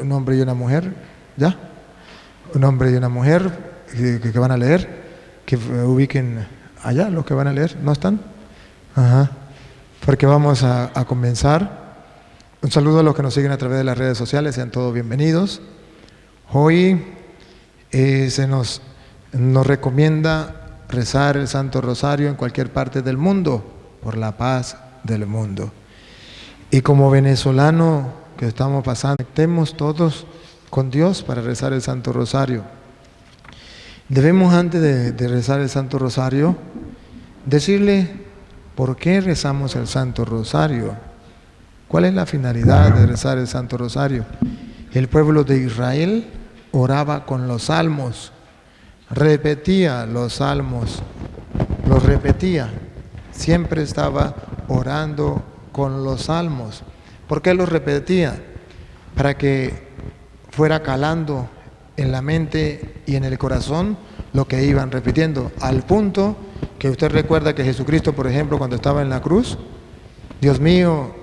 Un hombre y una mujer, ¿ya? Un hombre y una mujer que van a leer, que ubiquen allá los que van a leer, ¿no están? Ajá. Porque vamos a comenzar. Un saludo a los que nos siguen a través de las redes sociales, sean todos bienvenidos. Hoy nos recomienda rezar el Santo Rosario en cualquier parte del mundo, por la paz del mundo. Y como venezolano que estamos pasando, conectemos todos con Dios para rezar el Santo Rosario. Debemos, antes de rezar el Santo Rosario, decirle por qué rezamos el Santo Rosario. ¿Cuál es la finalidad de rezar el Santo Rosario? El pueblo de Israel oraba con los salmos, repetía los salmos, los repetía, siempre estaba orando con los salmos. ¿Por qué los repetía? Para que fuera calando en la mente y en el corazón lo que iban repitiendo, al punto que usted recuerda que Jesucristo, por ejemplo, cuando estaba en la cruz, Dios mío,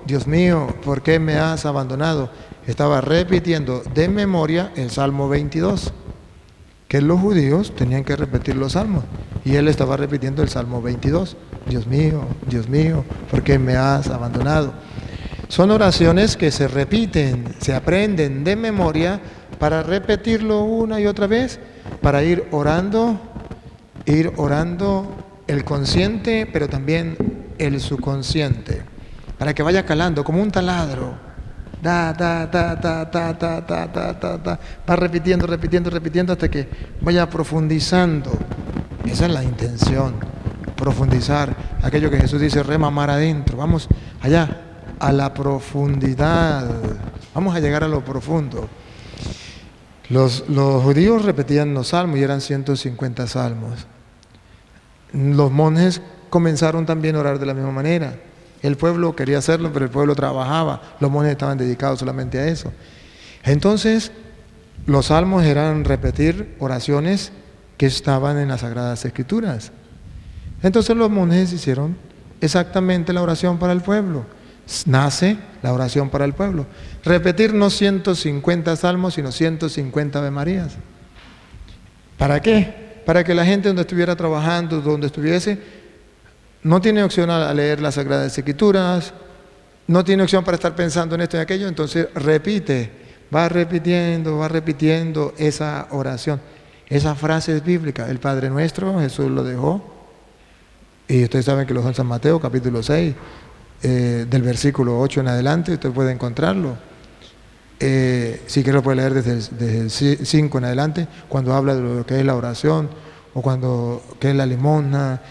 ¿por qué me has abandonado? Estaba repitiendo de memoria el Salmo 22, que los judíos tenían que repetir los salmos, y él estaba repitiendo el Salmo 22, Dios mío, ¿por qué me has abandonado? Son oraciones que se repiten, se aprenden de memoria para repetirlo una y otra vez, para ir orando el consciente, pero también el subconsciente, para que vaya calando como un taladro. Va repitiendo hasta que vaya profundizando. Esa es la intención, profundizar. Aquello que Jesús dice, remamar adentro. Vamos allá, a la profundidad. Vamos a llegar a lo profundo. Los judíos repetían los salmos y eran 150 salmos. Los monjes comenzaron también a orar de la misma manera. El pueblo quería hacerlo, pero el pueblo trabajaba. Los monjes estaban dedicados solamente a eso. Entonces, los salmos eran repetir oraciones que estaban en las Sagradas Escrituras. Entonces los monjes hicieron exactamente la oración para el pueblo. Nace la oración para el pueblo. Repetir no 150 salmos, sino 150 Ave Marías. ¿Para qué? Para que la gente donde estuviera trabajando, donde estuviese, no tiene opción a leer las Sagradas Escrituras, no tiene opción para estar pensando en esto y aquello, entonces va repitiendo esa oración. Esa frase es bíblica. El Padre Nuestro, Jesús lo dejó, y ustedes saben que lo dejó en San Mateo, capítulo 6, del versículo 8 en adelante, usted puede encontrarlo. Si quiere lo puede leer desde el 5 en adelante, cuando habla de lo que es la oración, o qué es la limosna,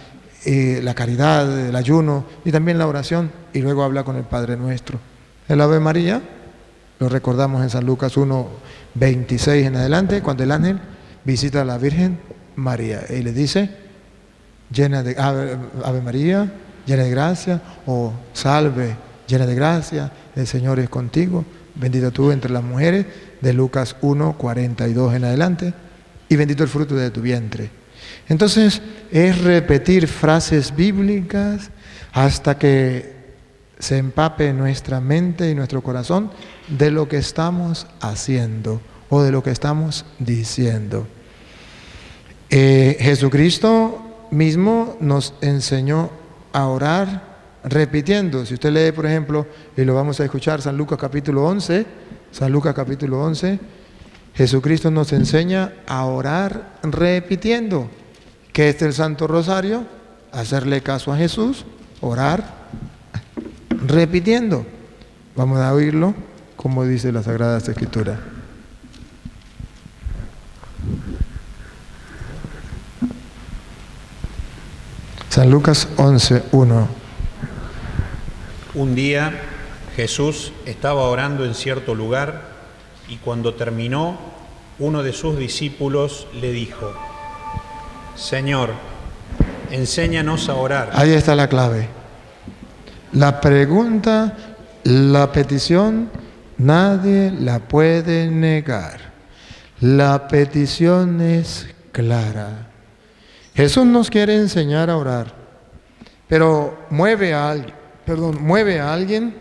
la caridad, el ayuno, y también la oración, y luego habla con el Padre Nuestro. El Ave María lo recordamos en San Lucas 1, 26 en adelante, cuando el ángel visita a la Virgen María y le dice, Ave María, llena de gracia, o salve, llena de gracia, el Señor es contigo, bendita tú entre las mujeres, de Lucas 1, 42 en adelante, y bendito el fruto de tu vientre. Entonces, es repetir frases bíblicas hasta que se empape nuestra mente y nuestro corazón de lo que estamos haciendo o de lo que estamos diciendo. Jesucristo mismo nos enseñó a orar repitiendo. Si usted lee, por ejemplo, y lo vamos a escuchar, San Lucas capítulo 11, Jesucristo nos enseña a orar repitiendo. ¿Qué es el Santo Rosario? Hacerle caso a Jesús, orar repitiendo. Vamos a oírlo como dice la Sagrada Escritura. San Lucas 11, 1. Un día Jesús estaba orando en cierto lugar y cuando terminó, uno de sus discípulos le dijo, Señor, enséñanos a orar. Ahí está la clave. La pregunta, la petición, nadie la puede negar. La petición es clara. Jesús nos quiere enseñar a orar, pero mueve a alguien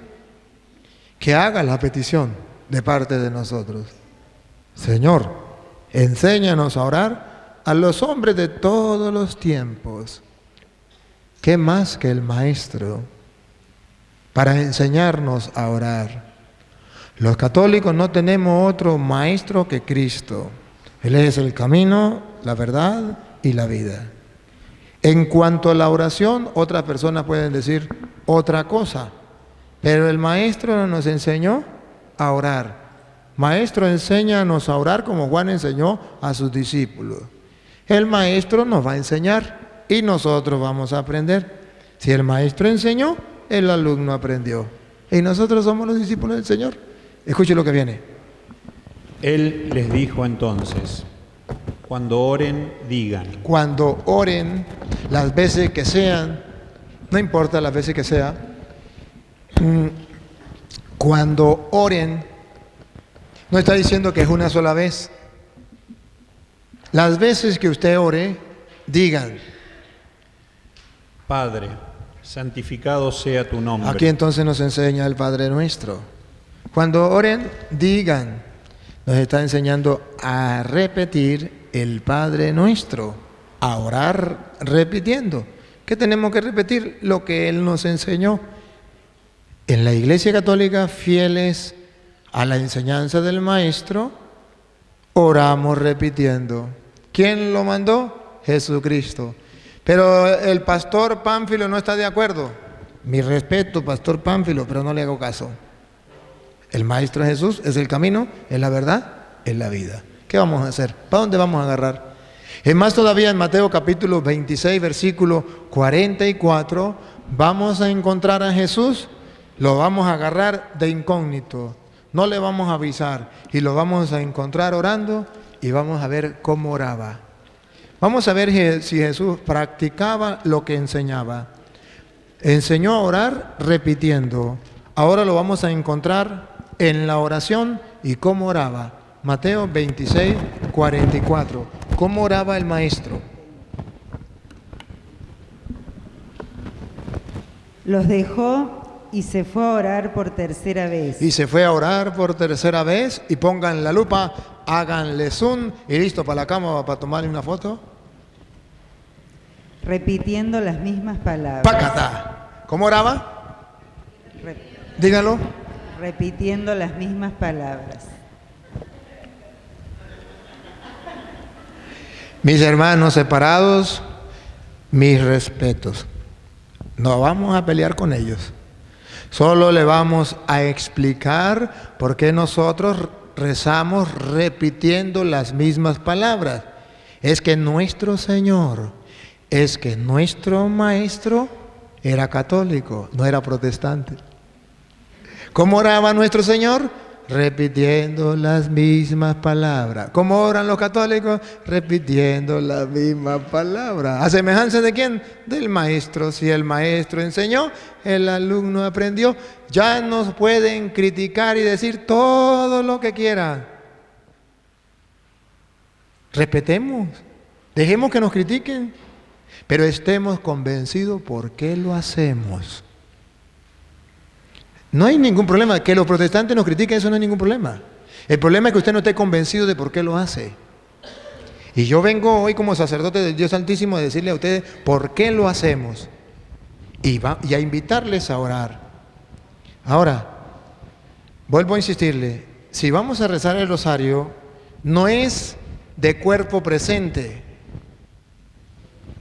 que haga la petición. de parte de nosotros. Señor, enséñanos a orar a los hombres de todos los tiempos. ¿Qué más que el Maestro para enseñarnos a orar? Los católicos no tenemos otro Maestro que Cristo. Él es el camino, la verdad y la vida. En cuanto a la oración, otras personas pueden decir otra cosa, pero el Maestro nos enseñó a orar. Maestro, enséñanos a orar como Juan enseñó a sus discípulos. El Maestro nos va a enseñar y nosotros vamos a aprender. Si el Maestro enseñó, el alumno aprendió. Y nosotros somos los discípulos del Señor. Escuche lo que viene. Él les dijo entonces, cuando oren, digan. Cuando oren, las veces que sean, no importa las veces que sea, cuando oren, no está diciendo que es una sola vez. Las veces que usted ore, digan. Padre, santificado sea tu nombre. Aquí entonces nos enseña el Padre Nuestro. Cuando oren, digan. Nos está enseñando a repetir el Padre Nuestro, a orar repitiendo. ¿Qué tenemos que repetir? Lo que Él nos enseñó. En la Iglesia Católica, fieles a la enseñanza del Maestro, oramos repitiendo. ¿Quién lo mandó? Jesucristo. Pero el pastor Pánfilo no está de acuerdo. Mi respeto, pastor Pánfilo, pero no le hago caso. El Maestro Jesús es el camino, es la verdad, es la vida. ¿Qué vamos a hacer? ¿Para dónde vamos a agarrar? Es más todavía en Mateo capítulo 26, versículo 44, vamos a encontrar a Jesús, lo vamos a agarrar de incógnito, no le vamos a avisar y lo vamos a encontrar orando y vamos a ver cómo oraba. Vamos a ver si Jesús practicaba lo que enseñaba. Enseñó a orar repitiendo. Ahora lo vamos a encontrar en la oración y cómo oraba. Mateo 26, 44. ¿Cómo oraba el Maestro? Los dejó y se fue a orar por tercera vez. Y se fue a orar por tercera vez y pongan la lupa, háganle zoom y listo para la cama para tomarle una foto. Repitiendo las mismas palabras. ¡Pácata! ¿Cómo oraba? Dígalo. Repitiendo las mismas palabras. Mis hermanos separados, mis respetos. No vamos a pelear con ellos. Solo le vamos a explicar por qué nosotros rezamos repitiendo las mismas palabras. Es que nuestro Señor, es que nuestro Maestro era católico, no era protestante. ¿Cómo oraba nuestro Señor? Repitiendo las mismas palabras. ¿Cómo oran los católicos? Repitiendo las mismas palabras. ¿A semejanza de quién? Del Maestro. Si el Maestro enseñó, el alumno aprendió. Ya nos pueden criticar y decir todo lo que quieran. Respetemos. Dejemos que nos critiquen. Pero estemos convencidos por qué lo hacemos. No hay ningún problema. Que los protestantes nos critiquen, eso no hay ningún problema. El problema es que usted no esté convencido de por qué lo hace. Y yo vengo hoy como sacerdote del Dios Santísimo a decirle a ustedes por qué lo hacemos. Y a invitarles a orar. Ahora, vuelvo a insistirle, si vamos a rezar el rosario, no es de cuerpo presente.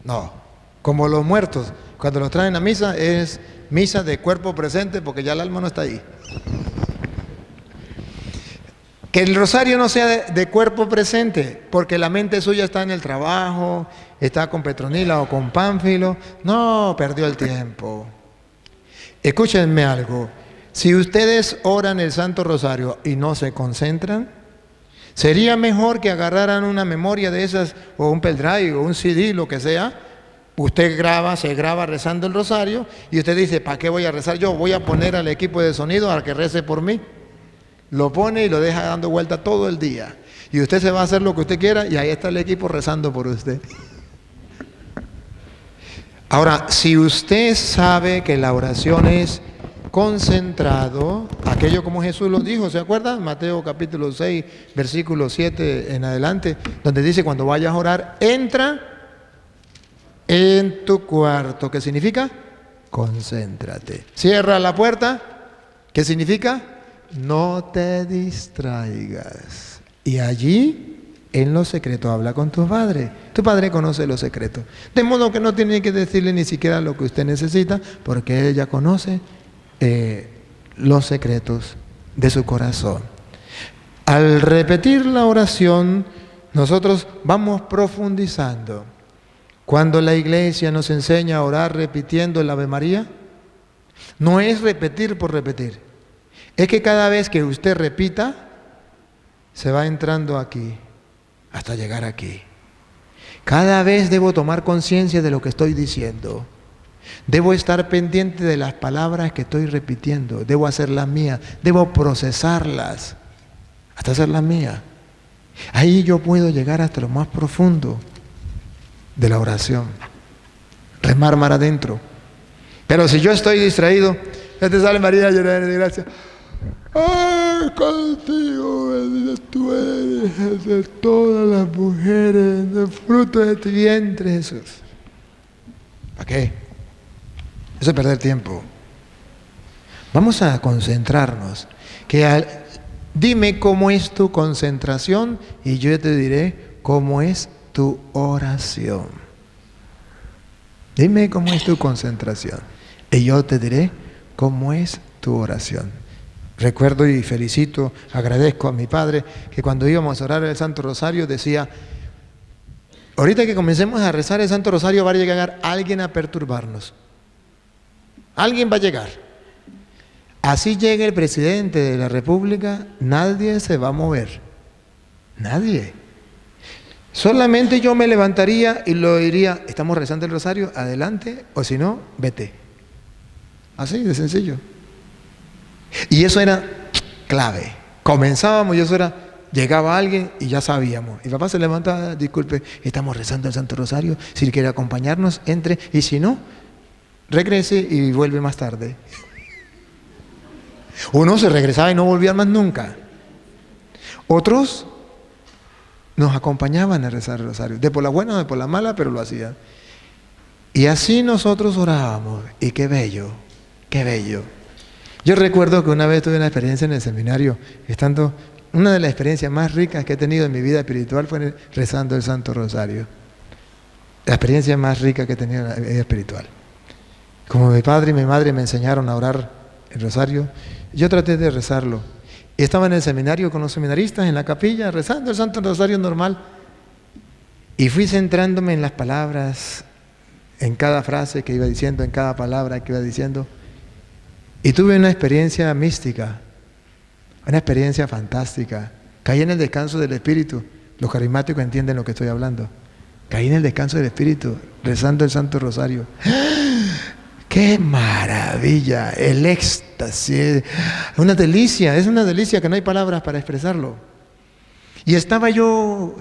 No, como los muertos, cuando los traen a misa es misa de cuerpo presente porque ya el alma no está ahí. Que el rosario no sea de cuerpo presente porque la mente suya está en el trabajo, está con Petronila o con Pánfilo. No, perdió el tiempo. Escúchenme algo. Si ustedes oran el Santo Rosario y no se concentran, sería mejor que agarraran una memoria de esas o un pendrive o un CD, lo que sea. Usted se graba rezando el rosario y usted dice, ¿para qué voy a rezar yo? Voy a poner al equipo de sonido a que rece por mí. Lo pone y lo deja dando vuelta todo el día. Y usted se va a hacer lo que usted quiera y ahí está el equipo rezando por usted. Ahora, si usted sabe que la oración es concentrado, aquello como Jesús lo dijo, ¿se acuerdan? Mateo capítulo 6, versículo 7 en adelante, donde dice, cuando vayas a orar, entra en tu cuarto. ¿Qué significa? Concéntrate. Cierra la puerta. ¿Qué significa? No te distraigas. Y allí, en lo secreto, habla con tu padre. Tu padre conoce los secretos. De modo que no tiene que decirle ni siquiera lo que usted necesita, porque él ya conoce los secretos de su corazón. Al repetir la oración, nosotros vamos profundizando. Cuando la iglesia nos enseña a orar repitiendo el Ave María, no es repetir por repetir. Es que cada vez que usted repita, se va entrando aquí, hasta llegar aquí. Cada vez debo tomar conciencia de lo que estoy diciendo. Debo estar pendiente de las palabras que estoy repitiendo. Debo hacerlas mías. Debo procesarlas hasta hacerlas mías. Ahí yo puedo llegar hasta lo más profundo de la oración. Remar mar adentro. Pero si yo estoy distraído, ya te sale María llena de gracia. ¡Ay, contigo, bendita tú eres de todas las mujeres, el fruto de tu vientre, Jesús! ¿Para qué? Eso es perder tiempo. Vamos a concentrarnos. Dime cómo es tu concentración y yo te diré cómo es tu oración. Dime cómo es tu concentración y yo te diré cómo es tu oración. Recuerdo y felicito, agradezco a mi padre que cuando íbamos a orar el Santo Rosario decía, ahorita que comencemos a rezar el Santo Rosario va a llegar alguien a perturbarnos. Alguien va a llegar. Así llegue el presidente de la República, nadie se va a mover. Nadie. Solamente yo me levantaría y lo diría, estamos rezando el rosario, adelante, o si no, vete. Así de sencillo. Y eso era clave. Comenzábamos y eso era, llegaba alguien y ya sabíamos. Y papá se levantaba, disculpe, estamos rezando el Santo Rosario, si quiere acompañarnos, entre, y si no, regrese y vuelve más tarde. Unos se regresaban y no volvían más nunca. Otros nos acompañaban a rezar el rosario, de por la buena o de por la mala, pero lo hacían. Y así nosotros orábamos, y qué bello, qué bello. Yo recuerdo que una vez tuve una experiencia en el seminario, una de las experiencias más ricas que he tenido en mi vida espiritual fue rezando el Santo Rosario. La experiencia más rica que he tenido en la vida espiritual. Como mi padre y mi madre me enseñaron a orar el rosario, yo traté de rezarlo. Y estaba en el seminario con los seminaristas en la capilla, rezando el Santo Rosario normal. Y fui centrándome en las palabras, en cada frase que iba diciendo, en cada palabra que iba diciendo. Y tuve una experiencia mística, una experiencia fantástica. Caí en el descanso del Espíritu. Los carismáticos entienden lo que estoy hablando. Caí en el descanso del Espíritu, rezando el Santo Rosario. ¡Qué maravilla! El éxtasis. Es una delicia que no hay palabras para expresarlo. Y estaba yo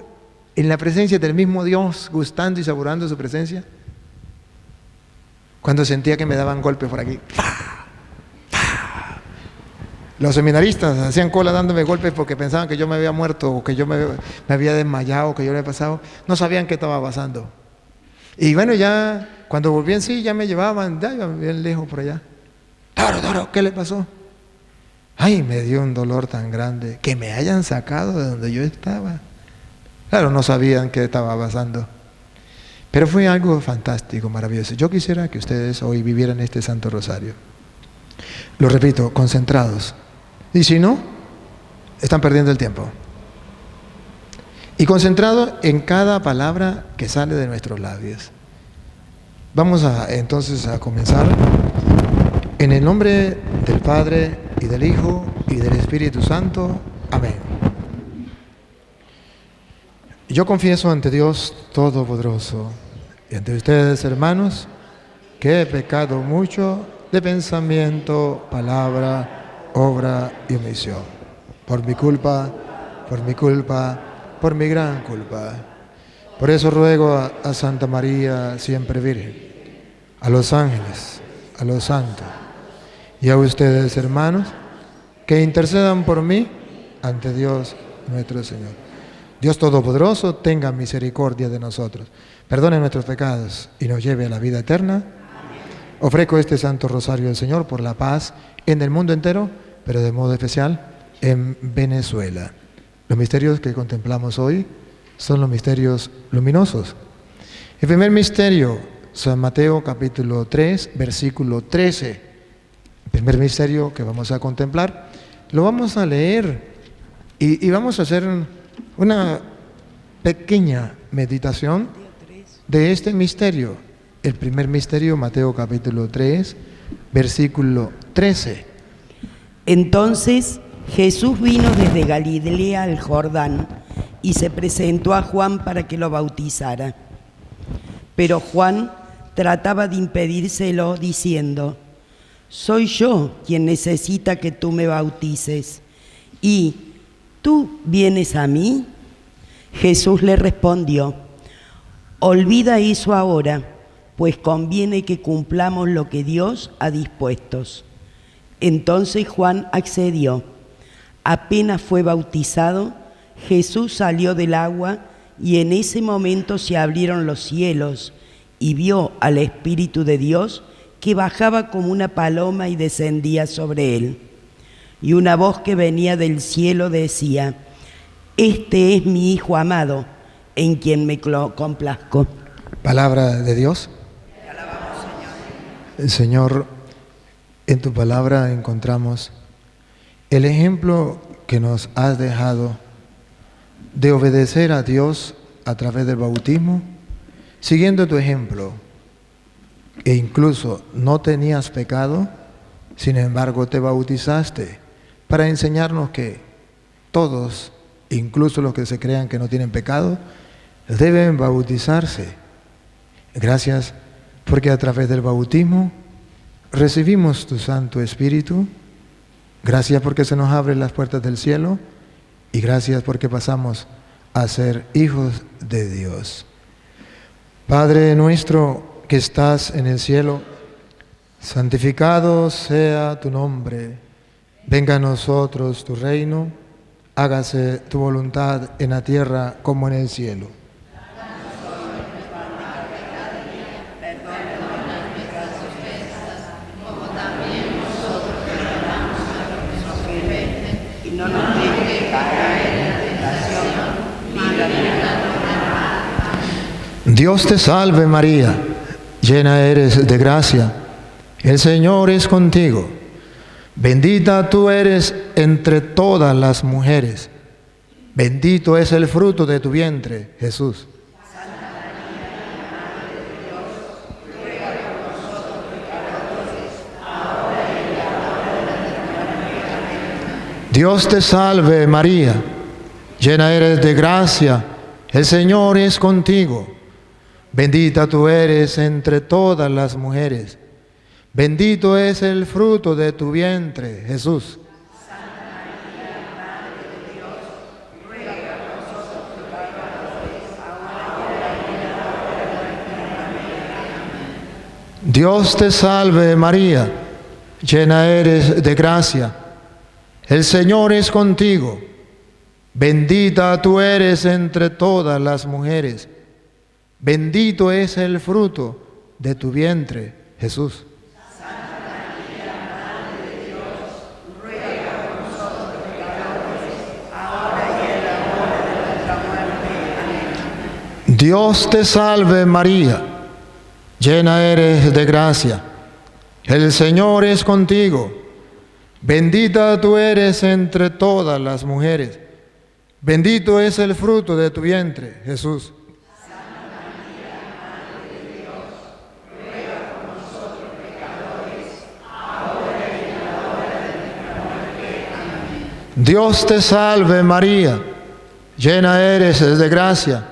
en la presencia del mismo Dios, gustando y saboreando su presencia, cuando sentía que me daban golpes por aquí. ¡Pah! ¡Pah! Los seminaristas hacían cola dándome golpes porque pensaban que yo me había muerto o que yo me había desmayado o que yo le había pasado. No sabían qué estaba pasando. Y bueno, ya cuando volví en sí, ya me llevaban, ya iba bien lejos por allá. Toro, ¿qué le pasó? Ay, me dio un dolor tan grande que me hayan sacado de donde yo estaba. Claro, no sabían qué estaba pasando. Pero fue algo fantástico, maravilloso. Yo quisiera que ustedes hoy vivieran este Santo Rosario. Lo repito, concentrados. Y si no, están perdiendo el tiempo. Y concentrados en cada palabra que sale de nuestros labios. Vamos entonces a comenzar en el nombre del Padre y del Hijo y del Espíritu Santo. Amén. Yo confieso ante Dios Todopoderoso y ante ustedes, hermanos, que he pecado mucho de pensamiento, palabra, obra y omisión. Por mi culpa, por mi gran culpa. Por eso ruego a Santa María, siempre Virgen, a los ángeles, a los santos y a ustedes, hermanos, que intercedan por mí ante Dios nuestro Señor. Dios Todopoderoso tenga misericordia de nosotros, perdone nuestros pecados y nos lleve a la vida eterna. Ofrezco este Santo Rosario del Señor por la paz en el mundo entero, pero de modo especial en Venezuela. Los misterios que contemplamos hoy son los misterios luminosos. El primer misterio, San Mateo capítulo 3, versículo 13. El primer misterio que vamos a contemplar, lo vamos a leer y vamos a hacer una pequeña meditación de este misterio. El primer misterio, Mateo capítulo 3, versículo 13. Entonces Jesús vino desde Galilea al Jordán y se presentó a Juan para que lo bautizara. Pero Juan trataba de impedírselo diciendo: soy yo quien necesita que tú me bautices, ¿y tú vienes a mí? Jesús le respondió: olvida eso ahora, pues conviene que cumplamos lo que Dios ha dispuesto. Entonces Juan accedió. Apenas fue bautizado, Jesús salió del agua y en ese momento se abrieron los cielos y vio al Espíritu de Dios que bajaba como una paloma y descendía sobre él. Y una voz que venía del cielo decía: este es mi Hijo amado, en quien me complazco. Palabra de Dios. Te alabamos, Señor. Señor, en tu palabra encontramos el ejemplo que nos has dejado de obedecer a Dios a través del bautismo, siguiendo tu ejemplo, e incluso no tenías pecado, sin embargo te bautizaste para enseñarnos que todos, incluso los que se crean que no tienen pecado, deben bautizarse. Gracias porque a través del bautismo recibimos tu Santo Espíritu. Gracias porque se nos abren las puertas del cielo y gracias porque pasamos a ser hijos de Dios. Padre nuestro que estás en el cielo, santificado sea tu nombre. Venga a nosotros tu reino, hágase tu voluntad en la tierra como en el cielo. Dios te salve María, llena eres de gracia, el Señor es contigo. Bendita tú eres entre todas las mujeres, bendito es el fruto de tu vientre, Jesús. Santa María, Madre de Dios, ruega por nosotros pecadores, ahora y en la hora de nuestra muerte. Dios te salve María, llena eres de gracia, el Señor es contigo. Bendita tú eres entre todas las mujeres, bendito es el fruto de tu vientre, Jesús. Santa María, Madre de Dios, ruega por nosotros pecadores, ahora y en la hora de nuestra muerte. Amén. Dios te salve María, llena eres de gracia, el Señor es contigo. Bendita tú eres entre todas las mujeres, bendito es el fruto de tu vientre, Jesús. Santa María, Madre de Dios, ruega por nosotros pecadores, ahora y en la hora de nuestra muerte. Amén. Dios te salve María, llena eres de gracia, el Señor es contigo. Bendita tú eres entre todas las mujeres, bendito es el fruto de tu vientre, Jesús. Dios te salve María, llena eres de gracia,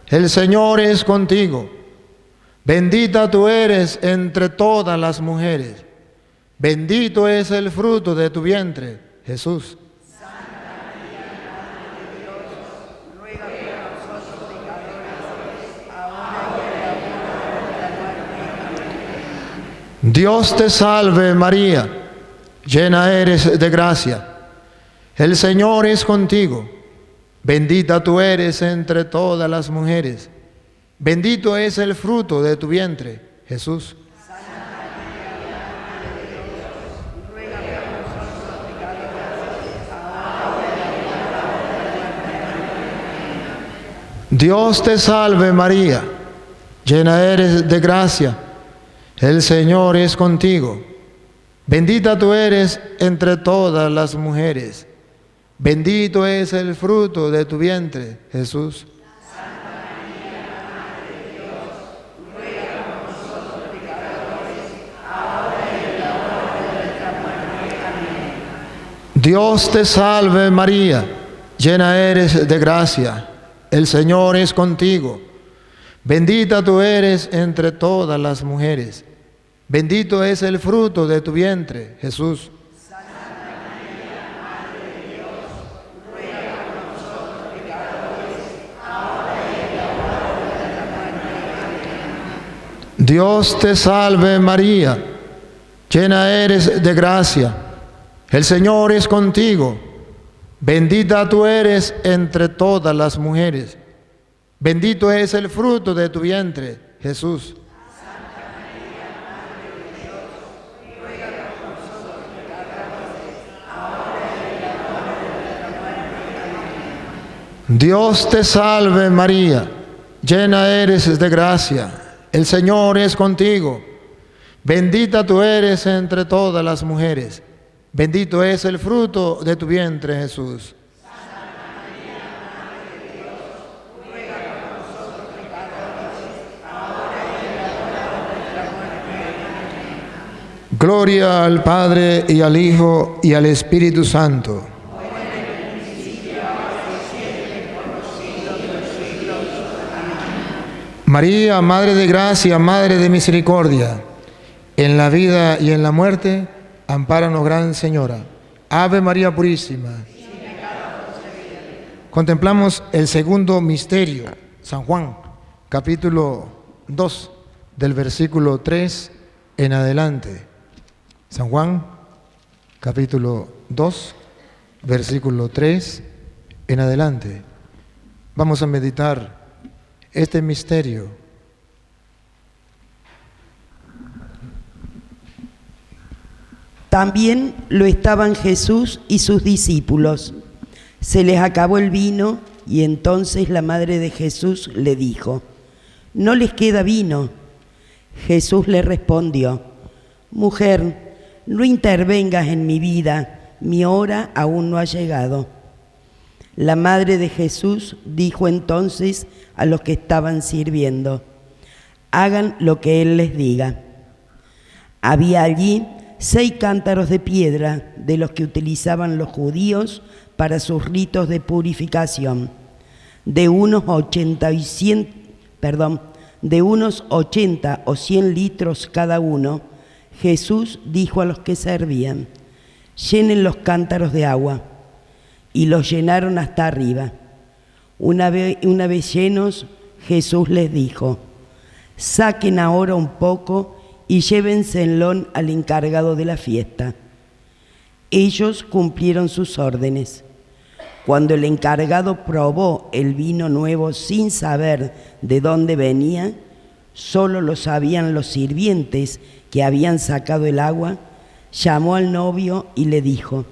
el Señor es contigo. Bendita tú eres entre todas las mujeres, bendito es el fruto de tu vientre, Jesús. Santa María, Madre de Dios, ruega por nosotros pecadores, ahora y en la hora de nuestra muerte. Amén. Dios te salve María, llena eres de gracia. El Señor es contigo. Bendita tú eres entre todas las mujeres. Bendito es el fruto de tu vientre, Jesús. Dios te salve María, llena eres de gracia, el Señor es contigo. Bendita tú eres entre todas las mujeres, bendito es el fruto de tu vientre, Jesús. Santa María, Madre de Dios, ruega por nosotros pecadores, ahora y en la hora de nuestra muerte. Amén. Dios te salve María, llena eres de gracia, el Señor es contigo. Bendita tú eres entre todas las mujeres. Bendito es el fruto de tu vientre, Jesús. Santa María, Madre de Dios, ruega por nosotros pecadores, ahora y en la hora de nuestra muerte. Amén. Dios te salve María, llena eres de gracia. El Señor es contigo. Bendita tú eres entre todas las mujeres. Bendito es el fruto de tu vientre, Jesús. Santa María, Madre de Dios, ruega por nosotros pecadores, ahora y en la hora de nuestra muerte. Amén. Dios te salve María, llena eres de gracia. El Señor es contigo. Bendita tú eres entre todas las mujeres. Bendito es el fruto de tu vientre, Jesús. Santa María, Madre de Dios, ruega por nosotros pecadores, ahora y en la hora de nuestra muerte. Amén. Gloria al Padre y al Hijo y al Espíritu Santo. María, Madre de Gracia, Madre de Misericordia, en la vida y en la muerte, ampáranos, Gran Señora. Ave María Purísima. Contemplamos el segundo misterio, San Juan, capítulo 2, del versículo 3 en adelante. San Juan, capítulo 2, versículo 3 en adelante. Vamos a meditar este misterio. También lo estaban Jesús y sus discípulos. Se les acabó el vino y entonces la madre de Jesús le dijo: «¿No les queda vino?». Jesús le respondió: «Mujer, no intervengas en mi vida, mi hora aún no ha llegado». La madre de Jesús dijo entonces a los que estaban sirviendo: «Hagan lo que Él les diga». Había allí 6 cántaros de piedra de los que utilizaban los judíos para sus ritos de purificación, de unos 80 o 100 litros cada uno. Jesús dijo a los que servían: «Llenen los cántaros de agua», y los llenaron hasta arriba. Una vez llenos, Jesús les dijo: «Saquen ahora un poco y llévenselo al encargado de la fiesta». Ellos cumplieron sus órdenes. Cuando el encargado probó el vino nuevo sin saber de dónde venía, solo lo sabían los sirvientes que habían sacado el agua, llamó al novio y le dijo: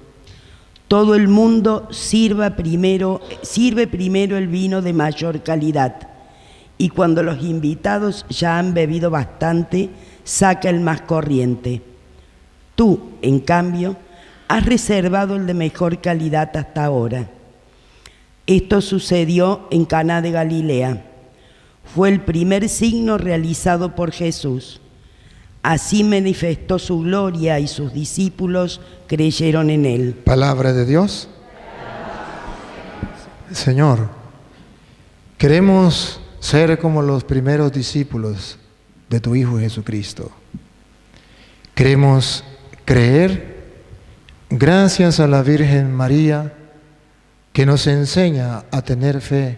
«Todo el mundo sirve primero el vino de mayor calidad, y cuando los invitados ya han bebido bastante, saca el más corriente. Tú, en cambio, has reservado el de mejor calidad hasta ahora». Esto sucedió en Caná de Galilea. Fue el primer signo realizado por Jesús. Así manifestó su gloria y sus discípulos creyeron en Él. Palabra de Dios. Señor, queremos ser como los primeros discípulos de tu Hijo Jesucristo. Queremos creer gracias a la Virgen María, que nos enseña a tener fe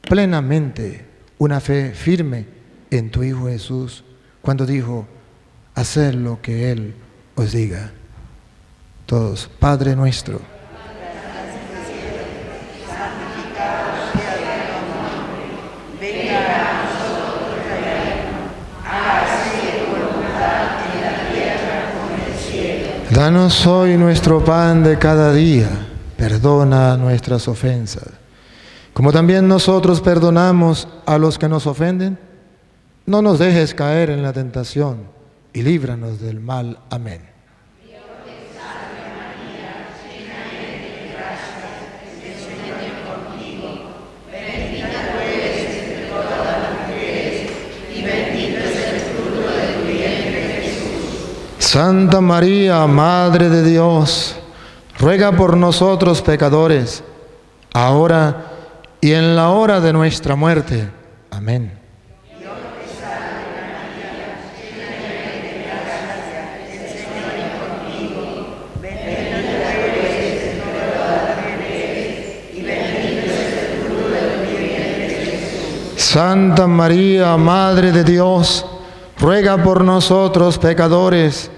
plenamente, una fe firme en tu Hijo Jesús, cuando dijo: «Haced lo que Él os diga». Todos. Padre nuestro. Danos hoy nuestro pan de cada día. Perdona nuestras ofensas, como también nosotros perdonamos a los que nos ofenden. No nos dejes caer en la tentación y líbranos del mal. Amén. Santa María, Madre de Dios, ruega por nosotros pecadores, ahora y en la hora de nuestra muerte. Amén. Santa María, Madre de Dios, ruega por nosotros pecadores,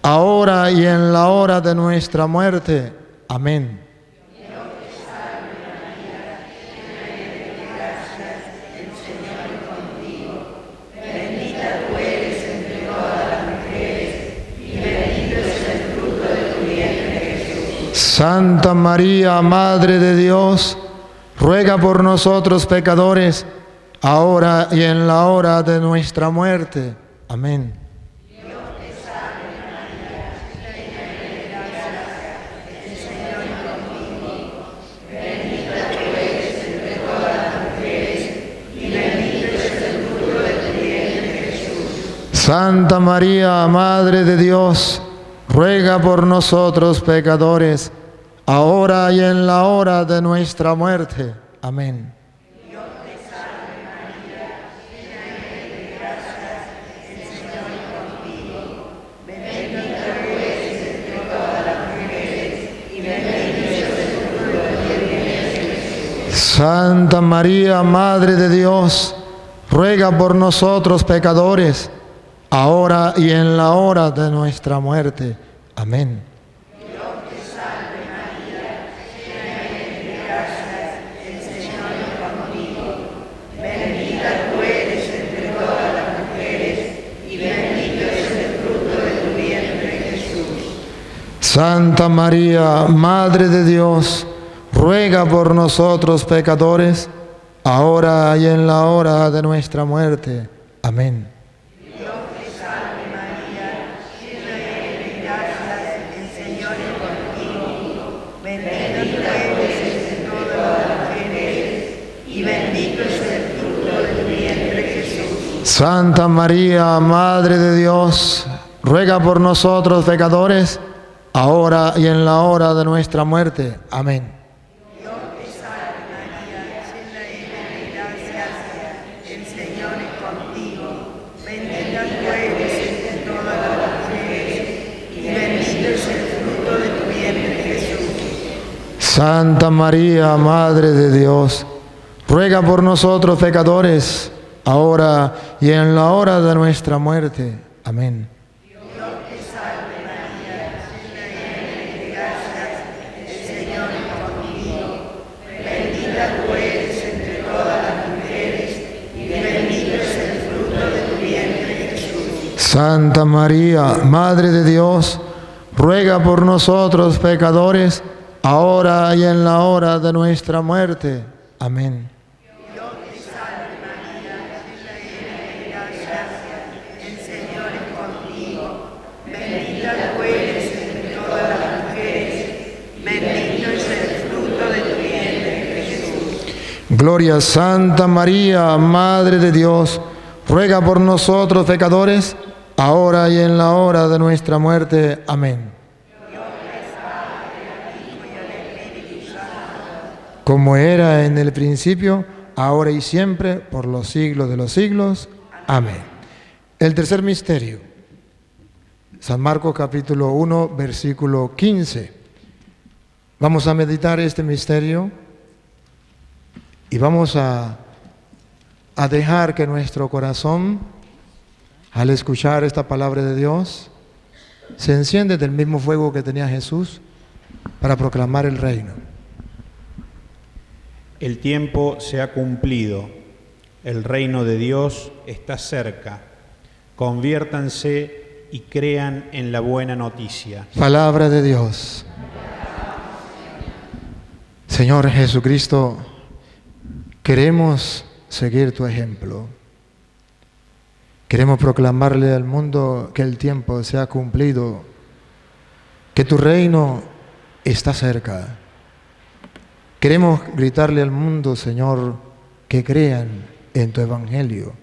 ahora y en la hora de nuestra muerte. Amén. Santa María, Madre de Dios, ruega por nosotros pecadores, ahora y en la hora de nuestra muerte. Amén. Santa María, Madre de Dios, ruega por nosotros pecadores, ahora y en la hora de nuestra muerte. Amén. Santa María, Madre de Dios, ruega por nosotros pecadores, ahora y en la hora de nuestra muerte. Amén. Santa María, Madre de Dios, ruega por nosotros pecadores, ahora y en la hora de nuestra muerte. Amén. Santa María, Madre de Dios, ruega por nosotros pecadores, ahora y en la hora de nuestra muerte. Amén. Dios te salve María, llena eres de gracia, el Señor es contigo. Bendita tú eres entre todas las mujeres, y bendito es el fruto de tu vientre Jesús. Santa María, Madre de Dios, ruega por nosotros pecadores, ahora y en la hora de nuestra muerte. Amén. Santa María, Madre de Dios, ruega por nosotros pecadores, ahora y en la hora de nuestra muerte. Amén. Dios te salve María, llena eres de gracia, el Señor es contigo. Bendita tú eres entre todas las mujeres, bendito es el fruto de tu vientre Jesús. Gloria a Santa María, Madre de Dios, ruega por nosotros pecadores, ahora y en la hora de nuestra muerte. Amén. Como era en el principio, ahora y siempre, por los siglos de los siglos. Amén. El tercer misterio, San Marcos capítulo 1, versículo 15. Vamos a meditar este misterio y vamos a dejar que nuestro corazón, al escuchar esta palabra de Dios, se enciende del mismo fuego que tenía Jesús para proclamar el reino. El tiempo se ha cumplido, el reino de Dios está cerca. Conviértanse y crean en la buena noticia. Palabra de Dios. Señor Jesucristo, queremos seguir tu ejemplo. Queremos proclamarle al mundo que el tiempo se ha cumplido, que tu reino está cerca. Queremos gritarle al mundo, Señor, que crean en tu evangelio,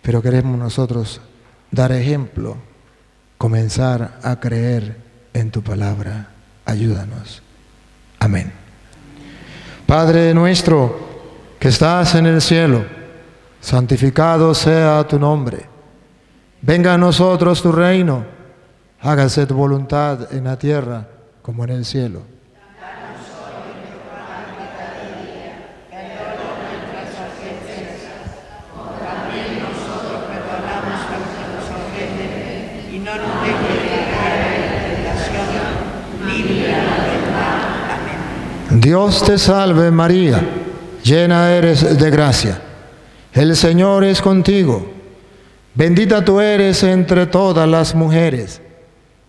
pero queremos nosotros dar ejemplo, comenzar a creer en tu palabra. Ayúdanos. Amén. Padre nuestro que estás en el cielo, santificado sea tu nombre. Venga a nosotros tu reino, hágase tu voluntad en la tierra como en el cielo. Dios te salve María, llena eres de gracia. El Señor es contigo. Bendita tú eres entre todas las mujeres.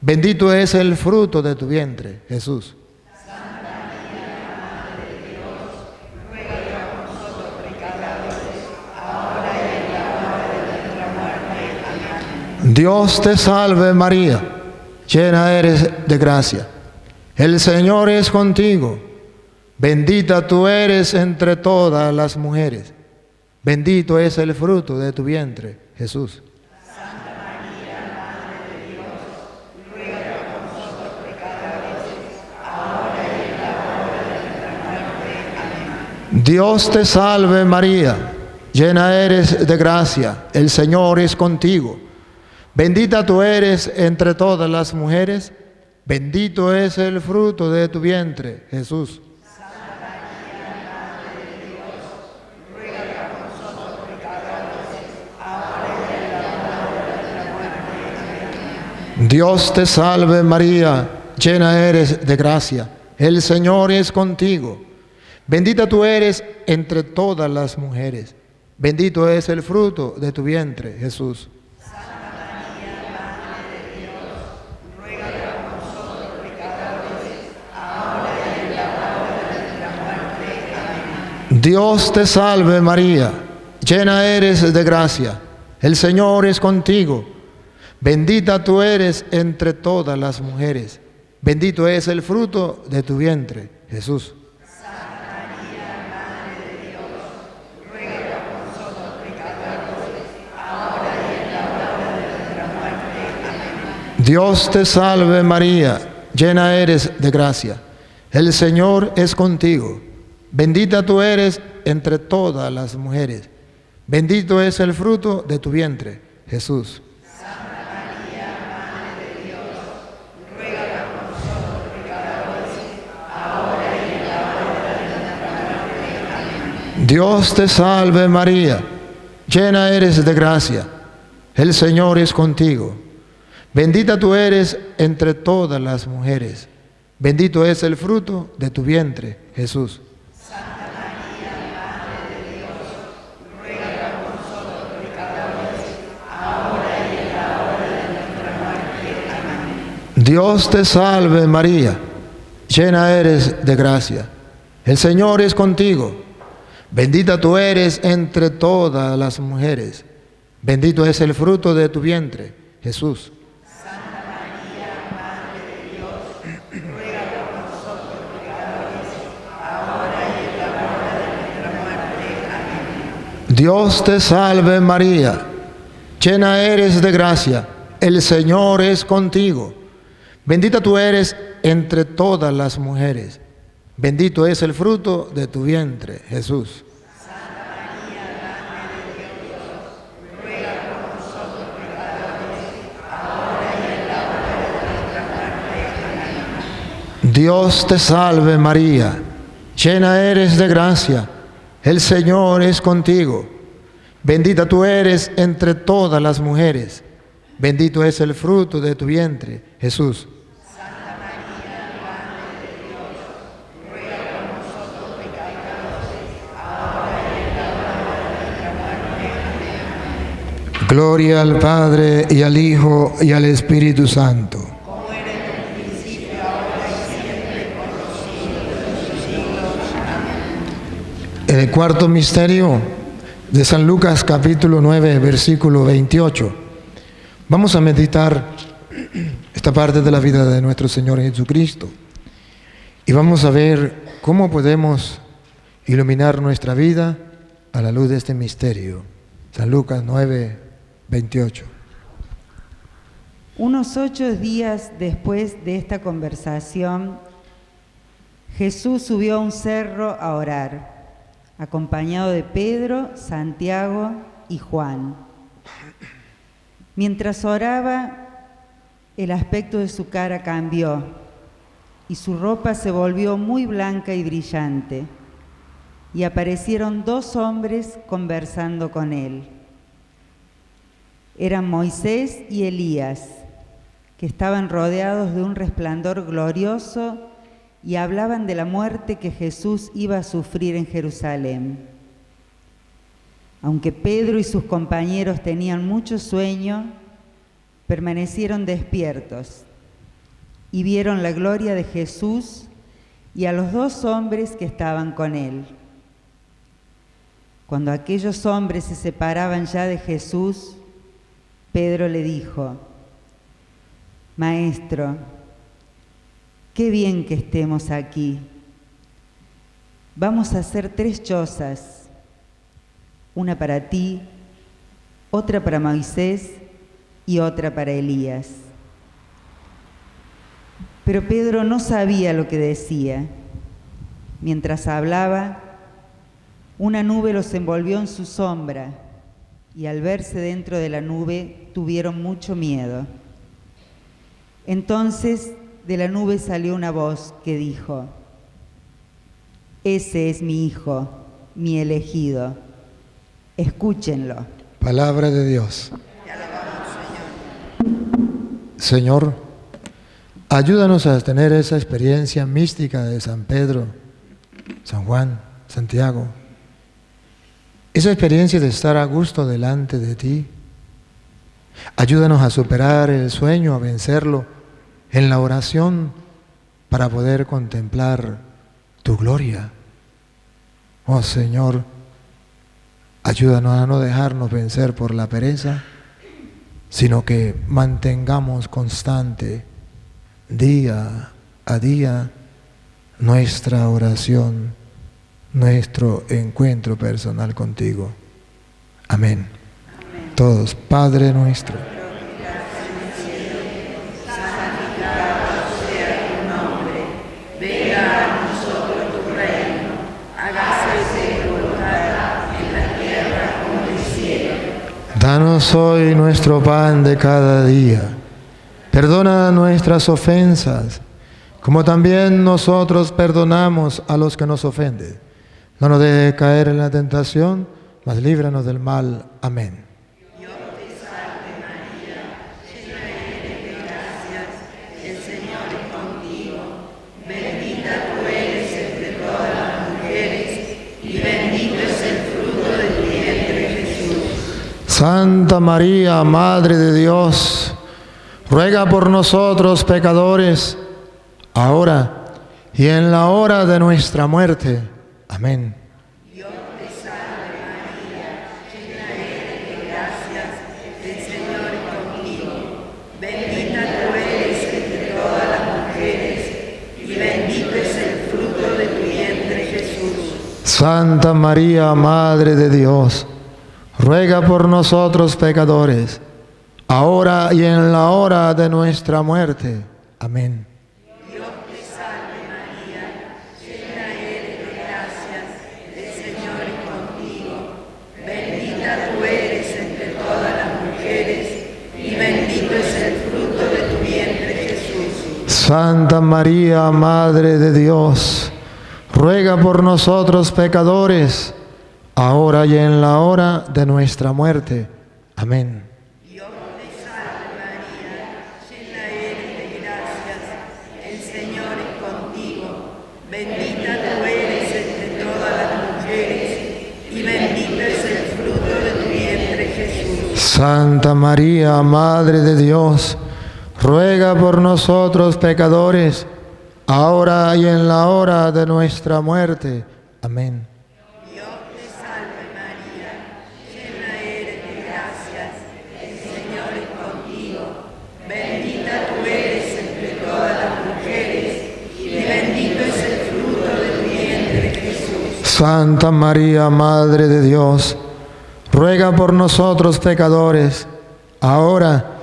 Bendito es el fruto de tu vientre, Jesús. Santa María, Madre de Dios, ruega por nosotros pecadores, ahora y en la hora de nuestra muerte. Amén. Dios te salve María, llena eres de gracia. El Señor es contigo. Bendita tú eres entre todas las mujeres. Bendito es el fruto de tu vientre, Jesús. Santa María, Madre de Dios, ruega por nosotros pecadores, ahora y en la hora de nuestra muerte. Amén. Dios te salve María, llena eres de gracia. El Señor es contigo. Bendita tú eres entre todas las mujeres. Bendito es el fruto de tu vientre, Jesús. Dios te salve María, llena eres de gracia, el Señor es contigo. Bendita tú eres entre todas las mujeres, bendito es el fruto de tu vientre, Jesús. Santa María, Madre de Dios, ruega por nosotros pecadores, ahora y en la hora de nuestra muerte. Amén. Dios te salve María, llena eres de gracia, el Señor es contigo. Bendita tú eres entre todas las mujeres. Bendito es el fruto de tu vientre, Jesús. Santa María, Madre de Dios, ruega por nosotros pecadores, ahora y en la hora de nuestra muerte. Amén. Dios te salve María, llena eres de gracia. El Señor es contigo. Bendita tú eres entre todas las mujeres. Bendito es el fruto de tu vientre, Jesús. Dios te salve María, llena eres de gracia, el Señor es contigo. Bendita tú eres entre todas las mujeres, bendito es el fruto de tu vientre, Jesús. Santa María, Madre de Dios, ruega por nosotros pecadores, ahora y en la hora de nuestra muerte. Amén. Dios te salve María, llena eres de gracia, el Señor es contigo. Bendita tú eres entre todas las mujeres. Bendito es el fruto de tu vientre, Jesús. Santa María, Madre de Dios, ruega por nosotros pecadores, ahora y en la hora de nuestra muerte. Amén. Dios te salve María, llena eres de gracia, el Señor es contigo. Bendita tú eres entre todas las mujeres. Bendito es el fruto de tu vientre, Jesús. Santa María, Madre de Dios, ruega por nosotros pecadores, ahora y en la hora de nuestra muerte. Amén. Dios te salve María, llena eres de gracia, el Señor es contigo. Bendita tú eres entre todas las mujeres. Bendito es el fruto de tu vientre, Jesús. Gloria al Padre, y al Hijo, y al Espíritu Santo. En el cuarto misterio de San Lucas, capítulo 9, versículo 28. Vamos a meditar esta parte de la vida de nuestro Señor Jesucristo. Y vamos a ver cómo podemos iluminar nuestra vida a la luz de este misterio. San Lucas 9, 28. Unos 8 días después de esta conversación, Jesús subió a un cerro a orar, acompañado de Pedro, Santiago y Juan. Mientras oraba, el aspecto de su cara cambió y su ropa se volvió muy blanca y brillante, y aparecieron 2 hombres conversando con él. Eran Moisés y Elías, que estaban rodeados de un resplandor glorioso y hablaban de la muerte que Jesús iba a sufrir en Jerusalén. Aunque Pedro y sus compañeros tenían mucho sueño, permanecieron despiertos y vieron la gloria de Jesús y a los 2 hombres que estaban con él. Cuando aquellos hombres se separaban ya de Jesús, Pedro le dijo: Maestro, qué bien que estemos aquí. Vamos a hacer 3 chozas, una para ti, otra para Moisés y otra para Elías. Pero Pedro no sabía lo que decía. Mientras hablaba, una nube los envolvió en su sombra, y al verse dentro de la nube tuvieron mucho miedo. Entonces de la nube salió una voz que dijo: Ese es mi Hijo, mi elegido. Escúchenlo. Palabra de Dios. Señor, ayúdanos a tener esa experiencia mística de San Pedro, San Juan, Santiago. Esa experiencia de estar a gusto delante de ti. Ayúdanos a superar el sueño, a vencerlo en la oración para poder contemplar tu gloria. Oh Señor, ayúdanos a no dejarnos vencer por la pereza, sino que mantengamos constante, día a día, nuestra oración, nuestro encuentro personal contigo. Amén. Amén. Todos, Padre nuestro. Danos hoy nuestro pan de cada día. Perdona nuestras ofensas, como también nosotros perdonamos a los que nos ofenden. No nos dejes caer en la tentación, mas líbranos del mal. Amén. Dios te salve María, llena eres de gracias, el Señor es contigo. Bendita tú eres entre todas las mujeres, y bendito es el fruto de tu vientre, Jesús. Santa María, Madre de Dios, ruega por nosotros pecadores, ahora y en la hora de nuestra muerte. Amén. Dios te salve María, llena eres de gracias, el Señor es contigo. Bendita tú eres entre todas las mujeres, y bendito es el fruto de tu vientre, Jesús. Santa María, Madre de Dios, ruega por nosotros pecadores, ahora y en la hora de nuestra muerte. Amén. Dios te salve María, llena eres de gracias, el Señor es contigo. Bendita tú eres entre todas las mujeres, y bendito es el fruto de tu vientre, Jesús. Santa María, Madre de Dios, ruega por nosotros pecadores, ahora y en la hora de nuestra muerte. Amén. Dios te salve Santa María, Madre de Dios, ruega por nosotros pecadores, ahora y en la hora de nuestra muerte. Amén. Dios te salve María, llena eres de gracias, el Señor es contigo. Bendita tú eres entre todas las mujeres, y bendito es el fruto de tu vientre, Jesús. Santa María, Madre de Dios, ruega por nosotros pecadores, ahora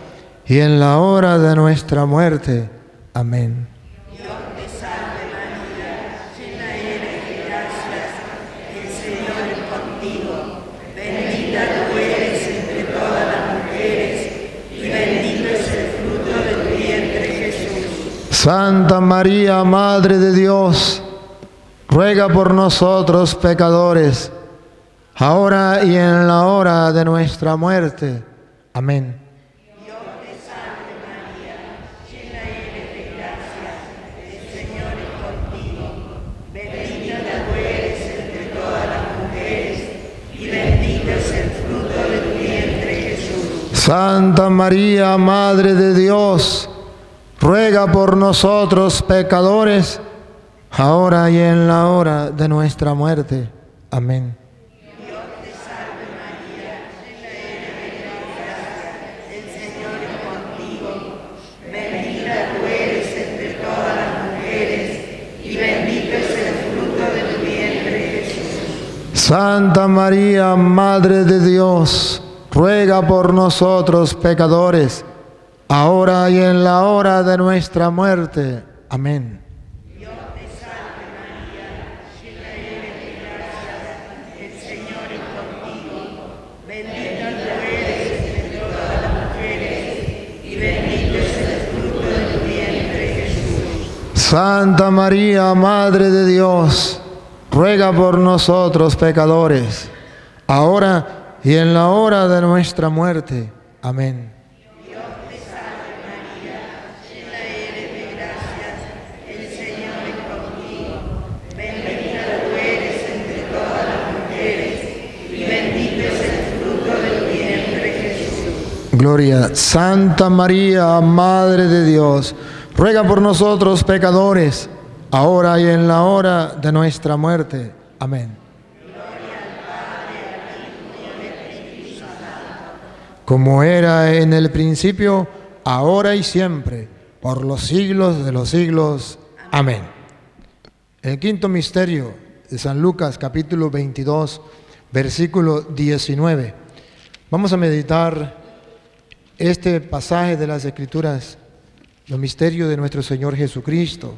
y en la hora de nuestra muerte. Amén. Dios te salve María, llena eres de gracias, el Señor es contigo. Bendita tú eres entre todas las mujeres, y bendito es el fruto de tu vientre, Jesús. Santa María, Madre de Dios, ruega por nosotros pecadores, ahora y en la hora de nuestra muerte. Amén. Dios te salve María, llena eres de gracia, el Señor es contigo. Bendita tú eres entre todas las mujeres, y bendito es el fruto de tu vientre, Jesús. Santa María, Madre de Dios, ruega por nosotros pecadores, ahora y en la hora de nuestra muerte. Amén. Santa María, Madre de Dios, ruega por nosotros pecadores, ahora y en la hora de nuestra muerte. Amén. Dios te salve María, llena eres de gracia, el Señor es contigo. Bendita tú eres entre todas las mujeres, y bendito es el fruto de tu vientre, Jesús. Santa María, Madre de Dios, ruega por nosotros pecadores, ahora y en la hora de nuestra muerte. Amén. Dios te salve María, llena eres de gracia, el Señor es contigo. Bendita tú eres entre todas las mujeres, y bendito es el fruto de tu vientre, Jesús. Gloria. Santa María, Madre de Dios, ruega por nosotros pecadores, ahora y en la hora de nuestra muerte. Amén. Como era en el principio, ahora y siempre, por los siglos de los siglos. Amén. El quinto misterio de San Lucas, capítulo 22, versículo 19. Vamos a meditar este pasaje de las Escrituras, los misterios de nuestro Señor Jesucristo,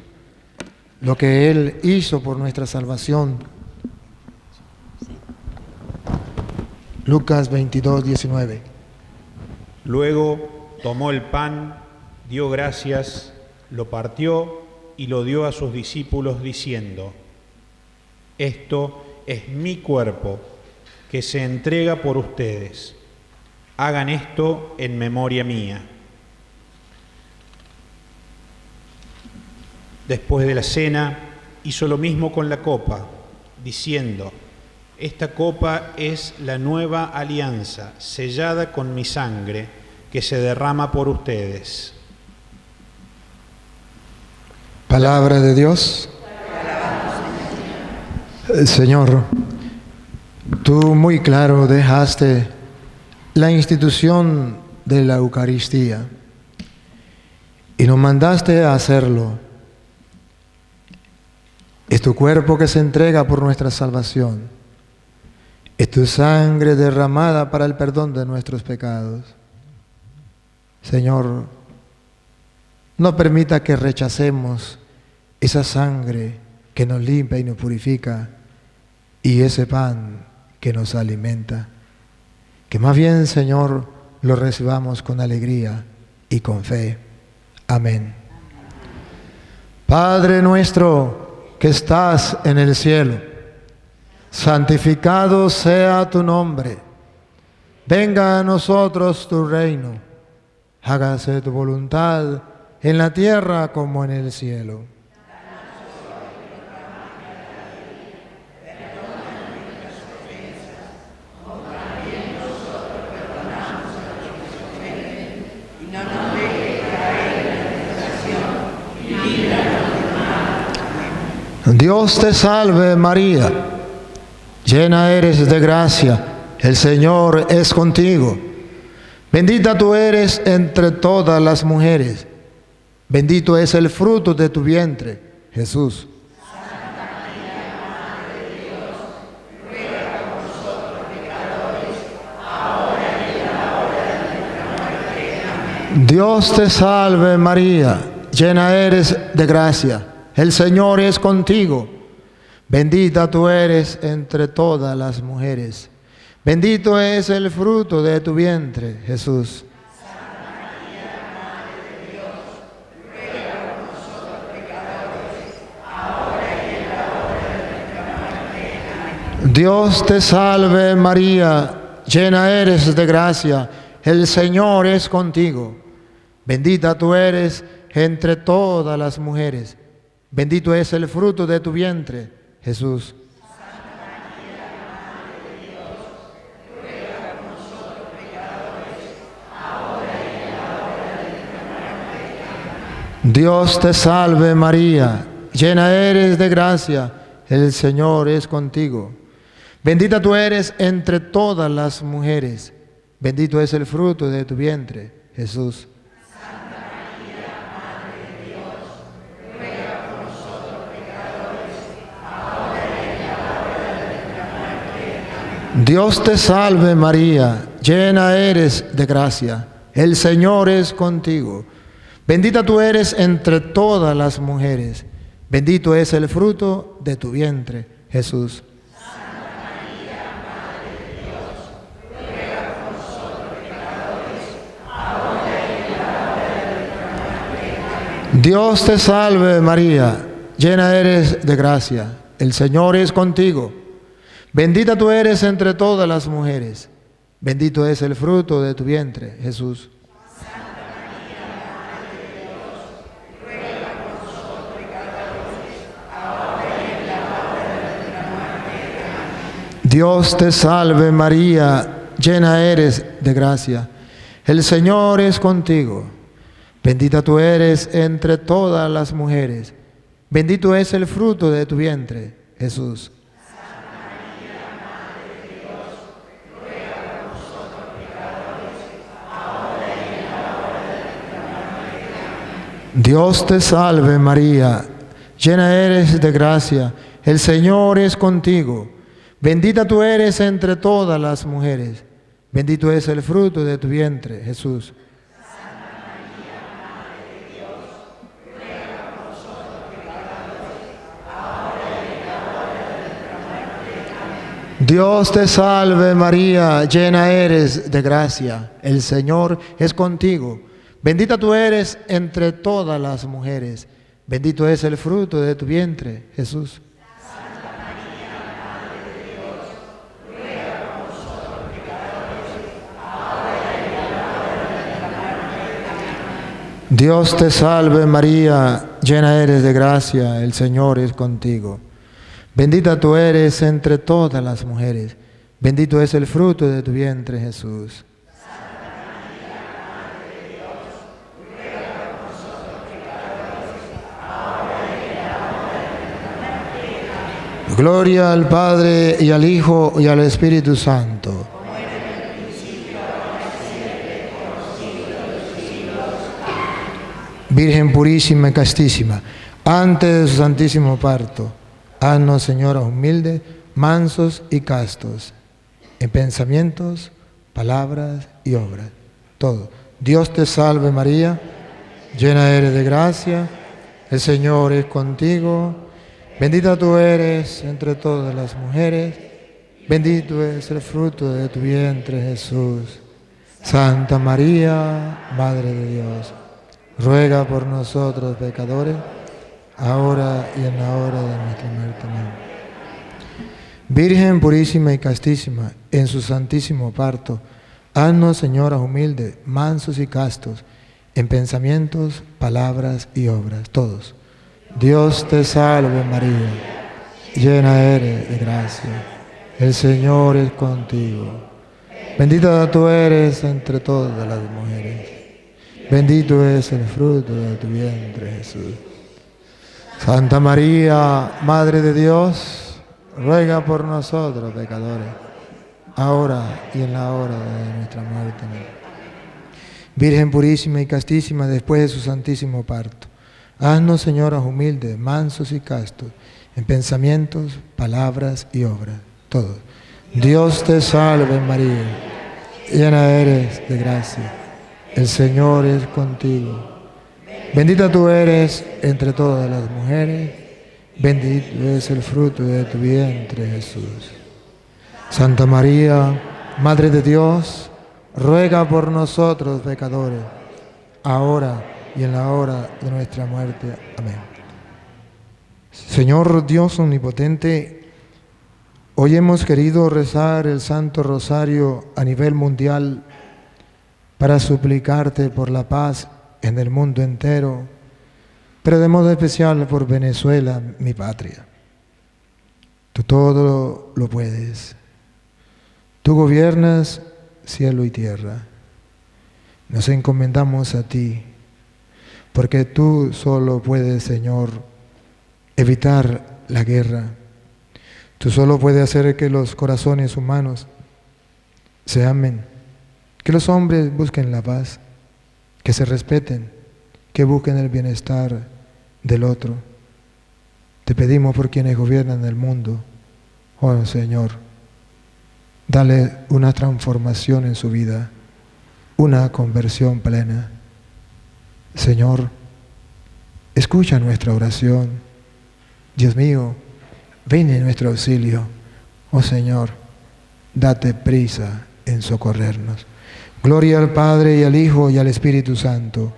lo que Él hizo por nuestra salvación. Lucas 22, 19. Luego tomó el pan, dio gracias, lo partió y lo dio a sus discípulos diciendo: Esto es mi cuerpo, que se entrega por ustedes. Hagan esto en memoria mía. Después de la cena, hizo lo mismo con la copa, diciendo: Esta copa es la nueva alianza, sellada con mi sangre, que se derrama por ustedes. Palabra de Dios. Señor, tú muy claro dejaste la institución de la Eucaristía y nos mandaste a hacerlo. Es tu cuerpo que se entrega por nuestra salvación. Es tu sangre derramada para el perdón de nuestros pecados. Señor, no permita que rechacemos esa sangre que nos limpia y nos purifica y ese pan que nos alimenta. Que más bien, Señor, lo recibamos con alegría y con fe. Amén. Padre nuestro que estás en el cielo, santificado sea tu nombre. Venga a nosotros tu reino. Hágase tu voluntad en la tierra como en el cielo. Dios te salve María, llena eres de gracia, el Señor es contigo. Bendita tú eres entre todas las mujeres, bendito es el fruto de tu vientre, Jesús. Dios te salve María, llena eres de gracia, el Señor es contigo. Bendita tú eres entre todas las mujeres, bendito es el fruto de tu vientre, Jesús. Dios te salve María, llena eres de gracia, el Señor es contigo. Bendita tú eres entre todas las mujeres, bendito es el fruto de tu vientre, Jesús. Dios te salve María, llena eres de gracia, el Señor es contigo. Bendita tú eres entre todas las mujeres, bendito es el fruto de tu vientre, Jesús. Dios te salve María, llena eres de gracia, el Señor es contigo. Bendita tú eres entre todas las mujeres, bendito es el fruto de tu vientre, Jesús. Dios te salve María, llena eres de gracia, el Señor es contigo. Bendita tú eres entre todas las mujeres, bendito es el fruto de tu vientre, Jesús. Dios te salve María, llena eres de gracia, el Señor es contigo. Bendita tú eres entre todas las mujeres, bendito es el fruto de tu vientre, Jesús. Dios te salve María, llena eres de gracia, el Señor es contigo. Bendita tú eres entre todas las mujeres, bendito es el fruto de tu vientre, Jesús. Dios te salve María, llena eres de gracia, el Señor es contigo. Bendita tú eres entre todas las mujeres, bendito es el fruto de tu vientre, Jesús. Dios te salve María, llena eres de gracia, el Señor es contigo. Bendita tú eres entre todas las mujeres, bendito es el fruto de tu vientre, Jesús. Gloria al Padre y al Hijo y al Espíritu Santo. Virgen purísima y castísima, antes de su santísimo parto, haznos, Señora, humildes, mansos y castos, en pensamientos, palabras y obras. Todo. Dios te salve María, llena eres de gracia, el Señor es contigo. Bendita tú eres entre todas las mujeres, bendito es el fruto de tu vientre, Jesús. Santa María, Madre de Dios, ruega por nosotros pecadores, ahora y en la hora de nuestra muerte. Amén. Virgen purísima y castísima, en su santísimo parto, haznos, Señoras, humildes, mansos y castos, en pensamientos, palabras y obras. Todos. Dios te salve María, llena eres de gracia, el Señor es contigo. Bendita tú eres entre todas las mujeres, bendito es el fruto de tu vientre, Jesús. Santa María, Madre de Dios, ruega por nosotros pecadores, ahora y en la hora de nuestra muerte. Amén. Virgen purísima y castísima, después de su santísimo parto, haznos, señoras humildes, mansos y castos, en pensamientos, palabras y obras, todos. Dios te salve María, llena eres de gracia, el Señor es contigo. Bendita tú eres entre todas las mujeres, bendito es el fruto de tu vientre, Jesús. Santa María, Madre de Dios, ruega por nosotros pecadores, ahora y en la hora de nuestra muerte. Amén. Señor Dios omnipotente, hoy hemos querido rezar el Santo Rosario a nivel mundial para suplicarte por la paz en el mundo entero, pero de modo especial por Venezuela, mi patria. Tú todo lo puedes. Tú gobiernas cielo y tierra. Nos encomendamos a ti, porque tú solo puedes, Señor, evitar la guerra. Tú solo puedes hacer que los corazones humanos se amen, que los hombres busquen la paz, que se respeten, que busquen el bienestar del otro. Te pedimos por quienes gobiernan el mundo, oh Señor, dale una transformación en su vida, una conversión plena. Señor, escucha nuestra oración. Dios mío, ven en nuestro auxilio. Oh Señor, date prisa en socorrernos. Gloria al Padre, y al Hijo, y al Espíritu Santo.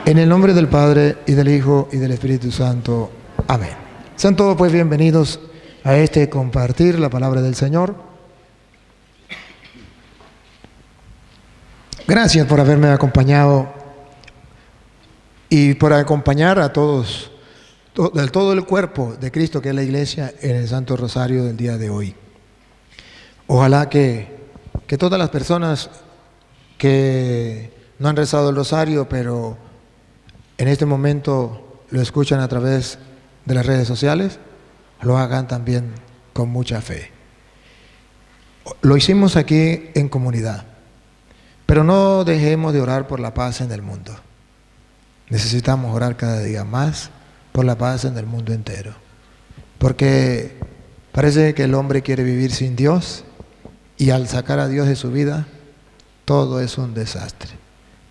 En el nombre del Padre, y del Hijo, y del Espíritu Santo. Amén. Sean todos pues bienvenidos a este compartir la palabra del Señor. Gracias por haberme acompañado y por acompañar a todos, todo el cuerpo de Cristo que es la Iglesia en el Santo Rosario del día de hoy. Ojalá que todas las personas que no han rezado el rosario, pero en este momento lo escuchan a través de las redes sociales, lo hagan también con mucha fe. Lo hicimos aquí en comunidad, pero no dejemos de orar por la paz en el mundo. Necesitamos orar cada día más por la paz en el mundo entero, porque parece que el hombre quiere vivir sin Dios, y al sacar a Dios de su vida, todo es un desastre.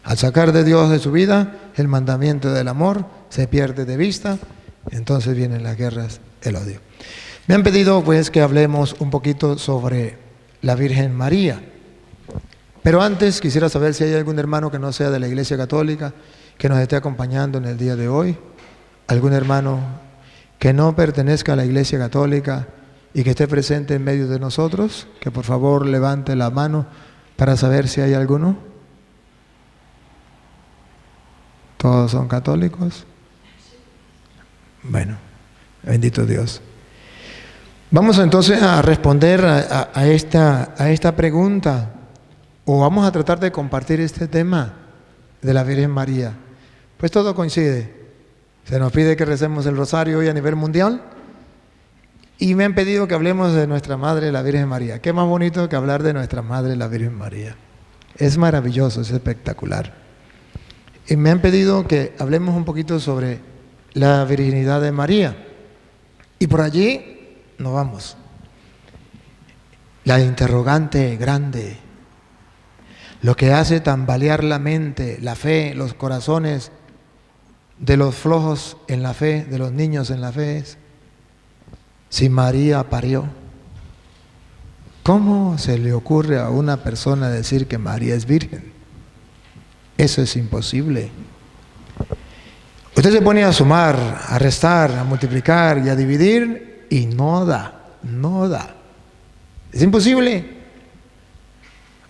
Al sacar de Dios de su vida, el mandamiento del amor se pierde de vista, entonces vienen las guerras, el odio. Me han pedido pues que hablemos un poquito sobre la Virgen María, pero antes quisiera saber si hay algún hermano que no sea de la Iglesia Católica que nos esté acompañando en el día de hoy, algún hermano que no pertenezca a la Iglesia Católica y que esté presente en medio de nosotros, que por favor levante la mano para saber si hay alguno. ¿Todos son católicos? Bueno, bendito Dios. Vamos entonces a responder a esta pregunta, o vamos a tratar de compartir este tema de la Virgen María. Pues todo coincide. Se nos pide que recemos el rosario hoy a nivel mundial, y me han pedido que hablemos de nuestra Madre, la Virgen María. Qué más bonito que hablar de nuestra Madre, la Virgen María. Es maravilloso, es espectacular. Y me han pedido que hablemos un poquito sobre la virginidad de María. Y por allí nos vamos. La interrogante grande, lo que hace tambalear la mente, la fe, los corazones de los flojos en la fe, de los niños en la fe, es si María parió. ¿Cómo se le ocurre a una persona decir que María es virgen? Eso es imposible. Usted se pone a sumar, a restar, a multiplicar y a dividir y no da. Es imposible.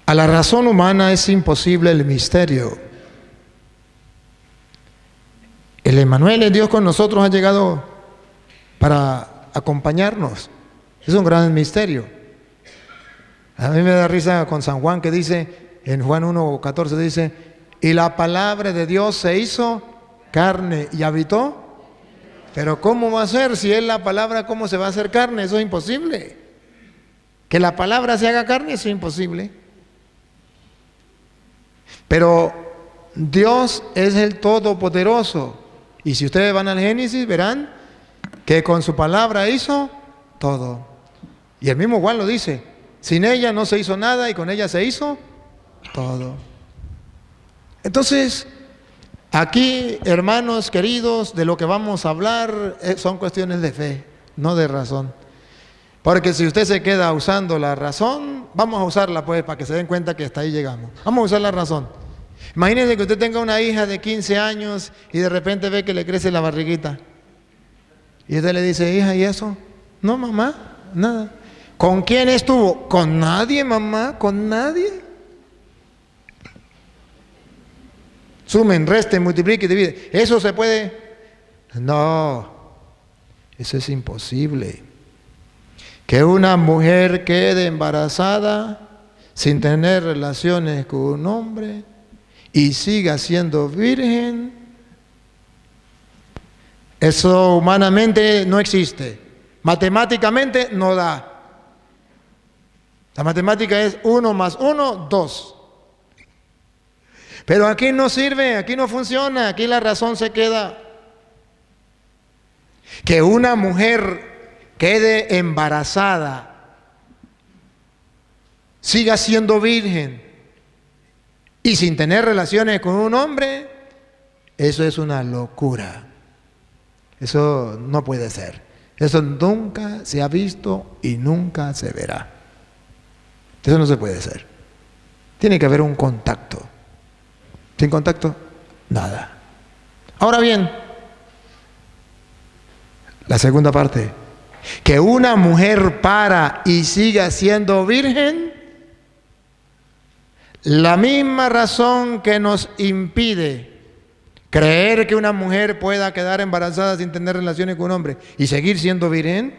A la razón humana es imposible el misterio. El Emmanuel, el Dios con nosotros, ha llegado para acompañarnos. Es un gran misterio. A mí me da risa con San Juan, que dice, en Juan 1:14 dice, y la palabra de Dios se hizo carne y habitó. Pero ¿cómo va a ser? Si es la palabra, ¿cómo se va a hacer carne? Eso es imposible. Que la palabra se haga carne, eso es imposible. Pero Dios es el Todopoderoso. Y si ustedes van al Génesis, verán que con su palabra hizo todo. Y el mismo Juan lo dice, sin ella no se hizo nada y con ella se hizo todo. Entonces, aquí, hermanos queridos, de lo que vamos a hablar son cuestiones de fe, no de razón. Porque si usted se queda usando la razón, vamos a usarla pues para que se den cuenta que hasta ahí llegamos. Vamos a usar la razón. Imagínense que usted tenga una hija de 15 años y de repente ve que le crece la barriguita. Y usted le dice, hija, ¿y eso? No, mamá, nada. ¿Con quién estuvo? Con nadie, mamá, con nadie. Sumen, resten, multipliquen, dividen. ¿Eso se puede? No, eso es imposible. Que una mujer quede embarazada sin tener relaciones con un hombre y siga siendo virgen, eso humanamente no existe. Matemáticamente no da. La matemática es 1 más 1, 2. Pero aquí no sirve, aquí no funciona, aquí la razón se queda. Que una mujer quede embarazada, siga siendo virgen y sin tener relaciones con un hombre, eso es una locura. Eso no puede ser. Eso nunca se ha visto y nunca se verá. Eso no se puede hacer. Tiene que haber un contacto. Sin contacto, nada. Ahora bien, la segunda parte. Que una mujer para y siga siendo virgen, la misma razón que nos impide creer que una mujer pueda quedar embarazada sin tener relaciones con un hombre y seguir siendo virgen,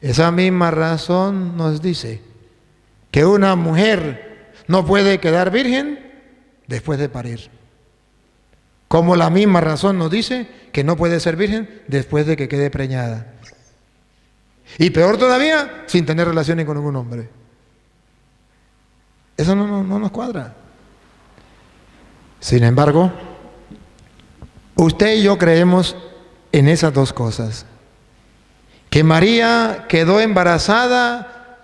esa misma razón nos dice que una mujer no puede quedar virgen después de parir. Como la misma razón nos dice que no puede ser virgen después de que quede preñada. Y peor todavía, sin tener relaciones con ningún hombre. Eso no nos cuadra. Sin embargo, usted y yo creemos en esas dos cosas. Que María quedó embarazada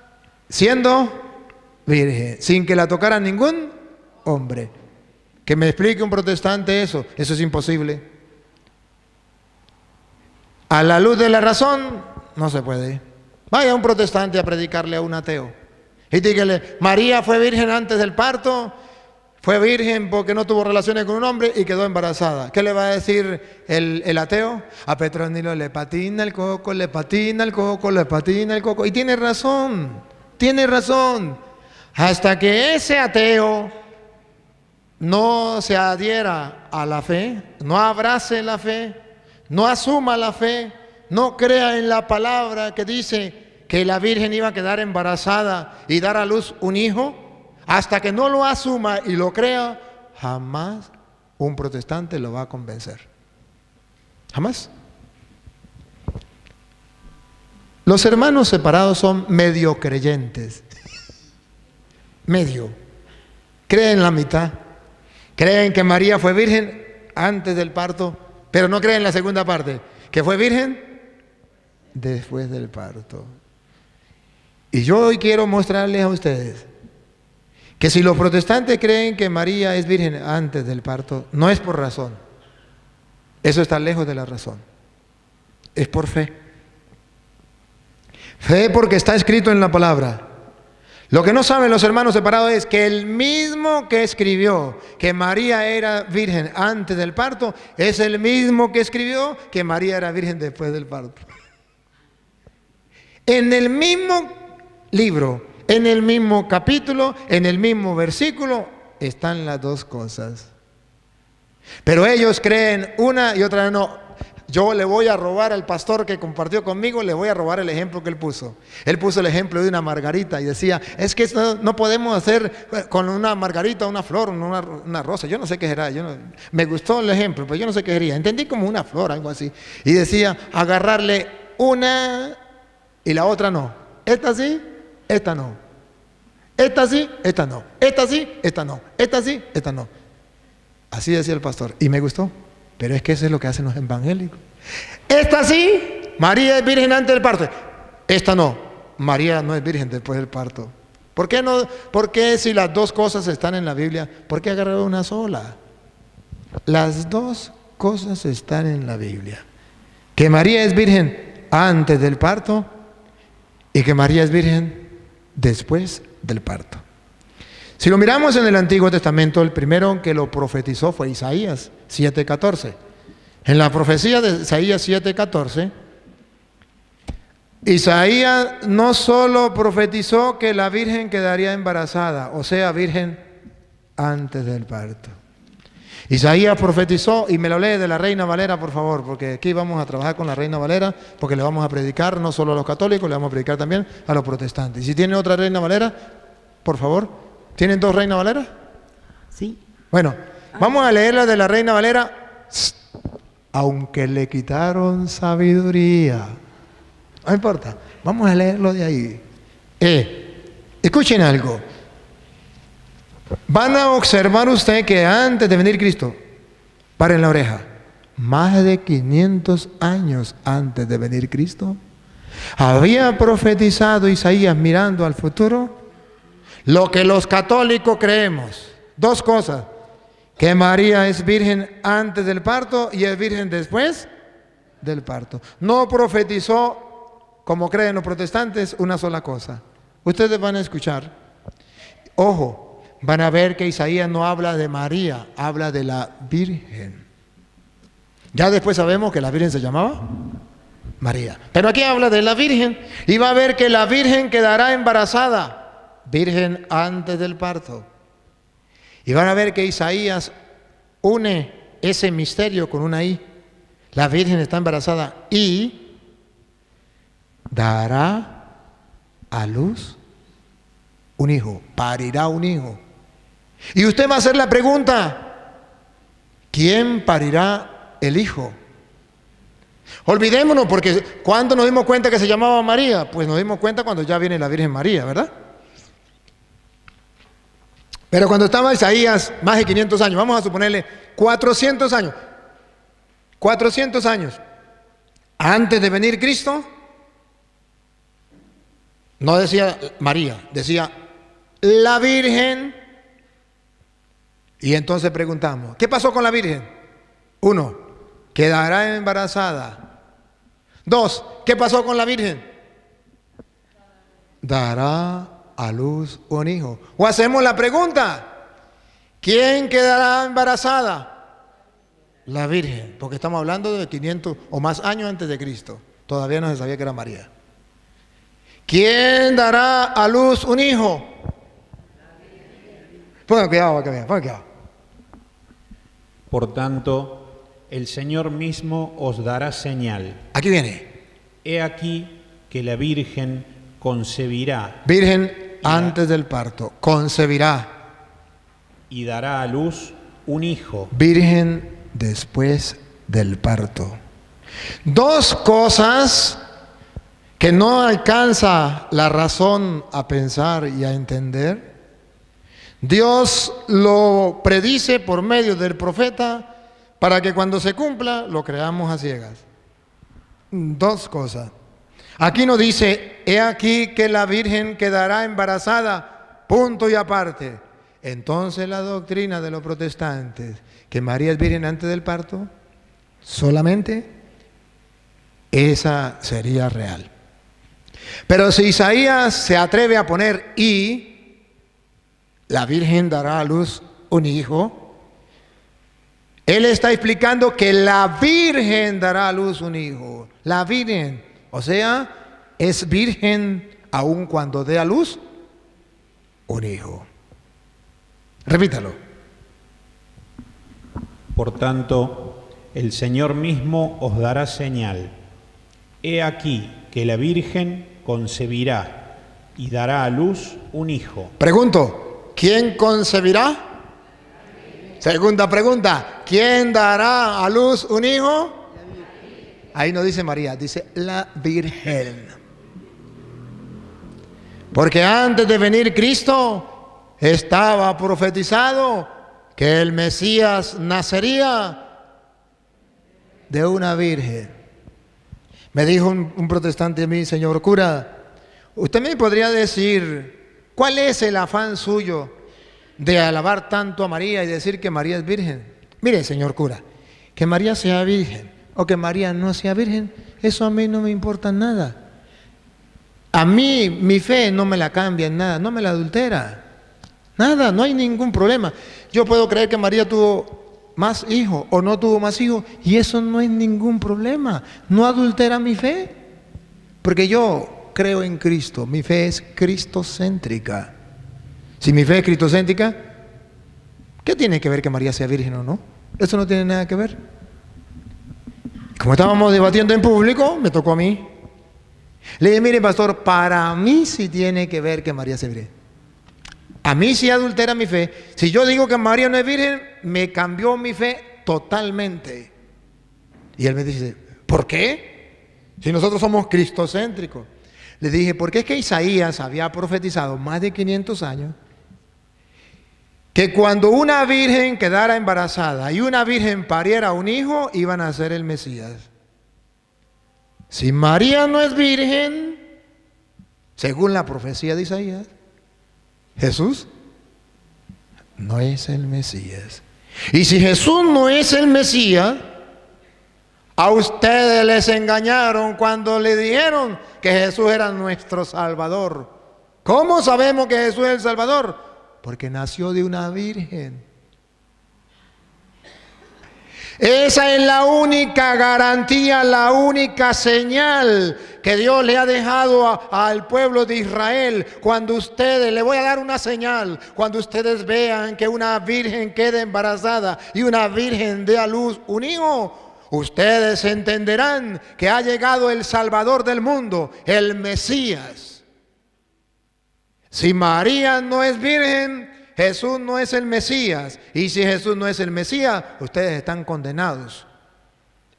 siendo virgen, sin que la tocara ningún hombre. Que me explique un protestante eso es imposible. A la luz de la razón, no se puede. Vaya un protestante a predicarle a un ateo y dígale, María fue virgen antes del parto, fue virgen porque no tuvo relaciones con un hombre y quedó embarazada. ¿Qué le va a decir el ateo? A Petronilo le patina el coco, le patina el coco, le patina el coco. Y tiene razón, tiene razón. Hasta que ese ateo no se adhiera a la fe, no abrace la fe, no asuma la fe, no crea en la palabra que dice que la Virgen iba a quedar embarazada y dar a luz un hijo, hasta que no lo asuma y lo crea, jamás un protestante lo va a convencer. Jamás. Los hermanos separados son medio creyentes. Medio. Creen la mitad. Creen que María fue virgen antes del parto, pero no creen la segunda parte, que fue virgen después del parto. Y yo hoy quiero mostrarles a ustedes que si los protestantes creen que María es virgen antes del parto, no es por razón. Eso está lejos de la razón. Es por fe. Fe porque está escrito en la palabra. Lo que no saben los hermanos separados es que el mismo que escribió que María era virgen antes del parto, es el mismo que escribió que María era virgen después del parto. En el mismo libro, en el mismo capítulo, en el mismo versículo, están las dos cosas. Pero ellos creen una y otra no. Yo le voy a robar al pastor que compartió conmigo, le voy a robar el ejemplo que él puso. Él puso el ejemplo de una margarita y decía, es que no podemos hacer con una margarita una flor, una rosa. Yo no sé qué será, me gustó el ejemplo, pero yo no sé qué sería. Entendí como una flor, algo así. Y decía, agarrarle una y la otra no. Esta sí, esta no. Esta sí, esta no. Esta sí, esta no. Esta sí, esta no. Así decía el pastor. Y me gustó. Pero es que eso es lo que hacen los evangélicos. Esta sí, María es virgen antes del parto. Esta no, María no es virgen después del parto. ¿Por qué no? ¿Por qué si las dos cosas están en la Biblia? ¿Por qué agarrar una sola? Las dos cosas están en la Biblia. Que María es virgen antes del parto y que María es virgen después del parto. Si lo miramos en el Antiguo Testamento, el primero que lo profetizó fue Isaías 7:14. En la profecía de Isaías 7:14, Isaías no solo profetizó que la virgen quedaría embarazada, o sea, virgen antes del parto. Isaías profetizó, y me lo lee de la Reina Valera, por favor, porque aquí vamos a trabajar con la Reina Valera, porque le vamos a predicar no solo a los católicos, le vamos a predicar también a los protestantes. Y si tienen otra Reina Valera, por favor. ¿Tienen dos Reina Valera? Sí. Bueno, vamos a leer la de la Reina Valera. Aunque le quitaron sabiduría. No importa, vamos a leerlo de ahí. Escuchen algo. Van a observar usted que antes de venir Cristo, paren la oreja, más de 500 años antes de venir Cristo, había profetizado Isaías mirando al futuro lo que los católicos creemos. Dos cosas: que María es virgen antes del parto y es virgen después del parto. No profetizó, como creen los protestantes, una sola cosa. Ustedes van a escuchar. Ojo, van a ver que Isaías no habla de María, habla de la Virgen. Ya después sabemos que la Virgen se llamaba María. Pero aquí habla de la Virgen y va a ver que la Virgen quedará embarazada. Virgen antes del parto. Y van a ver que Isaías une ese misterio con una I. La Virgen está embarazada y dará a luz un hijo, parirá un hijo. Y usted va a hacer la pregunta: ¿quién parirá el hijo? Olvidémonos, porque ¿cuándo nos dimos cuenta que se llamaba María? Pues nos dimos cuenta cuando ya viene la Virgen María, ¿verdad? Pero cuando estaba Isaías, más de 500 años, vamos a suponerle 400 años, 400 años antes de venir Cristo, no decía María, decía la Virgen. Y entonces preguntamos, ¿qué pasó con la Virgen? 1, quedará embarazada. 2, ¿qué pasó con la Virgen? Dará a luz un hijo. O hacemos la pregunta: ¿quién quedará embarazada? La Virgen, porque estamos hablando de 500 o más años antes de Cristo. Todavía no se sabía que era María. ¿Quién dará a luz un hijo? Pongan cuidado, pongan cuidado. Por tanto, el Señor mismo os dará señal. Aquí viene. He aquí que la Virgen concebirá. Virgen antes del parto, concebirá. Y dará a luz un hijo. Virgen después del parto. Dos cosas que no alcanza la razón a pensar y a entender. Dios lo predice por medio del profeta para que cuando se cumpla lo creamos a ciegas. Dos cosas. Aquí nos dice: he aquí que la Virgen quedará embarazada, punto y aparte. Entonces la doctrina de los protestantes, que María es virgen antes del parto, solamente esa sería real. Pero si Isaías se atreve a poner y la Virgen dará a luz un hijo, él está explicando que la Virgen dará a luz un hijo. La Virgen, o sea, es virgen aun cuando dé a luz un hijo. Repítalo. Por tanto, el Señor mismo os dará señal. He aquí que la Virgen concebirá y dará a luz un hijo. Pregunto, ¿quién concebirá? Segunda pregunta, ¿quién dará a luz un hijo? Ahí no dice María, dice la Virgen. Porque antes de venir Cristo estaba profetizado que el Mesías nacería de una virgen. Me dijo un protestante a mí, señor cura, ¿usted me podría decir cuál es el afán suyo de alabar tanto a María y decir que María es virgen? Mire, señor cura, que María sea virgen o que María no sea virgen, eso a mí no me importa nada. A mí mi fe no me la cambia en nada, no me la adultera. Nada, no hay ningún problema. Yo puedo creer que María tuvo más hijos o no tuvo más hijos y eso no es ningún problema. No adultera mi fe. Porque yo creo en Cristo, mi fe es cristocéntrica. Si mi fe es cristocéntrica, ¿qué tiene que ver que María sea virgen o no? Eso no tiene nada que ver. Como estábamos debatiendo en público, me tocó a mí. Le dije, mire pastor, para mí sí tiene que ver que María sea virgen. A mí sí adultera mi fe. Si yo digo que María no es virgen, me cambió mi fe totalmente. Y él me dice, ¿por qué? Si nosotros somos cristocéntricos. Le dije, porque es que Isaías había profetizado más de 500 años que cuando una virgen quedara embarazada y una virgen pariera un hijo, iban a ser el Mesías. Si María no es virgen, según la profecía de Isaías, Jesús no es el Mesías. Y si Jesús no es el Mesías, a ustedes les engañaron cuando le dijeron que Jesús era nuestro Salvador. ¿Cómo sabemos que Jesús es el Salvador? Porque nació de una virgen. Esa es la única garantía, la única señal que Dios le ha dejado al pueblo de Israel. Cuando ustedes, le voy a dar una señal, cuando ustedes vean que una virgen quede embarazada y una virgen dé a luz un hijo, ustedes entenderán que ha llegado el Salvador del mundo, el Mesías. Si María no es virgen, Jesús no es el Mesías. Y si Jesús no es el Mesías, ustedes están condenados.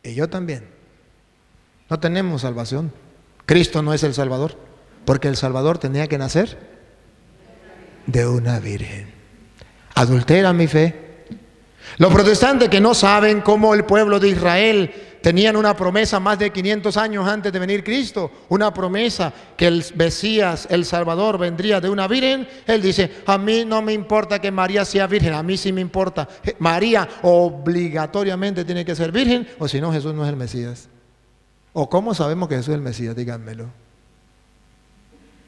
Y yo también. No tenemos salvación. Cristo no es el Salvador, porque el Salvador tenía que nacer de una virgen. Adultera mi fe. Los protestantes que no saben cómo el pueblo de Israel tenían una promesa más de 500 años antes de venir Cristo, una promesa que el Mesías, el Salvador, vendría de una virgen. Él dice, a mí no me importa que María sea virgen, a mí sí me importa. María obligatoriamente tiene que ser virgen, o si no, Jesús no es el Mesías. ¿O cómo sabemos que Jesús es el Mesías? Díganmelo.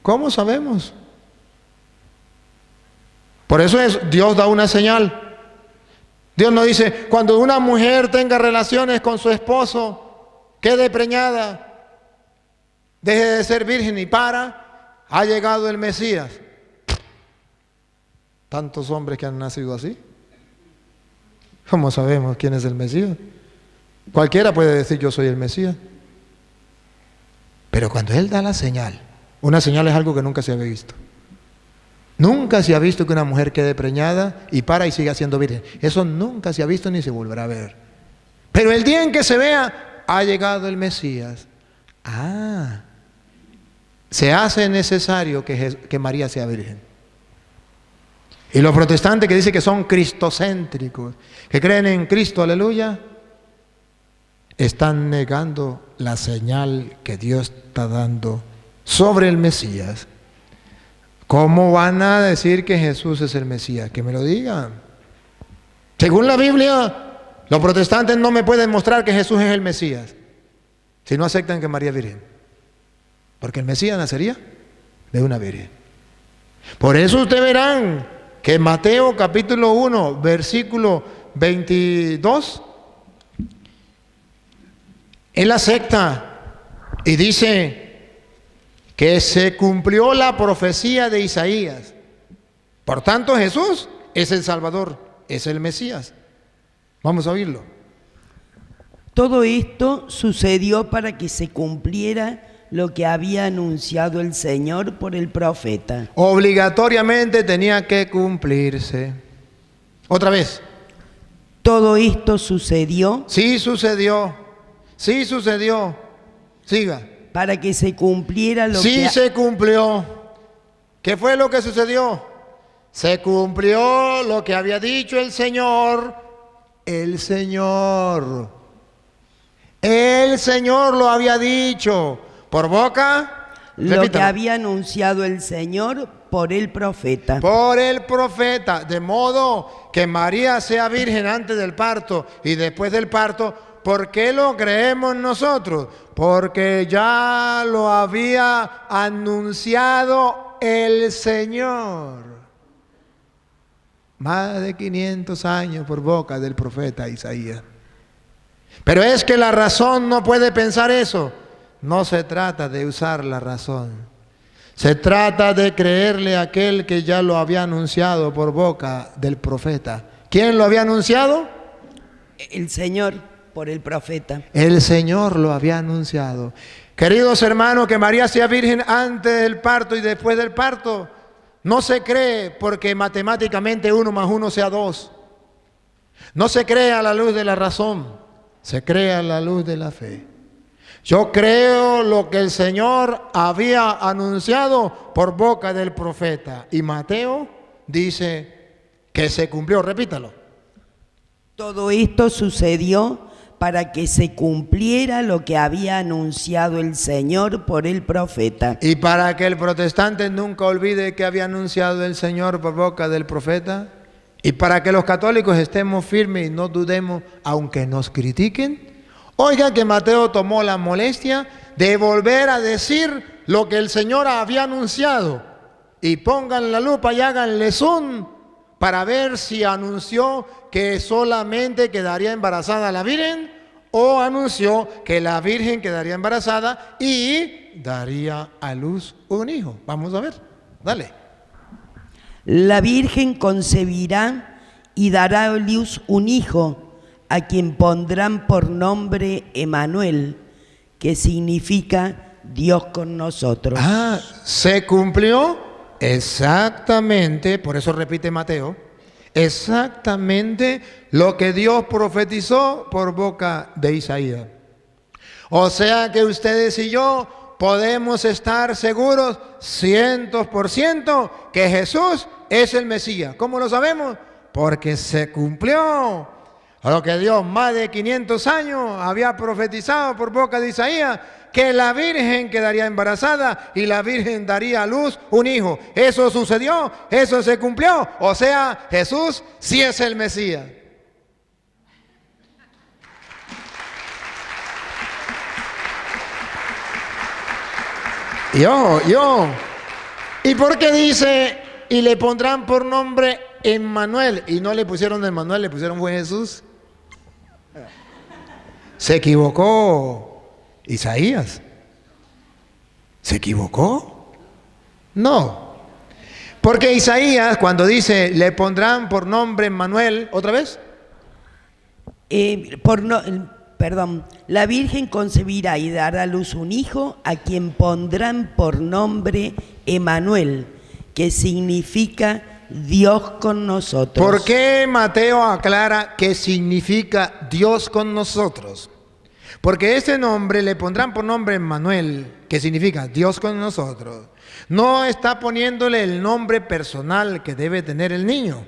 ¿Cómo sabemos? Por eso Dios da una señal. Dios no dice, cuando una mujer tenga relaciones con su esposo, quede preñada, deje de ser virgen y ha llegado el Mesías. Tantos hombres que han nacido así. ¿Cómo sabemos quién es el Mesías? Cualquiera puede decir yo soy el Mesías. Pero cuando Él da la señal, una señal es algo que nunca se había visto. Nunca se ha visto que una mujer quede preñada y siga siendo virgen. Eso nunca se ha visto ni se volverá a ver. Pero el día en que se vea, ha llegado el Mesías. Se hace necesario que María sea virgen. Y los protestantes que dicen que son cristocéntricos, que creen en Cristo, aleluya, están negando la señal que Dios está dando sobre el Mesías. ¿Cómo van a decir que Jesús es el Mesías? Que me lo digan. Según la Biblia, los protestantes no me pueden mostrar que Jesús es el Mesías si no aceptan que María es virgen. Porque el Mesías nacería de una virgen. Por eso ustedes verán que en Mateo capítulo 1, versículo 22, Él acepta y dice que se cumplió la profecía de Isaías. Por tanto, Jesús es el Salvador, es el Mesías. Vamos a oírlo. Todo esto sucedió para que se cumpliera lo que había anunciado el Señor por el profeta. Obligatoriamente tenía que cumplirse. Otra vez. Todo esto sucedió Sí sucedió. Sí sucedió. Siga. para que se cumpliera lo Sí que... se cumplió. ¿Qué fue lo que sucedió? Se cumplió lo que había dicho el Señor. El Señor. El Señor lo había dicho. ¿Por boca? Lo que Repítalo. había anunciado el Señor por el profeta. Por el profeta, de modo que María sea virgen antes del parto y después del parto. ¿Por qué lo creemos nosotros? Porque ya lo había anunciado el Señor. Más de 500 años por boca del profeta Isaías. Pero es que la razón no puede pensar eso. No se trata de usar la razón. Se trata de creerle a aquel que ya lo había anunciado por boca del profeta. ¿Quién lo había anunciado? El Señor por el profeta. El Señor lo había anunciado. Queridos hermanos, que María sea virgen antes del parto y después del parto, no se cree porque matemáticamente 1 más 1 sea 2. No se cree a la luz de la razón, se cree a la luz de la fe. Yo creo lo que el Señor había anunciado por boca del profeta. Y Mateo dice que se cumplió. Repítalo. Todo esto sucedió para que se cumpliera lo que había anunciado el Señor por el profeta. Y para que el protestante nunca olvide que había anunciado el Señor por boca del profeta. Y para que los católicos estemos firmes y no dudemos, aunque nos critiquen. Oiga que Mateo tomó la molestia de volver a decir lo que el Señor había anunciado. Y pongan la lupa y háganle zoom para ver si anunció que solamente quedaría embarazada la Virgen o anunció que la Virgen quedaría embarazada y daría a luz un hijo. Vamos a ver, dale. La Virgen concebirá y dará a luz un hijo, a quien pondrán por nombre Emmanuel, que significa Dios con nosotros. Ah, se cumplió exactamente, por eso repite Mateo, exactamente lo que Dios profetizó por boca de Isaías. O sea que ustedes y yo podemos estar seguros 100% que Jesús es el Mesías. ¿Cómo lo sabemos? Porque se cumplió lo que Dios más de 500 años había profetizado por boca de Isaías, que la Virgen quedaría embarazada y la Virgen daría a luz un hijo. Eso sucedió, eso se cumplió. O sea, Jesús sí es el Mesías. ¿Y por qué dice, y le pondrán por nombre Emmanuel? Y no le pusieron Emmanuel, le pusieron fue Jesús. Se equivocó Isaías. ¿Se equivocó? No. Porque Isaías, cuando dice, le pondrán por nombre Emmanuel, ¿otra vez? La Virgen concebirá y dará a luz un hijo, a quien pondrán por nombre Emmanuel, que significa Dios con nosotros. ¿Por qué Mateo aclara que significa Dios con nosotros? Porque ese nombre le pondrán por nombre Emmanuel, que significa Dios con nosotros. No está poniéndole el nombre personal que debe tener el niño.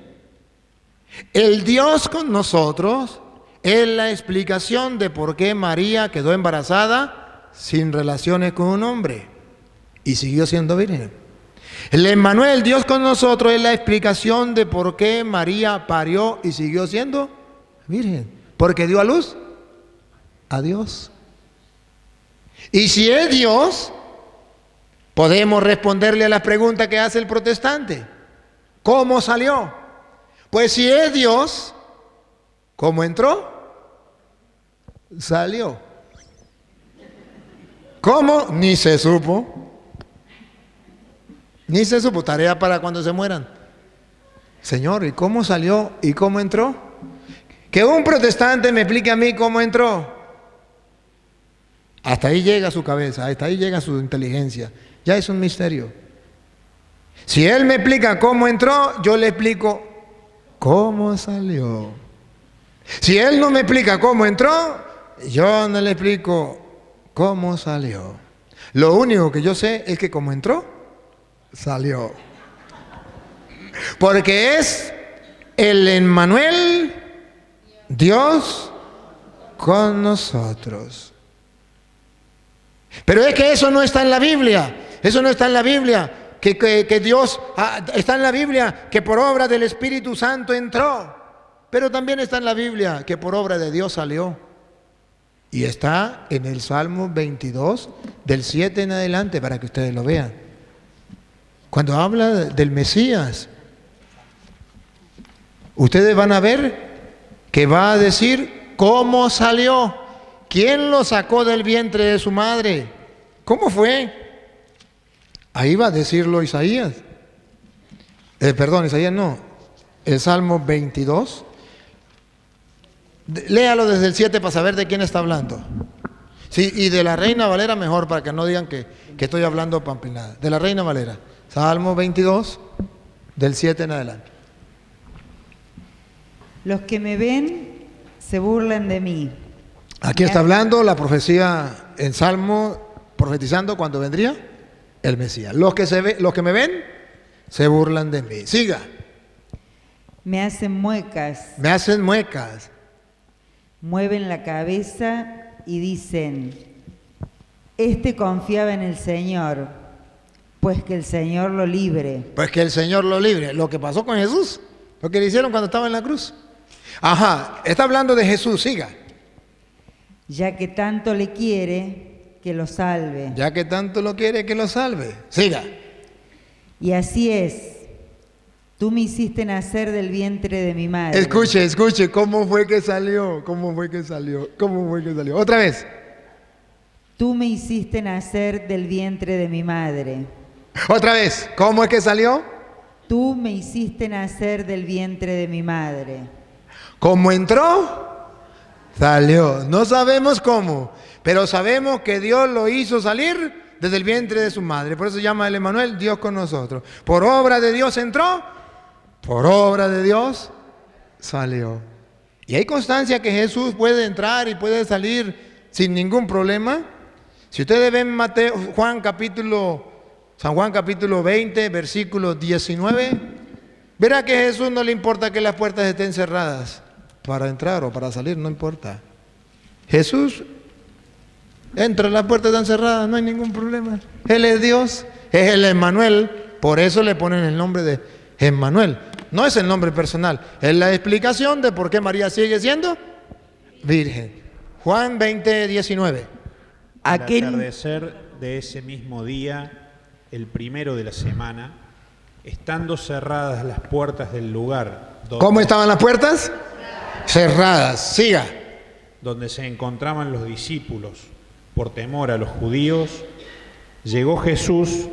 El Dios con nosotros es la explicación de por qué María quedó embarazada sin relaciones con un hombre y siguió siendo virgen. El Emmanuel, Dios con nosotros, es la explicación de por qué María parió y siguió siendo virgen. Porque dio a luz a Dios. Y si es Dios, podemos responderle a las preguntas que hace el protestante. ¿Cómo salió? Pues si es Dios, ¿cómo entró? Salió. ¿Cómo? Ni se supo. Ni se supo. Tarea para cuando se mueran. Señor, ¿y cómo salió y cómo entró? Que un protestante me explique a mí cómo entró. Hasta ahí llega su cabeza, hasta ahí llega su inteligencia. Ya es un misterio. Si Él me explica cómo entró, yo le explico cómo salió. Si Él no me explica cómo entró, yo no le explico cómo salió. Lo único que yo sé es que como entró, salió. Porque es el Emmanuel, Dios con nosotros. Pero es que eso no está en la Biblia. Eso no está en la Biblia. Que Dios está en la Biblia, que por obra del Espíritu Santo entró. Pero también está en la Biblia que por obra de Dios salió. Y está en el Salmo 22, del 7 en adelante, para que ustedes lo vean. Cuando habla del Mesías, ustedes van a ver que va a decir cómo salió, quién lo sacó del vientre de su madre, cómo fue. Ahí va a decirlo Isaías. Isaías no, el Salmo 22. Léalo desde el 7 para saber de quién está hablando. Sí, y de la Reina Valera mejor, para que no digan que estoy hablando pampinada. De la Reina Valera, Salmo 22, del 7 en adelante. Los que me ven se burlan de mí. Aquí está hablando la profecía en Salmo, profetizando cuando vendría el Mesías. Los que me ven se burlan de mí. Siga. Me hacen muecas. Me hacen muecas. Mueven la cabeza y dicen, este confiaba en el Señor, pues que el Señor lo libre. Pues que el Señor lo libre. Lo que pasó con Jesús, lo que le hicieron cuando estaba en la cruz. Ajá, está hablando de Jesús, siga. Ya que tanto le quiere, que lo salve. Ya que tanto lo quiere, que lo salve. Siga. Y así es. Tú me hiciste nacer del vientre de mi madre. Escuche, ¿cómo fue que salió? Otra vez. Tú me hiciste nacer del vientre de mi madre. Otra vez, ¿cómo es que salió? Tú me hiciste nacer del vientre de mi madre. ¿Cómo entró? Salió. No sabemos cómo, pero sabemos que Dios lo hizo salir desde el vientre de su madre. Por eso se llama el Emmanuel, Dios con nosotros. Por obra de Dios entró. Por obra de Dios salió. Y hay constancia que Jesús puede entrar y puede salir sin ningún problema. Si ustedes ven San Juan capítulo 20, versículo 19, verá que a Jesús no le importa que las puertas estén cerradas para entrar o para salir, no importa. Jesús entra, las puertas están cerradas, no hay ningún problema. Él es Dios, es el Emmanuel, por eso le ponen el nombre de Emmanuel. No es el nombre personal, es la explicación de por qué María sigue siendo virgen. Juan 20, 19. Al atardecer de ese mismo día, el primero de la semana, estando cerradas las puertas del lugar donde, ¿cómo estaban las puertas? Cerradas. Siga. Donde se encontraban los discípulos, por temor a los judíos, llegó Jesús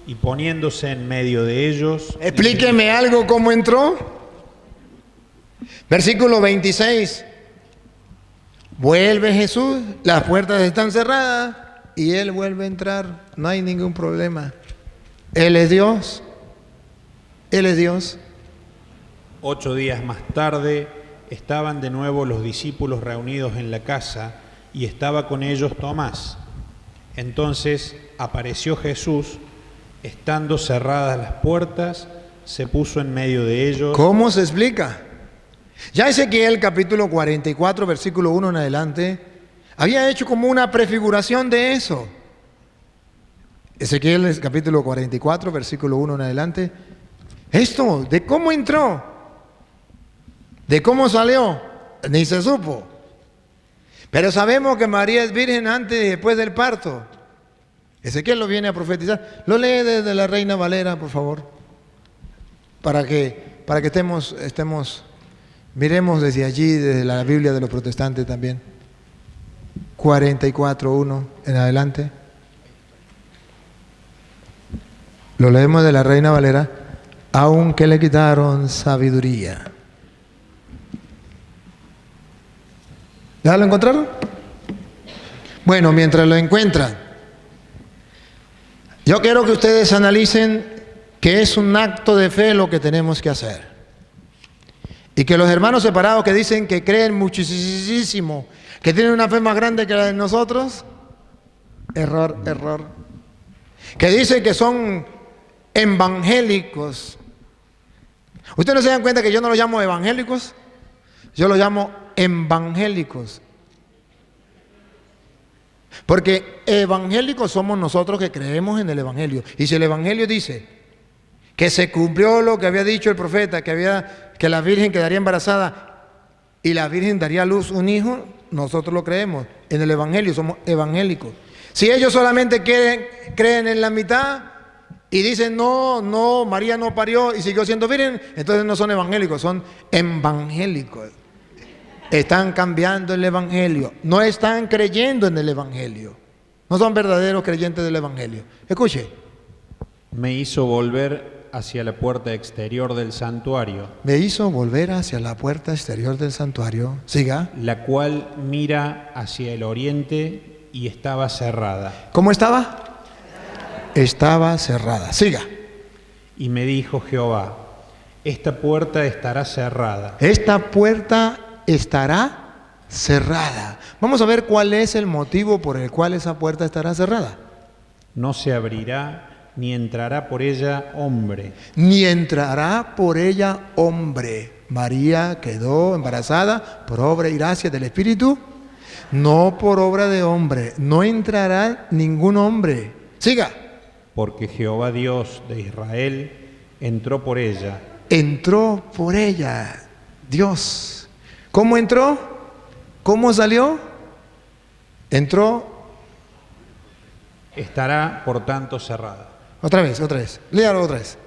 y poniéndose en medio de ellos... Explíqueme algo, ¿cómo entró? Versículo 26. Vuelve Jesús, las puertas están cerradas y Él vuelve a entrar. No hay ningún problema. Él es Dios. Él es Dios. 8 días más tarde estaban de nuevo los discípulos reunidos en la casa y estaba con ellos Tomás. Entonces apareció Jesús, estando cerradas las puertas, se puso en medio de ellos. ¿Cómo se explica? Ya Ezequiel capítulo 44, versículo 1 en adelante, había hecho como una prefiguración de eso. Ezequiel capítulo 44, versículo 1 en adelante. Esto, de cómo entró, de cómo salió, ni se supo. Pero sabemos que María es virgen antes y después del parto. Ezequiel lo viene a profetizar. Lo lee desde la Reina Valera, por favor. Para que estemos, miremos desde allí, desde la Biblia de los protestantes también. 44:1 en adelante. Lo leemos de la Reina Valera. Aunque le quitaron sabiduría. ¿Ya lo encontraron? Bueno, mientras lo encuentran, yo quiero que ustedes analicen que es un acto de fe lo que tenemos que hacer. Y que los hermanos separados que dicen que creen muchísimo, que tienen una fe más grande que la de nosotros, error. Que dicen que son evangélicos. ¿Ustedes no se dan cuenta que yo no los llamo evangélicos? Yo los llamo evangélicos. Porque evangélicos somos nosotros que creemos en el evangelio. Y si el evangelio dice que se cumplió lo que había dicho el profeta, que la virgen quedaría embarazada y la virgen daría a luz un hijo, nosotros lo creemos. En el evangelio somos evangélicos. Si ellos solamente creen en la mitad y dicen no, María no parió y siguió siendo virgen, entonces no son evangélicos, son evangélicos. Están cambiando el evangelio, no están creyendo en el evangelio, no son verdaderos creyentes del evangelio. Escuche. Me hizo volver hacia la puerta exterior del santuario. Me hizo volver hacia la puerta exterior del santuario. Siga. La cual mira hacia el oriente y estaba cerrada. ¿Cómo estaba? Estaba cerrada. Siga. Y me dijo Jehová, esta puerta estará cerrada. Esta puerta estará cerrada. Vamos a ver cuál es el motivo por el cual esa puerta estará cerrada. No se abrirá ni entrará por ella hombre. Ni entrará por ella hombre. María quedó embarazada por obra y gracia del Espíritu, no por obra de hombre. No entrará ningún hombre. Siga. Porque Jehová Dios de Israel entró por ella. Entró por ella. Dios. ¿Cómo entró? ¿Cómo salió? Entró. Estará por tanto cerrada. Otra vez. Léalo otra vez.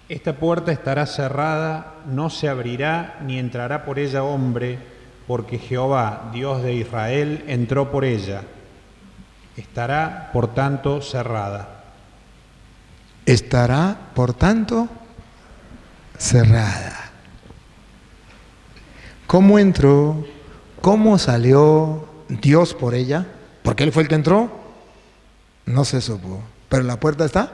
Esta puerta estará cerrada, no se abrirá ni entrará por ella hombre, porque Jehová, Dios de Israel, entró por ella. Estará, por tanto, cerrada. Estará, por tanto, cerrada. ¿Cómo entró? ¿Cómo salió Dios por ella? ¿Porque Él fue el que entró? No se supo. Pero la puerta está.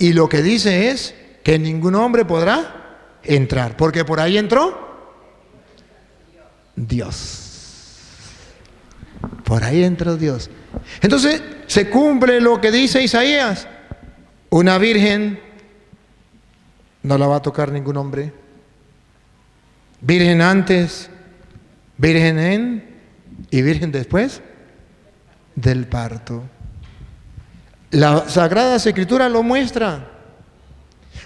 Y lo que dice es que ningún hombre podrá entrar, porque por ahí entró Dios. Por ahí entró Dios. Entonces se cumple lo que dice Isaías. Una virgen no la va a tocar ningún hombre. Virgen antes, virgen en y virgen después del parto. Las Sagradas Escrituras lo muestran.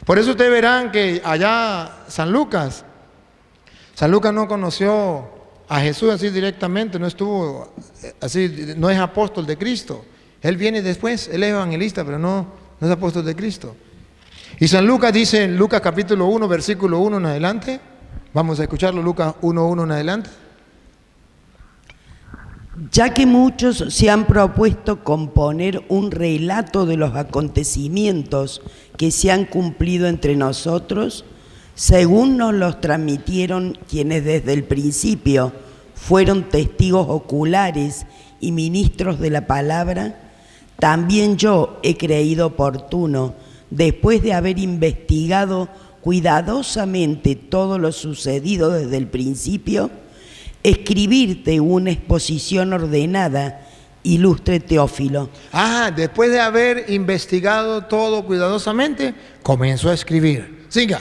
Por eso ustedes verán que allá San Lucas no conoció a Jesús así directamente, no estuvo así, no es apóstol de Cristo. Él viene después, él es evangelista, pero no es apóstol de Cristo. Y San Lucas dice en Lucas capítulo 1, versículo 1 en adelante, vamos a escucharlo, Lucas 1:1 en adelante. Ya que muchos se han propuesto componer un relato de los acontecimientos que se han cumplido entre nosotros, según nos los transmitieron quienes desde el principio fueron testigos oculares y ministros de la palabra, también yo he creído oportuno, después de haber investigado cuidadosamente todo lo sucedido desde el principio, escribirte una exposición ordenada, ilustre Teófilo. Después de haber investigado todo cuidadosamente, comenzó a escribir. Siga.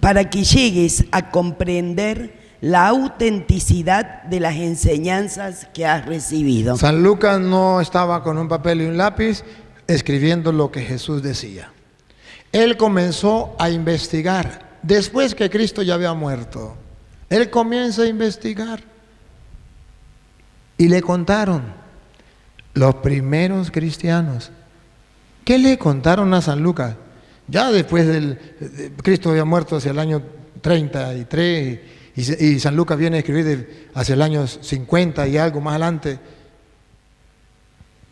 Para que llegues a comprender la autenticidad de las enseñanzas que has recibido. San Lucas no estaba con un papel y un lápiz escribiendo lo que Jesús decía. Él comenzó a investigar después que Cristo ya había muerto. Él comienza a investigar y le contaron los primeros cristianos. ¿Qué le contaron a San Lucas? Ya después Cristo había muerto hacia el año 33 y San Lucas viene a escribir hacia el año 50 y algo más adelante.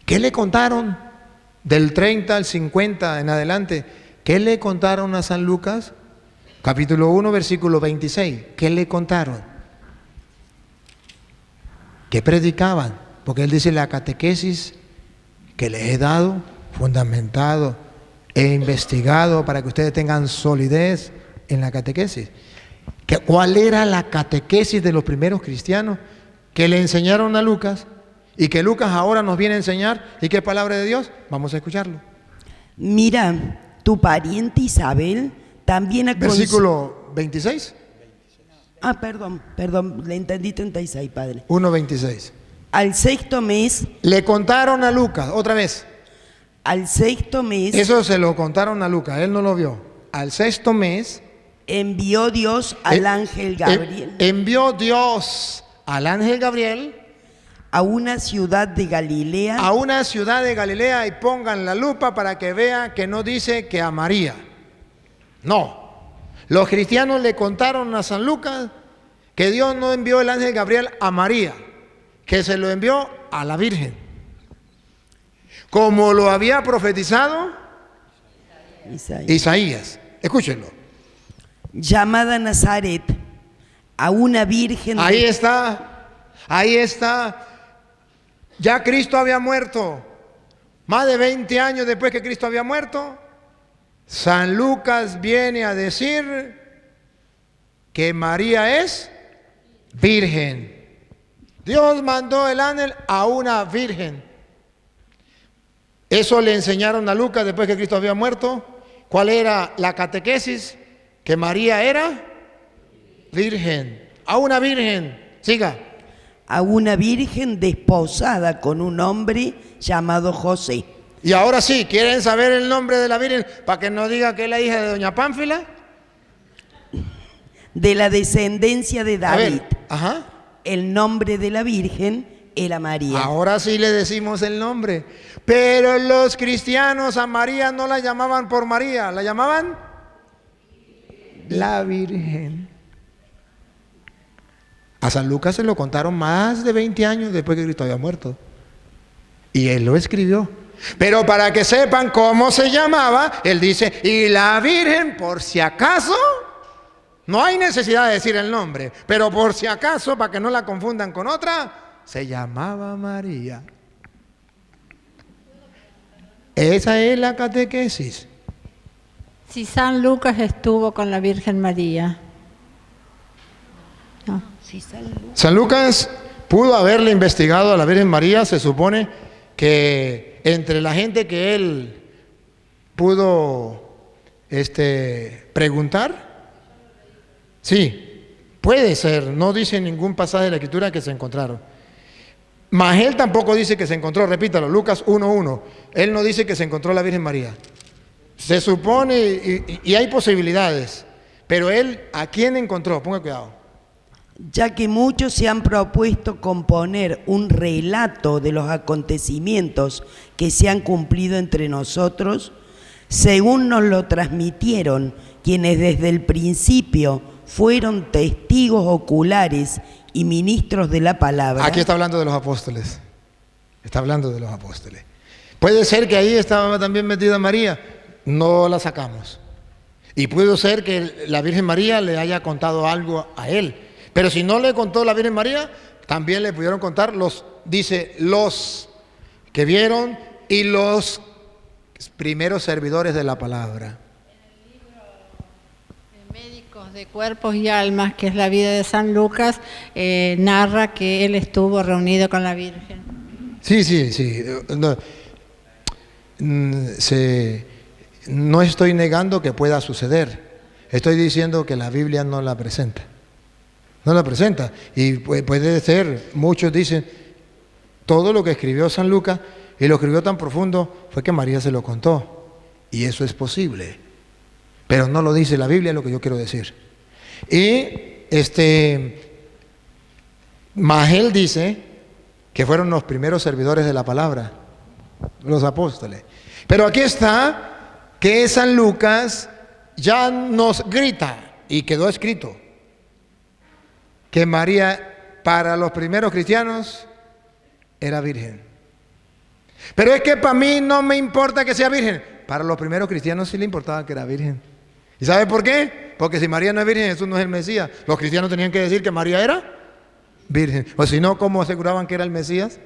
¿Qué le contaron del 30 al 50 en adelante? ¿Qué le contaron a San Lucas? Capítulo 1, versículo 26. ¿Qué le contaron? ¿Qué predicaban? Porque él dice la catequesis que les he dado, fundamentado, he investigado para que ustedes tengan solidez en la catequesis. ¿Cuál era la catequesis de los primeros cristianos que le enseñaron a Lucas y que Lucas ahora nos viene a enseñar? ¿Y qué palabra de Dios? Vamos a escucharlo. Mira, tu pariente Isabel también ha Versículo 26. Perdón, le entendí 36, padre. 1:26. Al sexto mes, Le contaron a Lucas, otra vez. al sexto mes, Eso se lo contaron a Lucas, él no lo vio. Al sexto mes, envió Dios al ángel Gabriel envió Dios al ángel Gabriel a una ciudad de Galilea, a una ciudad de Galilea, y pongan la lupa para que vean que no dice que a María. No. Los cristianos le contaron a San Lucas que Dios no envió el ángel Gabriel a María, que se lo envió a la Virgen. Como lo había profetizado Isaías. Escúchenlo. llamada Nazaret, a una virgen de- Ahí está. Ya Cristo había muerto. Más de 20 años después que Cristo había muerto, San Lucas viene a decir que María es virgen. Dios mandó el ángel a una virgen. Eso le enseñaron a Lucas después que Cristo había muerto. ¿Cuál era la catequesis? Que María era virgen. A una virgen. Siga. a una virgen desposada con un hombre llamado José. Y ahora sí, ¿quieren saber el nombre de la virgen para que no diga que es la hija de doña Pánfila? De la descendencia de A David. ver, ajá. El nombre de la virgen era María. Ahora sí le decimos el nombre. Pero los cristianos a María no la llamaban por María, la llamaban la Virgen. A San Lucas se lo contaron más de 20 años después que Cristo había muerto. Y él lo escribió. Pero para que sepan cómo se llamaba, él dice, y la Virgen, por si acaso, no hay necesidad de decir el nombre, pero por si acaso, para que no la confundan con otra, se llamaba María. Esa es la catequesis. Si San Lucas estuvo con la Virgen María. No. San Lucas pudo haberle investigado a la Virgen María. Se supone que entre la gente que él pudo preguntar, sí, puede ser, no dice en ningún pasaje de la Escritura que se encontraron. Mas él tampoco dice que se encontró, repítalo, Lucas 1:1, él no dice que se encontró la Virgen María. Se supone, y hay posibilidades, pero él, ¿a quién encontró? Ponga cuidado. Ya que muchos se han propuesto componer un relato de los acontecimientos que se han cumplido entre nosotros, según nos lo transmitieron quienes desde el principio fueron testigos oculares y ministros de la palabra. Aquí está hablando de los apóstoles. Está hablando de los apóstoles. Puede ser que ahí estaba también metida María. No la sacamos. Y puede ser que la Virgen María le haya contado algo a él. Pero si no le contó la Virgen María, también le pudieron contar los que vieron y los primeros servidores de la palabra. Médicos de Cuerpos y Almas, que es la vida de San Lucas, narra que él estuvo reunido con la Virgen. Sí. No estoy negando que pueda suceder. Estoy diciendo que la Biblia no la presenta. No la presenta. Y puede ser, muchos dicen, todo lo que escribió San Lucas, y lo escribió tan profundo, fue que María se lo contó. Y eso es posible. Pero no lo dice la Biblia, es lo que yo quiero decir. Y más él dice que fueron los primeros servidores de la palabra, los apóstoles. Pero aquí está que San Lucas ya nos grita, y quedó escrito, que María para los primeros cristianos era virgen. Pero es que para mí no me importa que sea virgen. Para los primeros cristianos sí le importaba que era virgen. ¿Y sabe por qué? Porque si María no es virgen, Jesús no es el Mesías. Los cristianos tenían que decir que María era virgen. O si no, ¿cómo aseguraban que era el Mesías?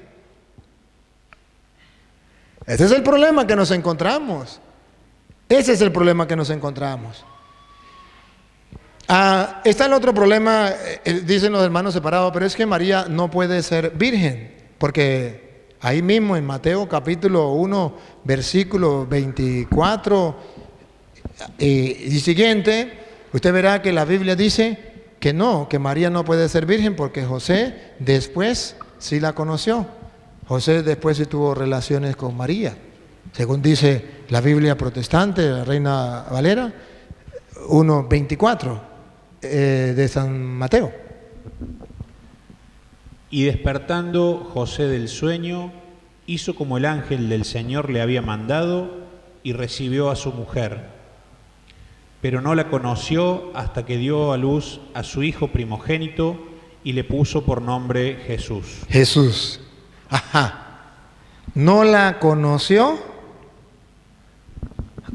Ese es el problema que nos encontramos. Ese es el problema que nos encontramos. Está el otro problema, dicen los hermanos separados, pero es que María no puede ser virgen, porque ahí mismo en Mateo capítulo 1, versículo 24 y siguiente, usted verá que la Biblia dice que no, que María no puede ser virgen porque José después sí la conoció. José después sí tuvo relaciones con María, según dice la Biblia protestante, la Reina Valera 1:24 de San Mateo. Y despertando José del sueño, hizo como el ángel del Señor le había mandado y recibió a su mujer. Pero no la conoció hasta que dio a luz a su hijo primogénito y le puso por nombre Jesús. Jesús. Ajá. No la conoció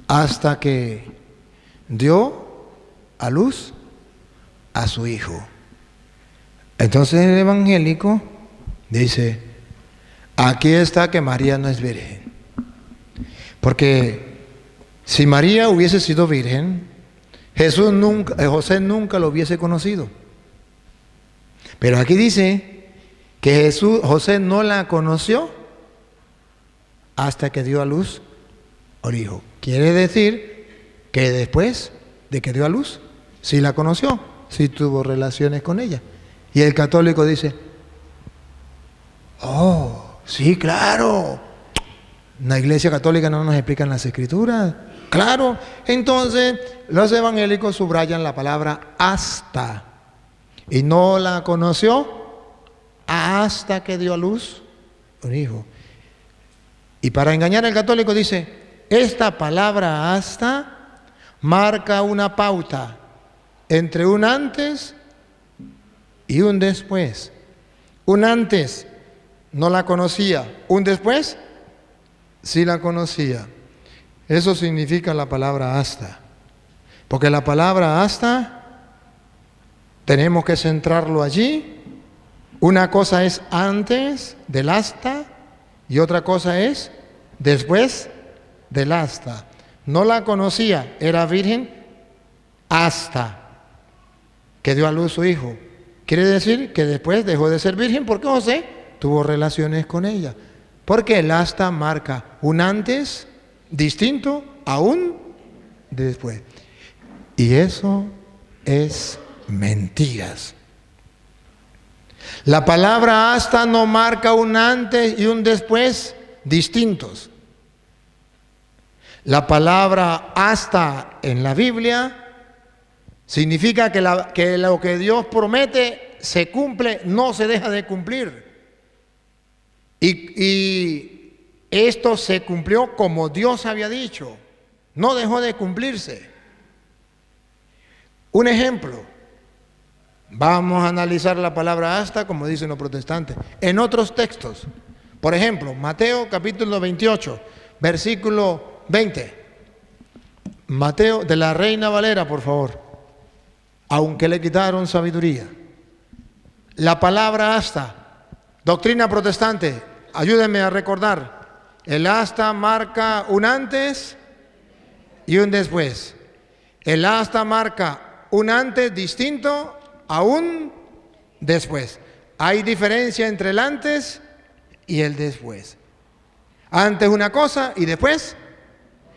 hasta que dio a luz a su hijo. Entonces el evangélico dice, aquí está que María no es virgen. Porque si María hubiese sido virgen, José nunca lo hubiese conocido. Pero aquí dice que José no la conoció hasta que dio a luz al hijo. Quiere decir que después de que dio a luz, sí la conoció, sí tuvo relaciones con ella. Y el católico dice, oh, sí, claro. En la Iglesia Católica no nos explican las Escrituras. Claro, entonces los evangélicos subrayan la palabra hasta. Y no la conoció hasta que dio a luz un hijo. Y para engañar al católico dice, esta palabra hasta marca una pauta entre un antes y un después. Un antes no la conocía, un después sí la conocía. Eso significa la palabra hasta. Porque la palabra hasta tenemos que centrarlo allí. Una cosa es antes del hasta y otra cosa es después del hasta. No la conocía, era virgen hasta que dio a luz su hijo. Quiere decir que después dejó de ser virgen porque José tuvo relaciones con ella. Porque el hasta marca un antes distinto a un después. Y eso es mentiras. La palabra hasta no marca un antes y un después distintos. La palabra hasta en la Biblia significa que lo que Dios promete se cumple, no se deja de cumplir. Y esto se cumplió como Dios había dicho, no dejó de cumplirse. Un ejemplo, vamos a analizar la palabra hasta como dicen los protestantes, en otros textos. Por ejemplo, Mateo capítulo 28, versículo 20. Mateo de la Reina Valera, por favor. Aunque le quitaron sabiduría. La palabra hasta, doctrina protestante, ayúdenme a recordar. El hasta marca un antes y un después. El hasta marca un antes distinto a un después. Hay diferencia entre el antes y el después. Antes una cosa y después.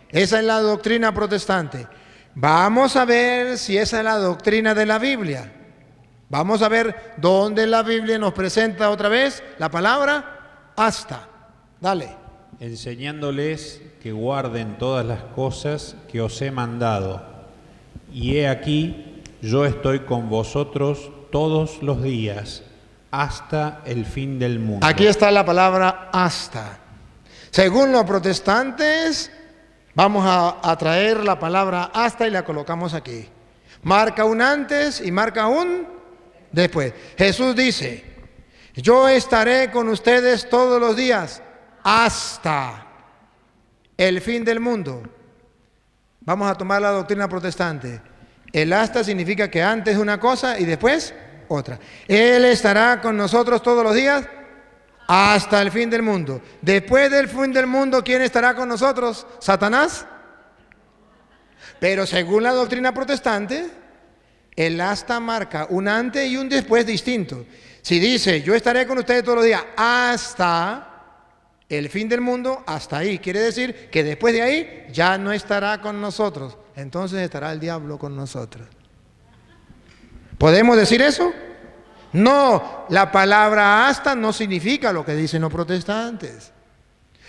Esa es la doctrina protestante. Vamos a ver si esa es la doctrina de la Biblia. Vamos a ver dónde la Biblia nos presenta otra vez la palabra hasta. Dale. Enseñándoles que guarden todas las cosas que os he mandado. Y he aquí, yo estoy con vosotros todos los días, hasta el fin del mundo. Aquí está la palabra hasta. Según los protestantes, vamos a traer la palabra hasta y la colocamos aquí. Marca un antes y marca un después. Jesús dice, yo estaré con ustedes todos los días hasta el fin del mundo. Vamos a tomar la doctrina protestante. El hasta significa que antes una cosa y después otra. Él estará con nosotros todos los días hasta el fin del mundo. Después del fin del mundo, ¿quién estará con nosotros? ¿Satanás? Pero según la doctrina protestante, el hasta marca un antes y un después distinto. Si dice, yo estaré con ustedes todos los días hasta el fin del mundo, hasta ahí, quiere decir que después de ahí ya no estará con nosotros. Entonces estará el diablo con nosotros. ¿Podemos decir eso? No, la palabra hasta no significa lo que dicen los protestantes.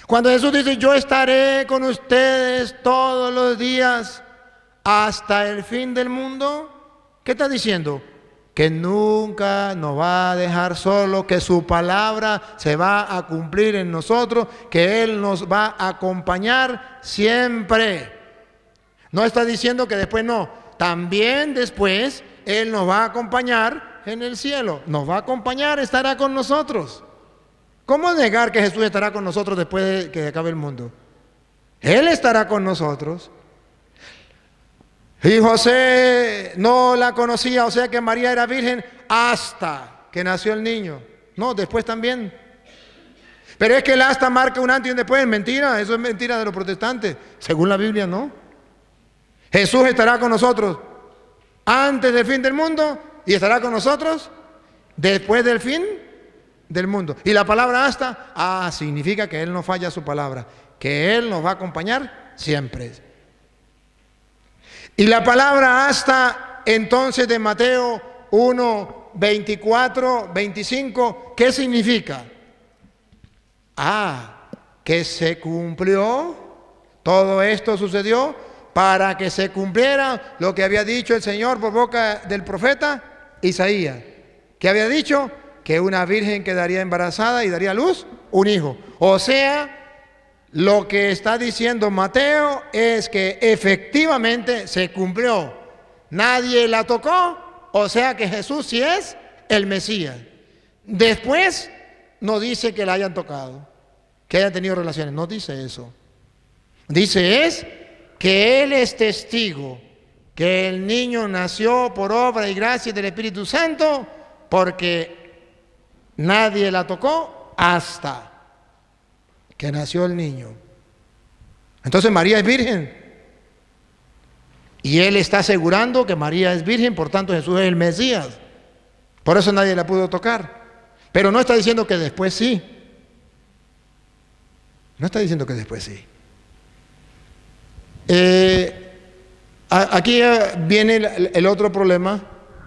Cuando Jesús dice, yo estaré con ustedes todos los días hasta el fin del mundo, ¿qué está diciendo? Que nunca nos va a dejar solo, que su palabra se va a cumplir en nosotros, que Él nos va a acompañar siempre. No está diciendo que después no, también después Él nos va a acompañar en el cielo, nos va a acompañar, estará con nosotros. ¿Cómo negar que Jesús estará con nosotros después de que acabe el mundo? Él estará con nosotros. Y José no la conocía, o sea que María era virgen hasta que nació el niño. No, después también. Pero es que el hasta marca un antes y un después. Es mentira, eso es mentira de los protestantes. Según la Biblia, no. Jesús estará con nosotros antes del fin del mundo y estará con nosotros después del fin del mundo. Y la palabra hasta, significa que Él no falla su palabra, que Él nos va a acompañar siempre. Y la palabra hasta, entonces, de Mateo 1, 24, 25, ¿qué significa? Que se cumplió, todo esto sucedió para que se cumpliera lo que había dicho el Señor por boca del profeta Isaías. ¿Qué había dicho? Que una virgen quedaría embarazada y daría a luz un hijo. O sea, lo que está diciendo Mateo es que efectivamente se cumplió. Nadie la tocó, o sea que Jesús sí es el Mesías. Después no dice que la hayan tocado, que hayan tenido relaciones, no dice eso. Dice es que Él es testigo, que el niño nació por obra y gracia del Espíritu Santo, porque nadie la tocó hasta que nació el niño. Entonces María es virgen. Y Él está asegurando que María es virgen, por tanto Jesús es el Mesías. Por eso nadie la pudo tocar. Pero no está diciendo que después sí. No está diciendo que después sí. Aquí viene el otro problema,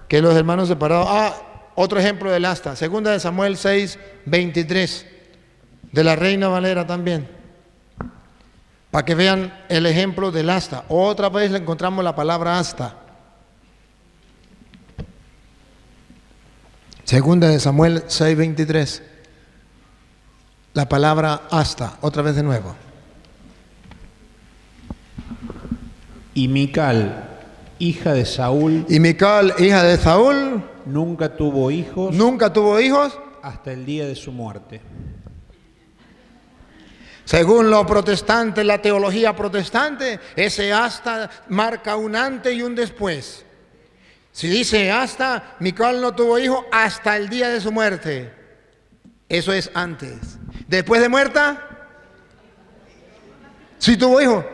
que los hermanos separados. Otro ejemplo del asta. Segunda de Samuel 6, 23. De la Reina Valera también, para que vean el ejemplo del asta. Otra vez le encontramos la palabra asta. Segunda de Samuel 6:23, la palabra asta, otra vez de nuevo. Y Mical, hija de Saúl, nunca tuvo hijos hasta el día de su muerte. Según los protestantes, la teología protestante, ese hasta marca un antes y un después. Si dice hasta, Mical no tuvo hijo hasta el día de su muerte. Eso es antes. Después de muerta, sí tuvo hijo.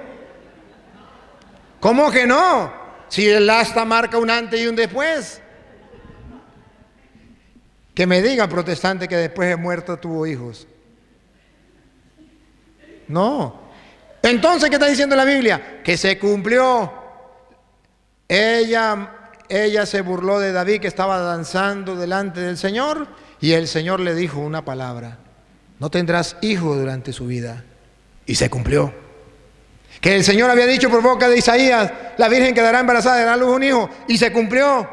¿Cómo que no? Si el hasta marca un antes y un después. Que me diga protestante que después de muerto tuvo hijos. No. Entonces, ¿qué está diciendo la Biblia? Que se cumplió. Ella se burló de David, que estaba danzando delante del Señor, y el Señor le dijo una palabra: no tendrás hijo durante su vida. Y se cumplió. Que el Señor había dicho por boca de Isaías: la virgen quedará embarazada, dará a luz un hijo. Y se cumplió.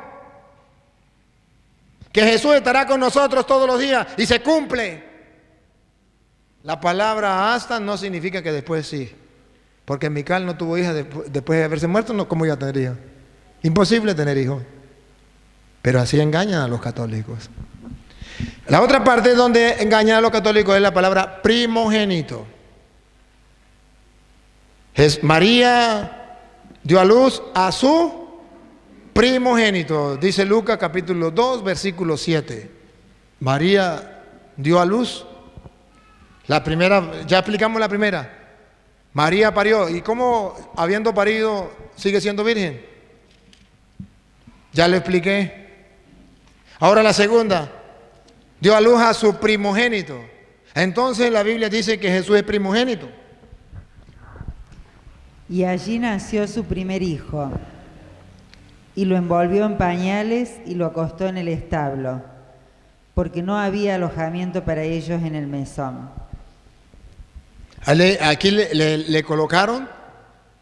Que Jesús estará con nosotros todos los días. Y se cumple. La palabra hasta no significa que después sí. Porque Mical no tuvo hija después de haberse muerto, no, ¿cómo iba a tener hijos? Imposible tener hijos. Pero así engañan a los católicos. La otra parte donde engañan a los católicos es la palabra primogénito. María dio a luz a su primogénito, dice Lucas capítulo 2, versículo 7. María dio a luz. La primera, ya explicamos la primera. María parió. ¿Y cómo, habiendo parido, sigue siendo virgen? Ya lo expliqué. Ahora la segunda, dio a luz a su primogénito. Entonces la Biblia dice que Jesús es primogénito. Y allí nació su primer hijo, y lo envolvió en pañales y lo acostó en el establo, porque no había alojamiento para ellos en el mesón. Aquí le colocaron,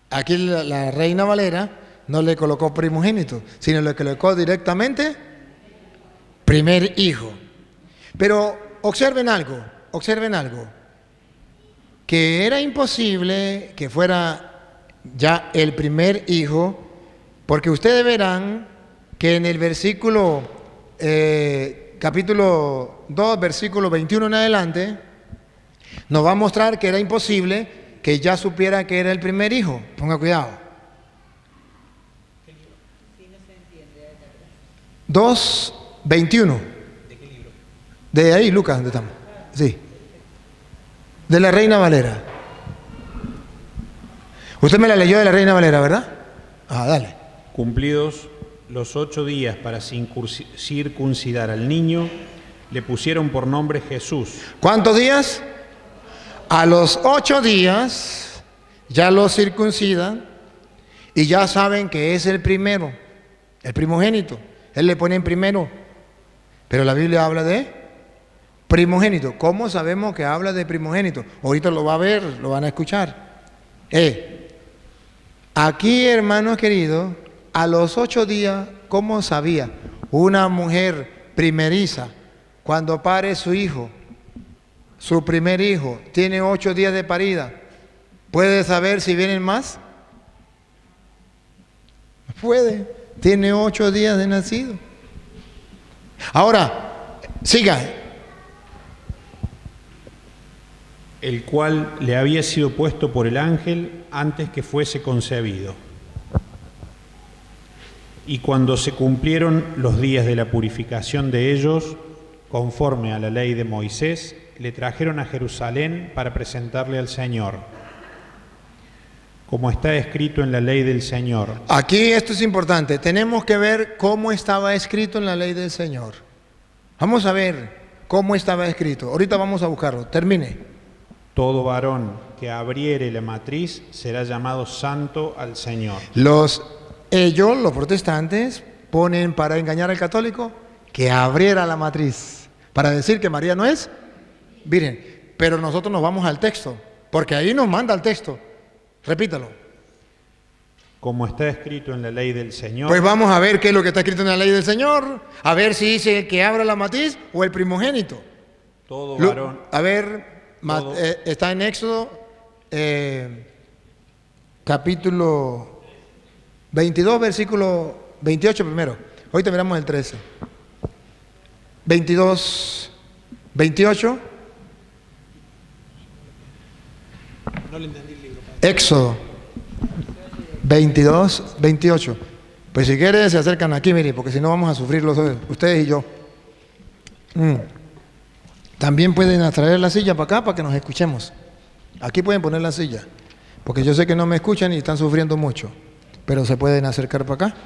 aquí la Reina Valera no le colocó primogénito, sino le colocó directamente primer hijo. Pero observen algo, que era imposible que fuera ya el primer hijo, porque ustedes verán que en el versículo, capítulo 2, versículo 21 en adelante, nos va a mostrar que era imposible que ya supiera que era el primer hijo. Ponga cuidado. 2:21. De ahí, Lucas, ¿dónde estamos? Sí. De la Reina Valera. Usted me la leyó de la Reina Valera, ¿verdad? Ah, dale. Cumplidos los 8 días para circuncidar al niño, le pusieron por nombre Jesús. ¿Cuántos días? A los 8 días ya lo circuncidan y ya saben que es el primero, el primogénito. Él le pone en primero, pero la Biblia habla de primogénito. ¿Cómo sabemos que habla de primogénito? Ahorita lo va a ver, lo van a escuchar. Aquí, hermanos queridos, a los 8 días, ¿cómo sabía una mujer primeriza cuando pare su hijo? Su primer hijo, tiene 8 días de parida. ¿Puede saber si vienen más? Puede, tiene 8 días de nacido. Ahora, siga. El cual le había sido puesto por el ángel antes que fuese concebido. Y cuando se cumplieron los días de la purificación de ellos, conforme a la ley de Moisés, le trajeron a Jerusalén para presentarle al Señor, como está escrito en la ley del Señor. Aquí esto es importante, tenemos que ver cómo estaba escrito en la ley del Señor. Vamos a ver cómo estaba escrito. Ahorita vamos a buscarlo, termine. Todo varón que abriere la matriz será llamado santo al Señor. Ellos, los protestantes, ponen para engañar al católico que abriera la matriz, para decir que María no es virgen. Pero nosotros nos vamos al texto, porque ahí nos manda el texto. Repítalo. Como está escrito en la ley del Señor. Pues vamos a ver qué es lo que está escrito en la ley del Señor, a ver si dice que abra la matriz o el primogénito. Todo varón. A ver, está en Éxodo, capítulo 22, versículo 28 primero. Ahorita miramos el 13. 22, 28. No le entendí el libro. Éxodo 22, 28. Pues si quieren se acercan aquí, mire, porque si no vamos a sufrir ustedes y yo. También pueden traer la silla para acá para que nos escuchemos. Aquí pueden poner la silla, porque yo sé que no me escuchan y están sufriendo mucho, pero se pueden acercar para acá.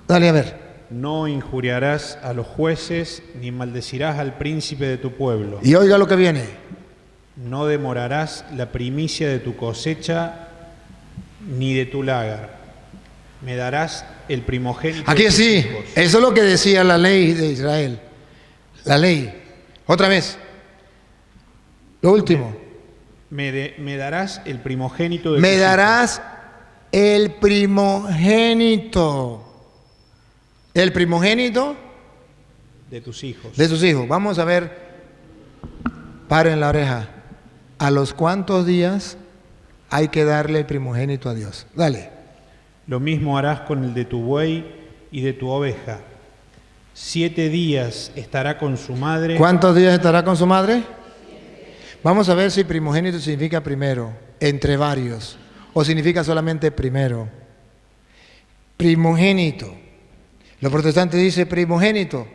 Dale, a ver. No injuriarás a los jueces, ni maldecirás al príncipe de tu pueblo. Y oiga lo que viene. No demorarás la primicia de tu cosecha, ni de tu lagar. Me darás el primogénito. Aquí de tus sí, hijos. eso es lo que decía la ley de Israel. La ley. Otra vez. Lo último. Me darás el primogénito de Me tus darás el primogénito. El primogénito de tus hijos. de sus hijos. Vamos a ver. Paren la oreja. ¿A los cuántos días hay que darle el primogénito a Dios? Dale. Lo mismo harás con el de tu buey y de tu oveja. 7 días estará con su madre. ¿Cuántos días estará con su madre? Vamos a ver si primogénito significa primero, entre varios, o significa solamente primero. primogénito. Los protestantes dicen primogénito,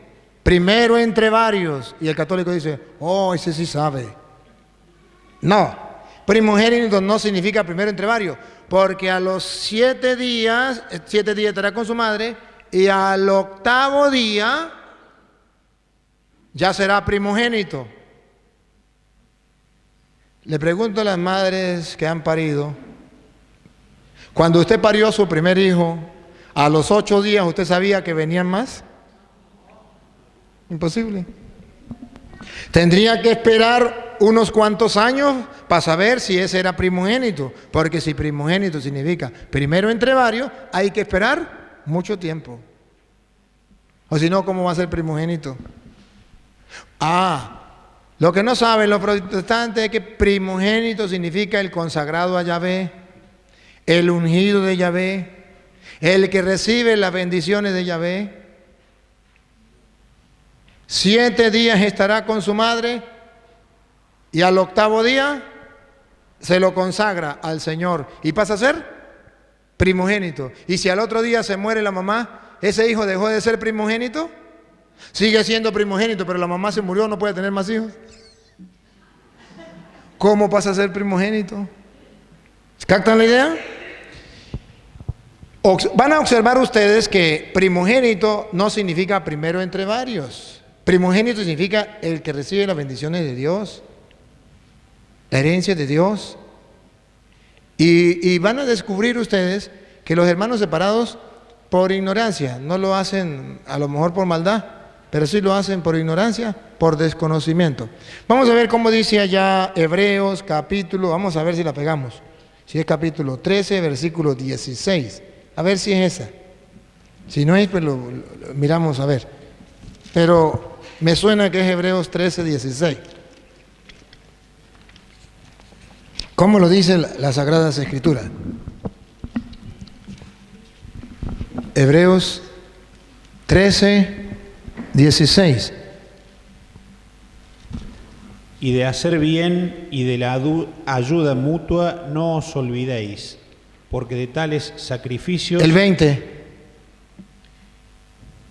primero entre varios. Y el católico dice, oh, ese sí sabe. No, primogénito no significa primero entre varios, porque a los 7 días estará con su madre, y al 8º día ya será primogénito. Le pregunto a las madres que han parido, cuando usted parió a su primer hijo, ¿a los 8 días usted sabía que venían más? Imposible. Tendría que esperar unos cuantos años para saber si ese era primogénito, porque si primogénito significa primero entre varios, hay que esperar mucho tiempo. O si no, ¿cómo va a ser primogénito? Lo que no saben los protestantes es que primogénito significa el consagrado a Yahvé, el ungido de Yahvé, el que recibe las bendiciones de Yahvé. 7 días estará con su madre y al 8º día se lo consagra al Señor y pasa a ser primogénito. Y si al otro día se muere la mamá, ¿ese hijo dejó de ser primogénito? Sigue siendo primogénito, pero la mamá se murió, no puede tener más hijos. ¿Cómo pasa a ser primogénito? ¿Captan la idea? Van a observar ustedes que primogénito no significa primero entre varios. Primogénito significa el que recibe las bendiciones de Dios, la herencia de Dios. Y van a descubrir ustedes que los hermanos separados por ignorancia, no lo hacen a lo mejor por maldad, pero sí lo hacen por ignorancia, por desconocimiento. Vamos a ver cómo dice allá Hebreos capítulo, vamos a ver si la pegamos. Si es capítulo 13, versículo 16. A ver si es esa. Si no es, pues lo miramos a ver. Pero me suena que es Hebreos 13, 16. ¿Cómo lo dicen las Sagradas Escrituras? Hebreos 13, 16. Y de hacer bien y de la ayuda mutua no os olvidéis, porque de tales sacrificios... El 20.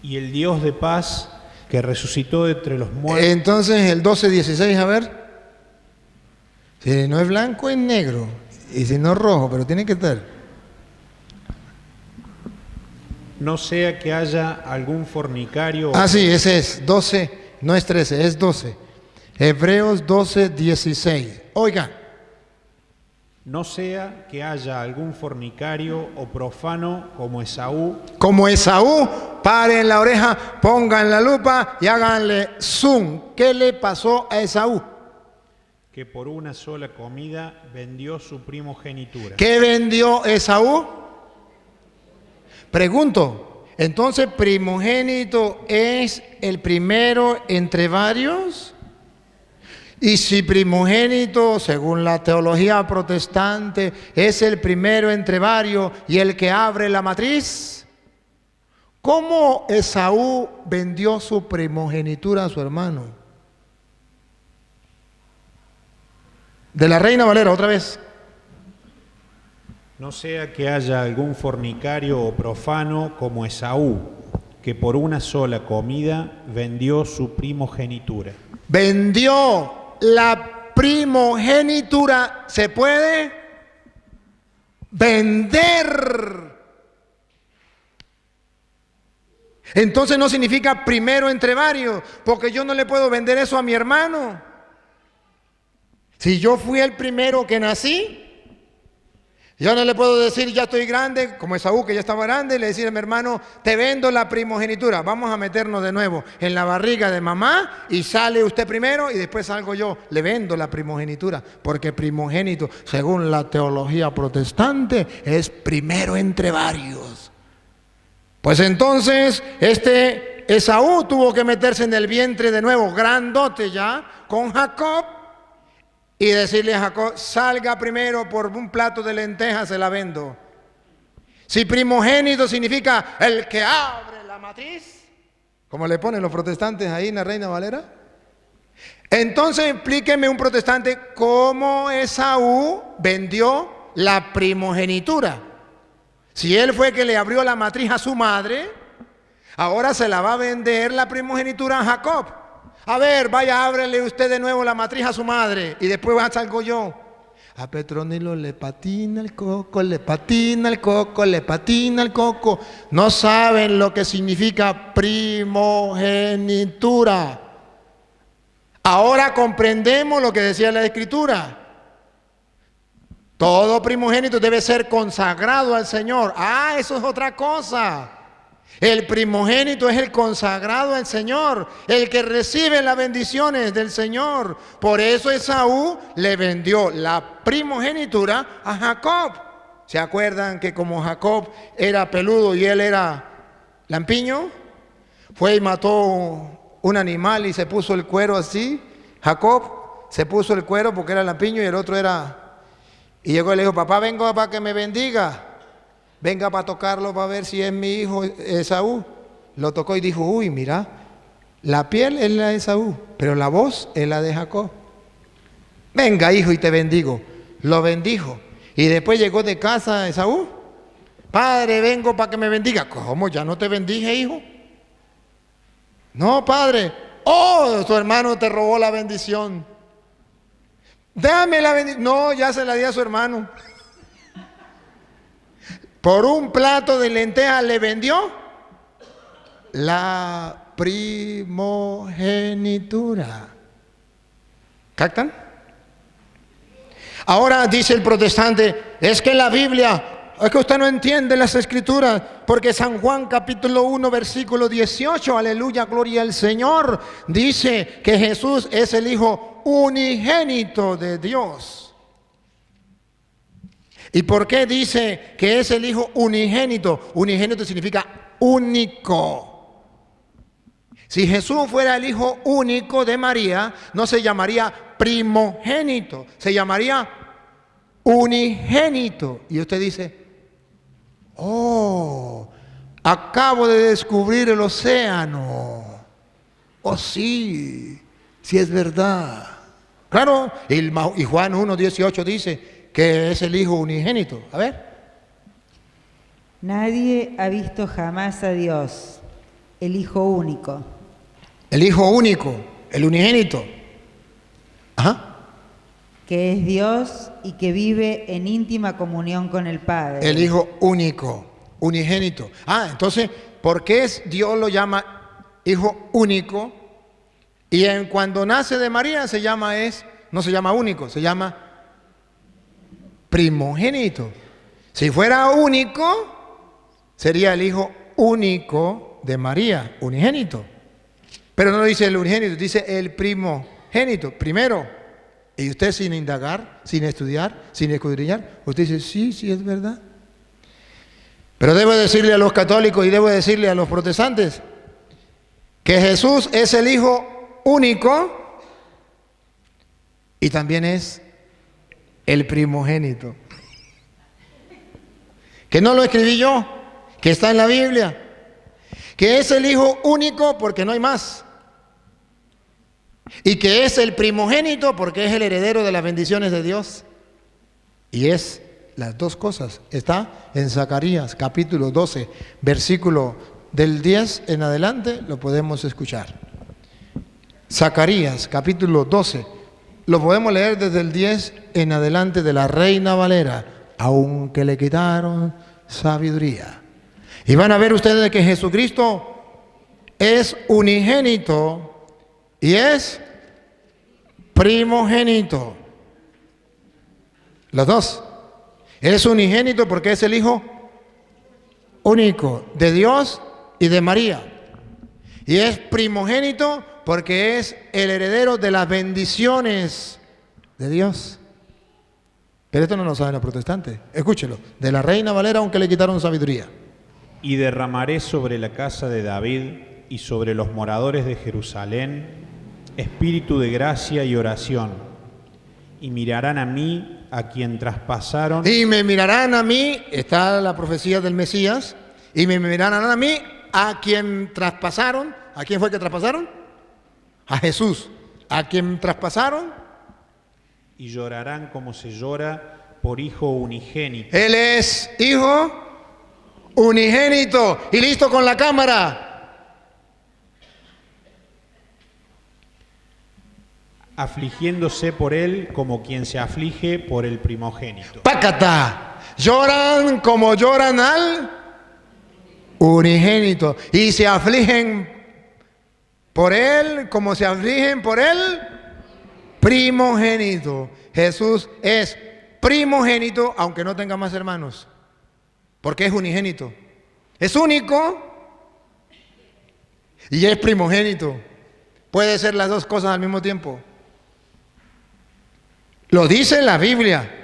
Y el Dios de paz, que resucitó de entre los muertos... Entonces el 12, 16, a ver. Si no es blanco, es negro. Y si no es rojo, pero tiene que estar. No sea que haya algún fornicario... Sí, ese es 12, no es 13, es 12. Hebreos 12, 16. Oiga. No sea que haya algún fornicario o profano como Esaú. Como Esaú, paren la oreja, pongan la lupa y háganle zoom. ¿Qué le pasó a Esaú? Que por una sola comida vendió su primogenitura. ¿Qué vendió Esaú? Pregunto, ¿entonces primogénito es el primero entre varios? Y si primogénito, según la teología protestante, es el primero entre varios y el que abre la matriz, ¿cómo Esaú vendió su primogenitura a su hermano? De la Reina Valera, otra vez. No sea que haya algún fornicario o profano como Esaú, que por una sola comida vendió su primogenitura. Vendió la primogenitura. ¿Se puede vender? Entonces no significa primero entre varios, porque yo no le puedo vender eso a mi hermano. Si yo fui el primero que nací, yo no le puedo decir ya estoy grande, como Esaú que ya estaba grande, y le decir a mi hermano, te vendo la primogenitura, vamos a meternos de nuevo en la barriga de mamá y sale usted primero y después salgo yo, le vendo la primogenitura, porque primogénito, según la teología protestante, es primero entre varios. Pues entonces, Esaú tuvo que meterse en el vientre de nuevo, grandote ya, con Jacob, y decirle a Jacob, salga primero por un plato de lentejas, se la vendo. Si primogénito significa el que abre la matriz, como le ponen los protestantes ahí en la Reina Valera, entonces explíqueme un protestante cómo Esaú vendió la primogenitura. Si él fue que le abrió la matriz a su madre, ahora se la va a vender la primogenitura a Jacob. A ver, vaya, ábrele usted de nuevo la matriz a su madre y después salgo yo. A Petronilo le patina el coco, le patina el coco, le patina el coco. No saben lo que significa primogenitura. Ahora comprendemos lo que decía la Escritura. Todo primogénito debe ser consagrado al Señor. Ah, eso es otra cosa. El primogénito es el consagrado al Señor, el que recibe las bendiciones del Señor. Por eso Esaú le vendió la primogenitura a Jacob. ¿Se acuerdan que como Jacob era peludo y él era lampiño? Fue y mató un animal y se puso el cuero así. Jacob se puso el cuero porque era lampiño y el otro era... Y llegó y le dijo, papá, vengo para que me bendiga. Venga para tocarlo para ver si es mi hijo Esaú. Lo tocó y dijo, uy, mira, la piel es la de Esaú, pero la voz es la de Jacob. Venga, hijo, y te bendigo. Lo bendijo. Y después llegó de casa Esaú. Padre, vengo para que me bendiga. ¿Cómo? ¿Ya no te bendije, hijo? No, padre. Oh, tu hermano te robó la bendición. Dame la bendición. No, ya se la di a su hermano. Por un plato de lentejas le vendió la primogenitura. ¿Captan? Ahora dice el protestante, es que la Biblia, es que usted no entiende las Escrituras, porque San Juan capítulo 1 versículo 18, aleluya, gloria al Señor, dice que Jesús es el Hijo unigénito de Dios. ¿Y por qué dice que es el Hijo unigénito? Unigénito significa único. Si Jesús fuera el Hijo único de María, no se llamaría primogénito, se llamaría unigénito. Y usted dice, oh, acabo de descubrir el océano. Oh, sí, sí es verdad. Claro, y Juan 1:18 dice que es el Hijo unigénito. A ver. Nadie ha visto jamás a Dios, el Hijo único. El Hijo único, el unigénito. Ajá. Que es Dios y que vive en íntima comunión con el Padre. El Hijo único, unigénito. Entonces, ¿por qué Dios lo llama Hijo único? Y cuando nace de María no se llama único, se llama primogénito. Si fuera único, sería el Hijo único de María, unigénito. Pero no dice el unigénito, dice el primogénito, primero. Y usted sin indagar, sin estudiar, sin escudriñar, usted dice, sí, es verdad. Pero debo decirle a los católicos y debo decirle a los protestantes que Jesús es el Hijo único y también es el primogénito. Que no lo escribí yo, que está en la Biblia. Que es el Hijo único porque no hay más. Y que es el primogénito porque es el heredero de las bendiciones de Dios. Y es las dos cosas. Está en Zacarías capítulo 12, versículo del 10 en adelante, lo podemos escuchar. Zacarías capítulo 12, lo podemos leer desde el 10 en adelante de la Reina Valera, aunque le quitaron sabiduría. Y van a ver ustedes que Jesucristo es unigénito y es primogénito. Los dos. Es unigénito porque es el Hijo único de Dios y de María. Y es primogénito porque es el heredero de las bendiciones de Dios. Pero esto no lo saben los protestantes. Escúchelo. De la Reina Valera, aunque le quitaron sabiduría. Y derramaré sobre la casa de David y sobre los moradores de Jerusalén espíritu de gracia y oración. Y mirarán a mí, a quien traspasaron. Y me mirarán a mí, está la profecía del Mesías. Y me mirarán a mí, a quien traspasaron. ¿A quién fue que traspasaron? A Jesús. A quien traspasaron. Y llorarán como se llora por hijo unigénito. Él es hijo unigénito. Y listo con la cámara. Afligiéndose por él como quien se aflige por el primogénito. ¡Pácata! Lloran como lloran al unigénito. Y se afligen por él como se afligen por el primogénito. Jesús es primogénito aunque no tenga más hermanos. Porque es unigénito. Es único y es primogénito. Puede ser las dos cosas al mismo tiempo. Lo dice la Biblia.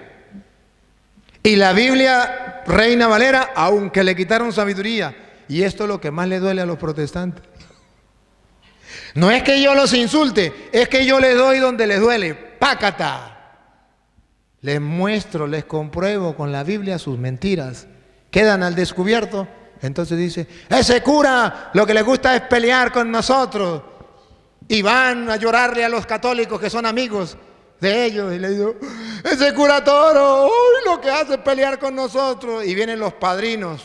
Y la Biblia, Reina Valera, aunque le quitaron sabiduría. Y esto es lo que más le duele a los protestantes. No es que yo los insulte, es que yo les doy donde les duele. ¡Pácata! Les muestro, les compruebo con la Biblia sus mentiras. Quedan al descubierto. Entonces dice, ese cura lo que le gusta es pelear con nosotros. Y van a llorarle a los católicos que son amigos de ellos. Y le digo, ese cura Toro, uy, lo que hace es pelear con nosotros. Y vienen los padrinos.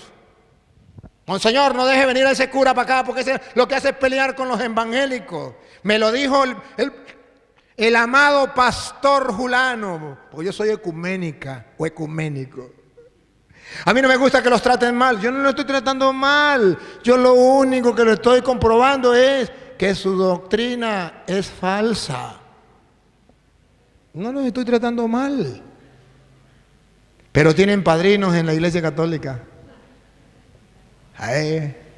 Monseñor, no deje venir a ese cura para acá porque lo que hace es pelear con los evangélicos. Me lo dijo el amado pastor Julano, porque yo soy ecuménica o ecuménico. A mí no me gusta que los traten mal. Yo no lo estoy tratando mal. Yo lo único que lo estoy comprobando es que su doctrina es falsa. No los estoy tratando mal. Pero tienen padrinos en la Iglesia Católica.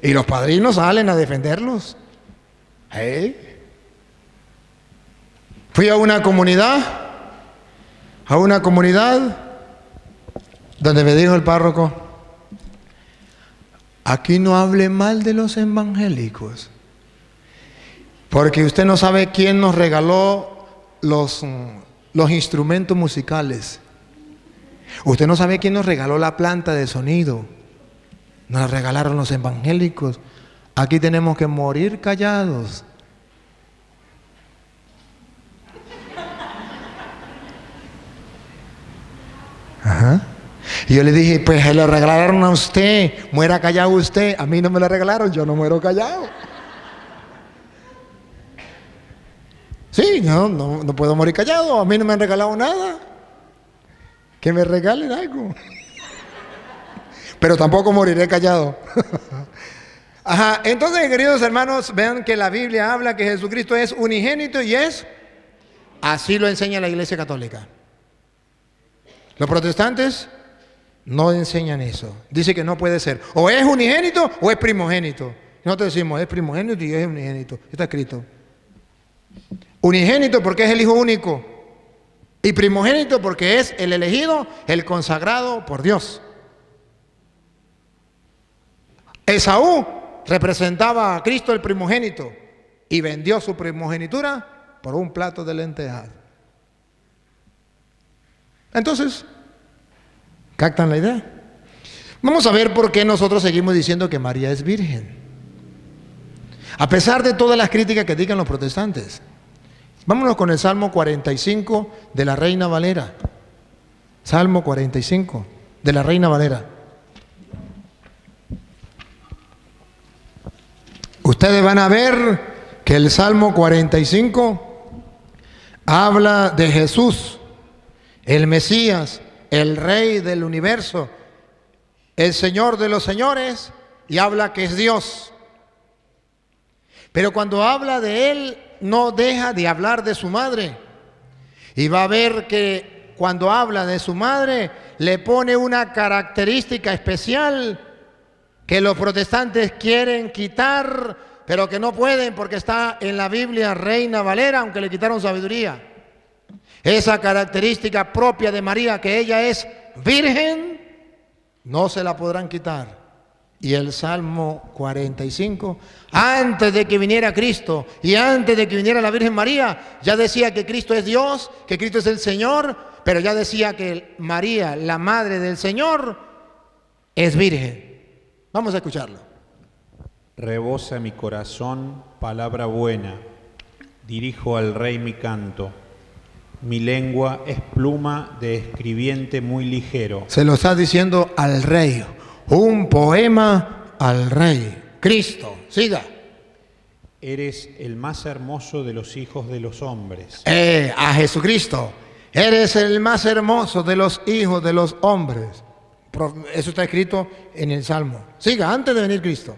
Y los padrinos salen a defenderlos. Fui a una comunidad donde me dijo el párroco, aquí no hable mal de los evangélicos, porque usted no sabe quién nos regaló los instrumentos musicales. Usted no sabe quién nos regaló la planta de sonido. Nos la regalaron los evangélicos. Aquí tenemos que morir callados. Ajá. Y yo le dije, pues se lo regalaron a usted, muera callado usted. A mí no me lo regalaron, yo no muero callado. Sí, no puedo morir callado, a mí no me han regalado nada. Que me regalen algo. Pero tampoco moriré callado. Ajá, entonces, queridos hermanos, vean que la Biblia habla que Jesucristo es unigénito y así lo enseña la Iglesia Católica. Los protestantes no enseñan eso. Dice que no puede ser. O es unigénito o es primogénito. Nosotros decimos, es primogénito y es unigénito. Está escrito. Unigénito porque es el hijo único. Y primogénito porque es el elegido, el consagrado por Dios. Esaú representaba a Cristo el primogénito y vendió su primogenitura por un plato de lentejas. Entonces, ¿captan la idea? Vamos a ver por qué nosotros seguimos diciendo que María es virgen. A pesar de todas las críticas que digan los protestantes. Vámonos con el Salmo 45 de la Reina Valera. Salmo 45 de la Reina Valera. Ustedes van a ver que el Salmo 45 habla de Jesús, el Mesías, el Rey del universo, el Señor de los señores, y habla que es Dios. Pero cuando habla de Él, no deja de hablar de su madre. Y va a ver que cuando habla de su madre, le pone una característica especial que los protestantes quieren quitar, pero que no pueden porque está en la Biblia Reina Valera, aunque le quitaron sabiduría. Esa característica propia de María, que ella es virgen, no se la podrán quitar. Y el Salmo 45, antes de que viniera Cristo y antes de que viniera la Virgen María, ya decía que Cristo es Dios, que Cristo es el Señor, pero ya decía que María, la madre del Señor, es virgen. Vamos a escucharlo. Rebosa mi corazón palabra buena, dirijo al Rey mi canto. Mi lengua es pluma de escribiente muy ligero. Se lo está diciendo al Rey. un poema al Rey. Cristo, siga. Eres el más hermoso de los hijos de los hombres. A Jesucristo. Eres el más hermoso de los hijos de los hombres. Eso está escrito en el Salmo. Siga, antes de venir Cristo.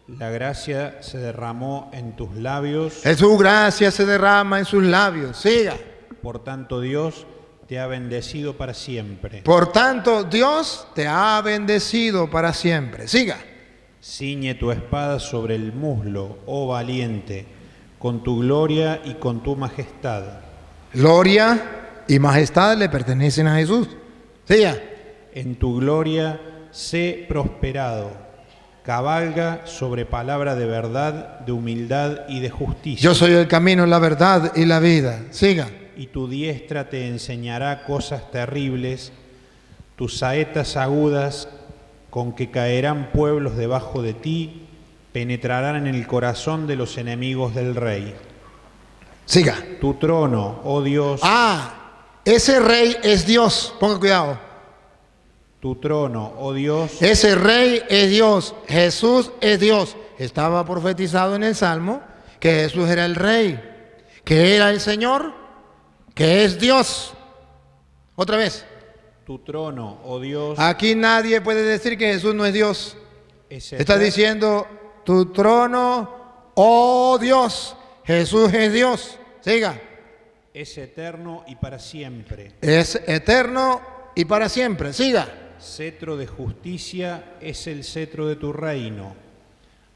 La gracia se derramó en tus labios. Su gracia se derrama en sus labios. Siga. Por tanto, Dios te ha bendecido para siempre. Por tanto, Dios te ha bendecido para siempre. Siga. Ciñe tu espada sobre el muslo, oh valiente, con tu gloria y con tu majestad. Gloria y majestad le pertenecen a Jesús. Siga. En tu gloria sé prosperado. Cabalga sobre palabra de verdad, de humildad y de justicia. Yo soy el camino, la verdad y la vida. Siga. Y tu diestra te enseñará cosas terribles, tus saetas agudas con que caerán pueblos debajo de ti, penetrarán en el corazón de los enemigos del rey. Siga. Tu trono, oh Dios. Ese rey es Dios. Ponga cuidado. Tu trono, oh Dios. Ese rey es Dios. Jesús es Dios. Estaba profetizado en el Salmo que Jesús era el rey, que era el Señor, que es Dios. Otra vez. Tu trono, oh Dios. Aquí nadie puede decir que Jesús no es Dios. Está diciendo, tu trono, oh Dios. Jesús es Dios. Siga. Es eterno y para siempre. Es eterno y para siempre. Siga. Cetro de justicia es el cetro de tu reino.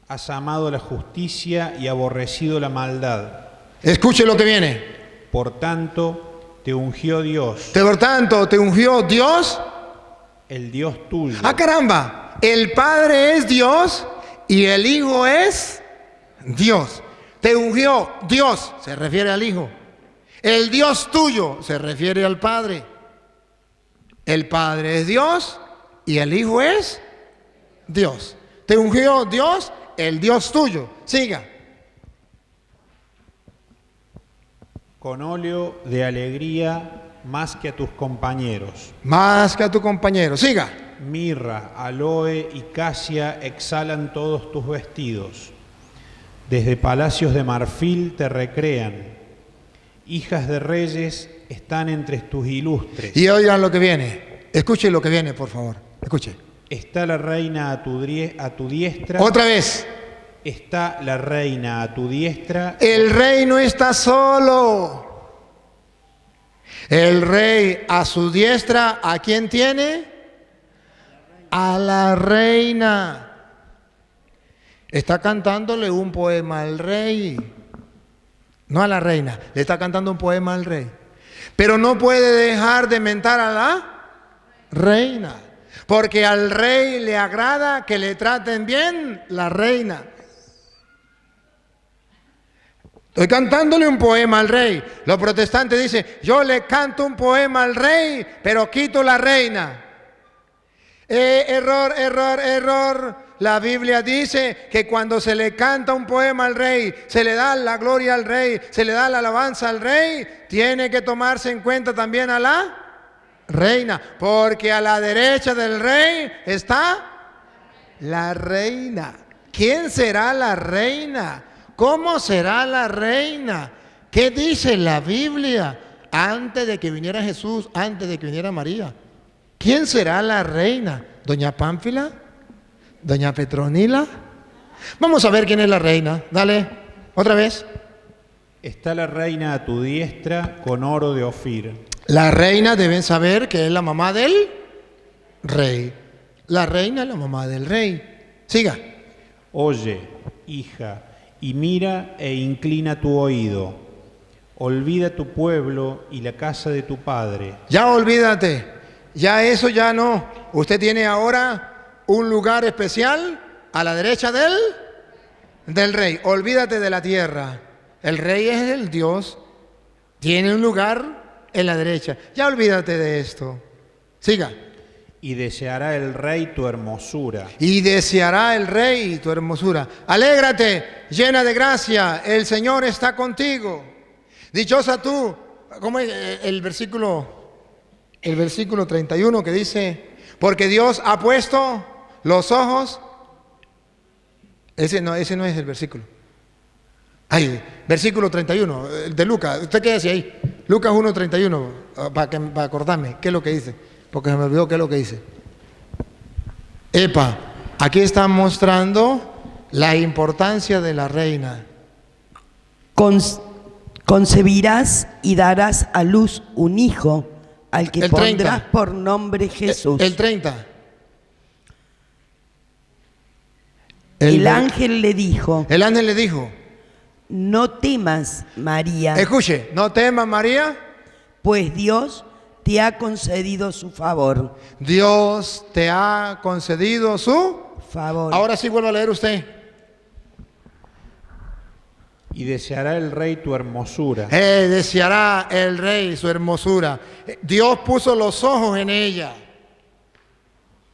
Has amado la justicia y aborrecido la maldad. Escuche lo que viene. Por tanto, te ungió Dios. Por tanto, te ungió Dios. El Dios tuyo. Caramba. El Padre es Dios y el Hijo es Dios. Te ungió Dios, se refiere al Hijo. El Dios tuyo se refiere al Padre. El Padre es Dios y el Hijo es Dios. Te ungió Dios, el Dios tuyo. Siga. Con óleo de alegría más que a tus compañeros. Más que a tu compañero. Siga. Mirra, aloe y casia exhalan todos tus vestidos. Desde palacios de marfil te recrean. Hijas de reyes están entre tus ilustres. Y oigan lo que viene. Escuche lo que viene, por favor. Escuche. Está la reina a tu diestra. Otra vez. Está la reina a tu diestra. El rey no está solo. El rey a su diestra, ¿a quién tiene? A la reina. Está cantándole un poema al rey. No a la reina, le está cantando un poema al rey. Pero no puede dejar de mentar a la reina. Porque al rey le agrada que le traten bien la reina. Estoy cantándole un poema al rey. Los protestantes dicen, yo le canto un poema al rey, pero quito la reina. Error, error, error. La Biblia dice que cuando se le canta un poema al rey, se le da la gloria al rey, se le da la alabanza al rey, tiene que tomarse en cuenta también a la reina, porque a la derecha del rey está la reina. ¿Quién será la reina? ¿Cómo será la reina? ¿Qué dice la Biblia? Antes de que viniera Jesús, antes de que viniera María. ¿Quién será la reina? ¿Doña Pánfila? ¿Doña Petronila? Vamos a ver quién es la reina. Dale, otra vez. Está la reina a tu diestra con oro de Ofir. La reina deben saber que es la mamá del rey. La reina es la mamá del rey. Siga. Oye, hija, y mira e inclina tu oído. Olvida tu pueblo y la casa de tu padre. Ya olvídate. Ya eso ya no. Usted tiene ahora un lugar especial a la derecha del rey. Olvídate de la tierra. El rey es el Dios. Tiene un lugar en la derecha. Ya olvídate de esto. Siga. Y deseará el rey tu hermosura. Y deseará el rey tu hermosura. Alégrate, llena de gracia. El Señor está contigo. Dichosa tú. ¿Cómo es el versículo 31 que dice? Porque Dios ha puesto los ojos. Ese no es el versículo. Ay, versículo 31, de Lucas. Usted quédese ahí. Lucas 1:31, para acordarme qué es lo que dice. Porque se me olvidó qué es lo que dice. Epa, aquí está mostrando la importancia de la reina. Concebirás y darás a luz un hijo, al que El 30. pondrás por nombre Jesús. El 30. El ángel le dijo, El ángel le dijo, no temas, María, escuche, no temas, María, pues Dios te ha concedido su favor. Dios te ha concedido su Favor. Ahora sí vuelvo a leer usted. Y deseará el rey tu hermosura. Deseará el rey su hermosura. Dios puso los ojos en ella.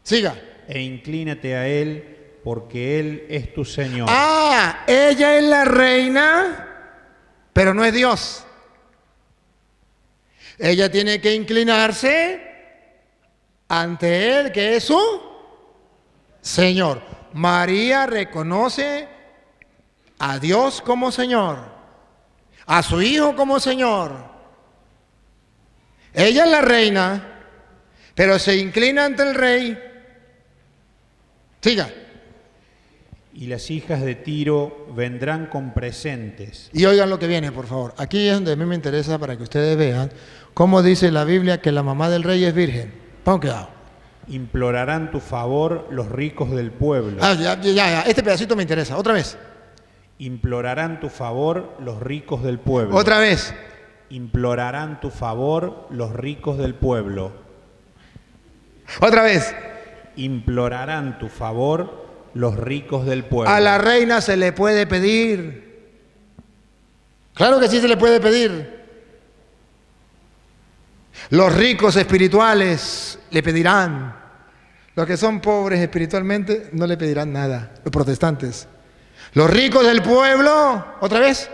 Siga. E inclínate a él, porque él es tu Señor. Ella es la reina, pero no es Dios. Ella tiene que inclinarse ante él, que es su Señor. María reconoce a Dios como Señor, a su Hijo como Señor. Ella es la reina, pero se inclina ante el rey. Siga. Y las hijas de Tiro vendrán con presentes. Y oigan lo que viene, por favor. Aquí es donde a mí me interesa para que ustedes vean cómo dice la Biblia que la mamá del rey es virgen. Pon cuidado. Implorarán tu favor los ricos del pueblo. Ya. Este pedacito me interesa. Otra vez. Implorarán tu favor los ricos del pueblo. Otra vez. Implorarán tu favor los ricos del pueblo. Otra vez. Implorarán tu favor los ricos del pueblo. A la reina se le puede pedir. Claro que sí se le puede pedir. Los ricos espirituales le pedirán. Los que son pobres espiritualmente no le pedirán nada. Los protestantes. Los ricos del pueblo, otra vez.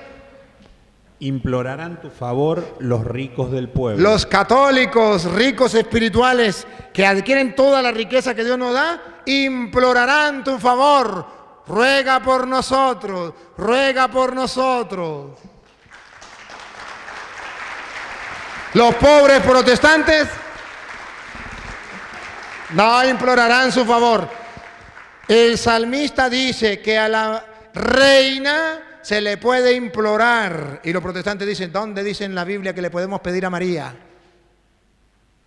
Implorarán tu favor los ricos del pueblo. Los católicos ricos espirituales que adquieren toda la riqueza que Dios nos da, implorarán tu favor. Ruega por nosotros, ruega por nosotros. Los pobres protestantes no implorarán su favor. El salmista dice que a la reina se le puede implorar. Y los protestantes dicen, ¿dónde dice en la Biblia que le podemos pedir a María?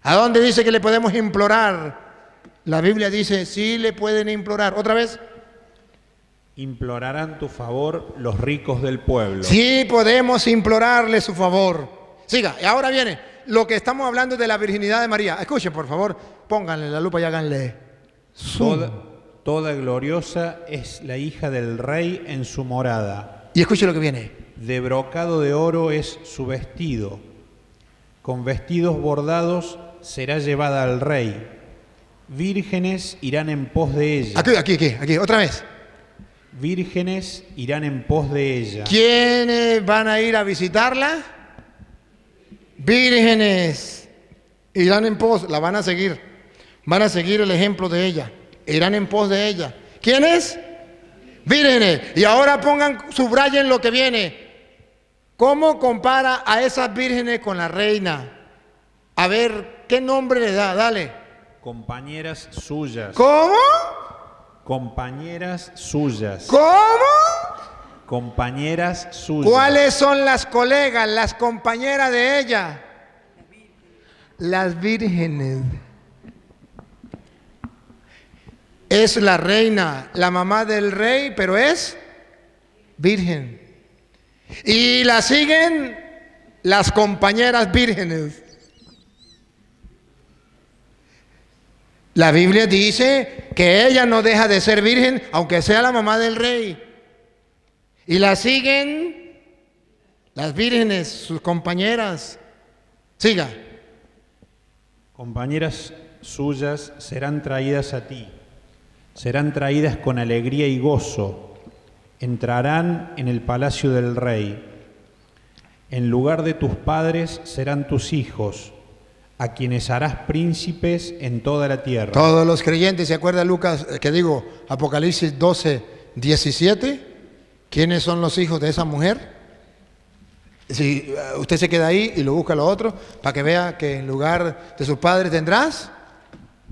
¿A dónde dice que le podemos implorar? La Biblia dice, sí le pueden implorar. ¿Otra vez? Implorarán tu favor los ricos del pueblo. Sí podemos implorarle su favor. Siga, y ahora viene lo que estamos hablando de la virginidad de María. Escuchen, por favor, pónganle la lupa y háganle zoom. Toda gloriosa es la hija del rey en su morada. Y escuche lo que viene. De brocado de oro es su vestido. Con vestidos bordados será llevada al rey. Vírgenes irán en pos de ella. Aquí, otra vez. Vírgenes irán en pos de ella. ¿Quiénes van a ir a visitarla? Vírgenes irán en pos, la van a seguir. Van a seguir el ejemplo de ella. Irán en pos de ella. ¿Quiénes? Vírgenes. Y ahora subrayen lo que viene. ¿Cómo compara a esas vírgenes con la reina? A ver, ¿qué nombre le da? Dale. Compañeras suyas. ¿Cómo? Compañeras suyas. ¿Cómo? Compañeras suyas. ¿Cuáles son las colegas, las compañeras de ella? Las vírgenes. Es la reina, la mamá del rey, pero es virgen. Y la siguen las compañeras vírgenes. La Biblia dice que ella no deja de ser virgen, aunque sea la mamá del rey. Y la siguen las vírgenes, sus compañeras. Siga. Compañeras suyas serán traídas a ti. Serán traídas con alegría y gozo. Entrarán en el palacio del rey. En lugar de tus padres serán tus hijos. a quienes harás príncipes en toda la tierra. Todos los creyentes, ¿se acuerda Lucas, Apocalipsis 12, 17? ¿Quiénes son los hijos de esa mujer? Si usted se queda ahí y lo busca lo otro, para que vea que en lugar de sus padres tendrás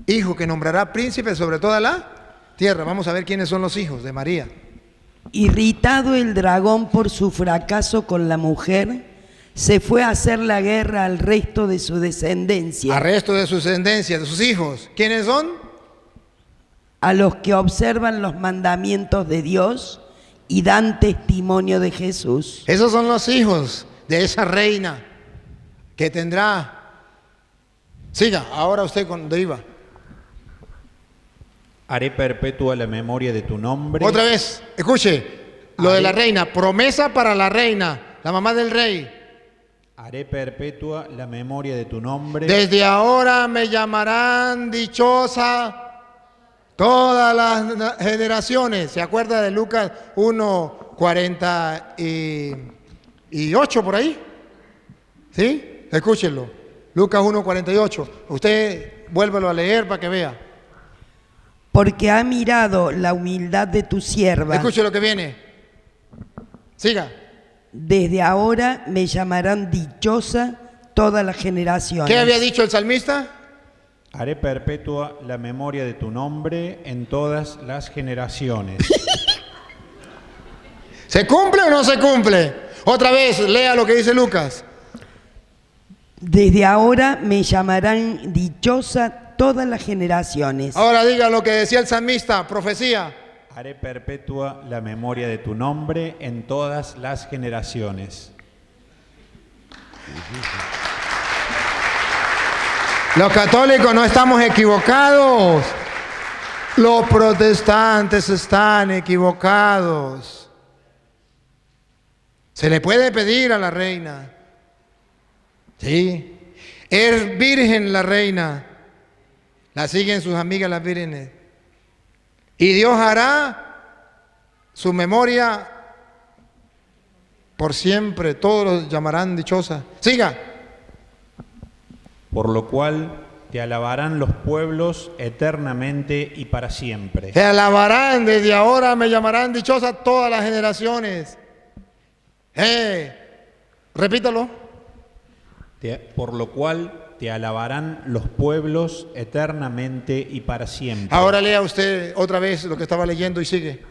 hijo que nombrará príncipe sobre toda la tierra. Vamos a ver quiénes son los hijos de María. Irritado el dragón por su fracaso con la mujer, se fue a hacer la guerra al resto de su descendencia. Al resto de su descendencia, de sus hijos. ¿Quiénes son? A los que observan los mandamientos de Dios y dan testimonio de Jesús. Esos son los hijos de esa reina que tendrá. Siga, ahora usted ¿dónde iba? Haré perpetua la memoria de tu nombre. Otra vez, escuche, lo de la reina, promesa para la reina, la mamá del rey. Haré perpetua la memoria de tu nombre. Desde ahora me llamarán dichosa todas las generaciones. ¿Se acuerda de Lucas 1, 48 por ahí? ¿Sí? Escúchenlo. Lucas 1, 48. Usted vuélvelo a leer para que vea. Porque ha mirado la humildad de tu sierva. Escuche lo que viene. Siga. Desde ahora me llamarán dichosa todas las generaciones. ¿Qué había dicho el salmista? Haré perpetua la memoria de tu nombre en todas las generaciones. ¿Se cumple o no se cumple? Otra vez, lea lo que dice Lucas. Desde ahora me llamarán dichosa todas las generaciones. Ahora diga lo que decía el salmista, profecía. Haré perpetua la memoria de tu nombre en todas las generaciones. Los católicos no estamos equivocados. Los protestantes están equivocados. Se le puede pedir a la reina. Sí. Es virgen la reina. La siguen sus amigas las vírgenes. Y Dios hará su memoria por siempre. Todos los llamarán dichosa. Siga. Por lo cual te alabarán los pueblos eternamente y para siempre. Te alabarán, desde ahora me llamarán dichosa todas las generaciones. Repítalo. Por lo cual te alabarán los pueblos eternamente y para siempre. Ahora lea usted otra vez lo que estaba leyendo y sigue.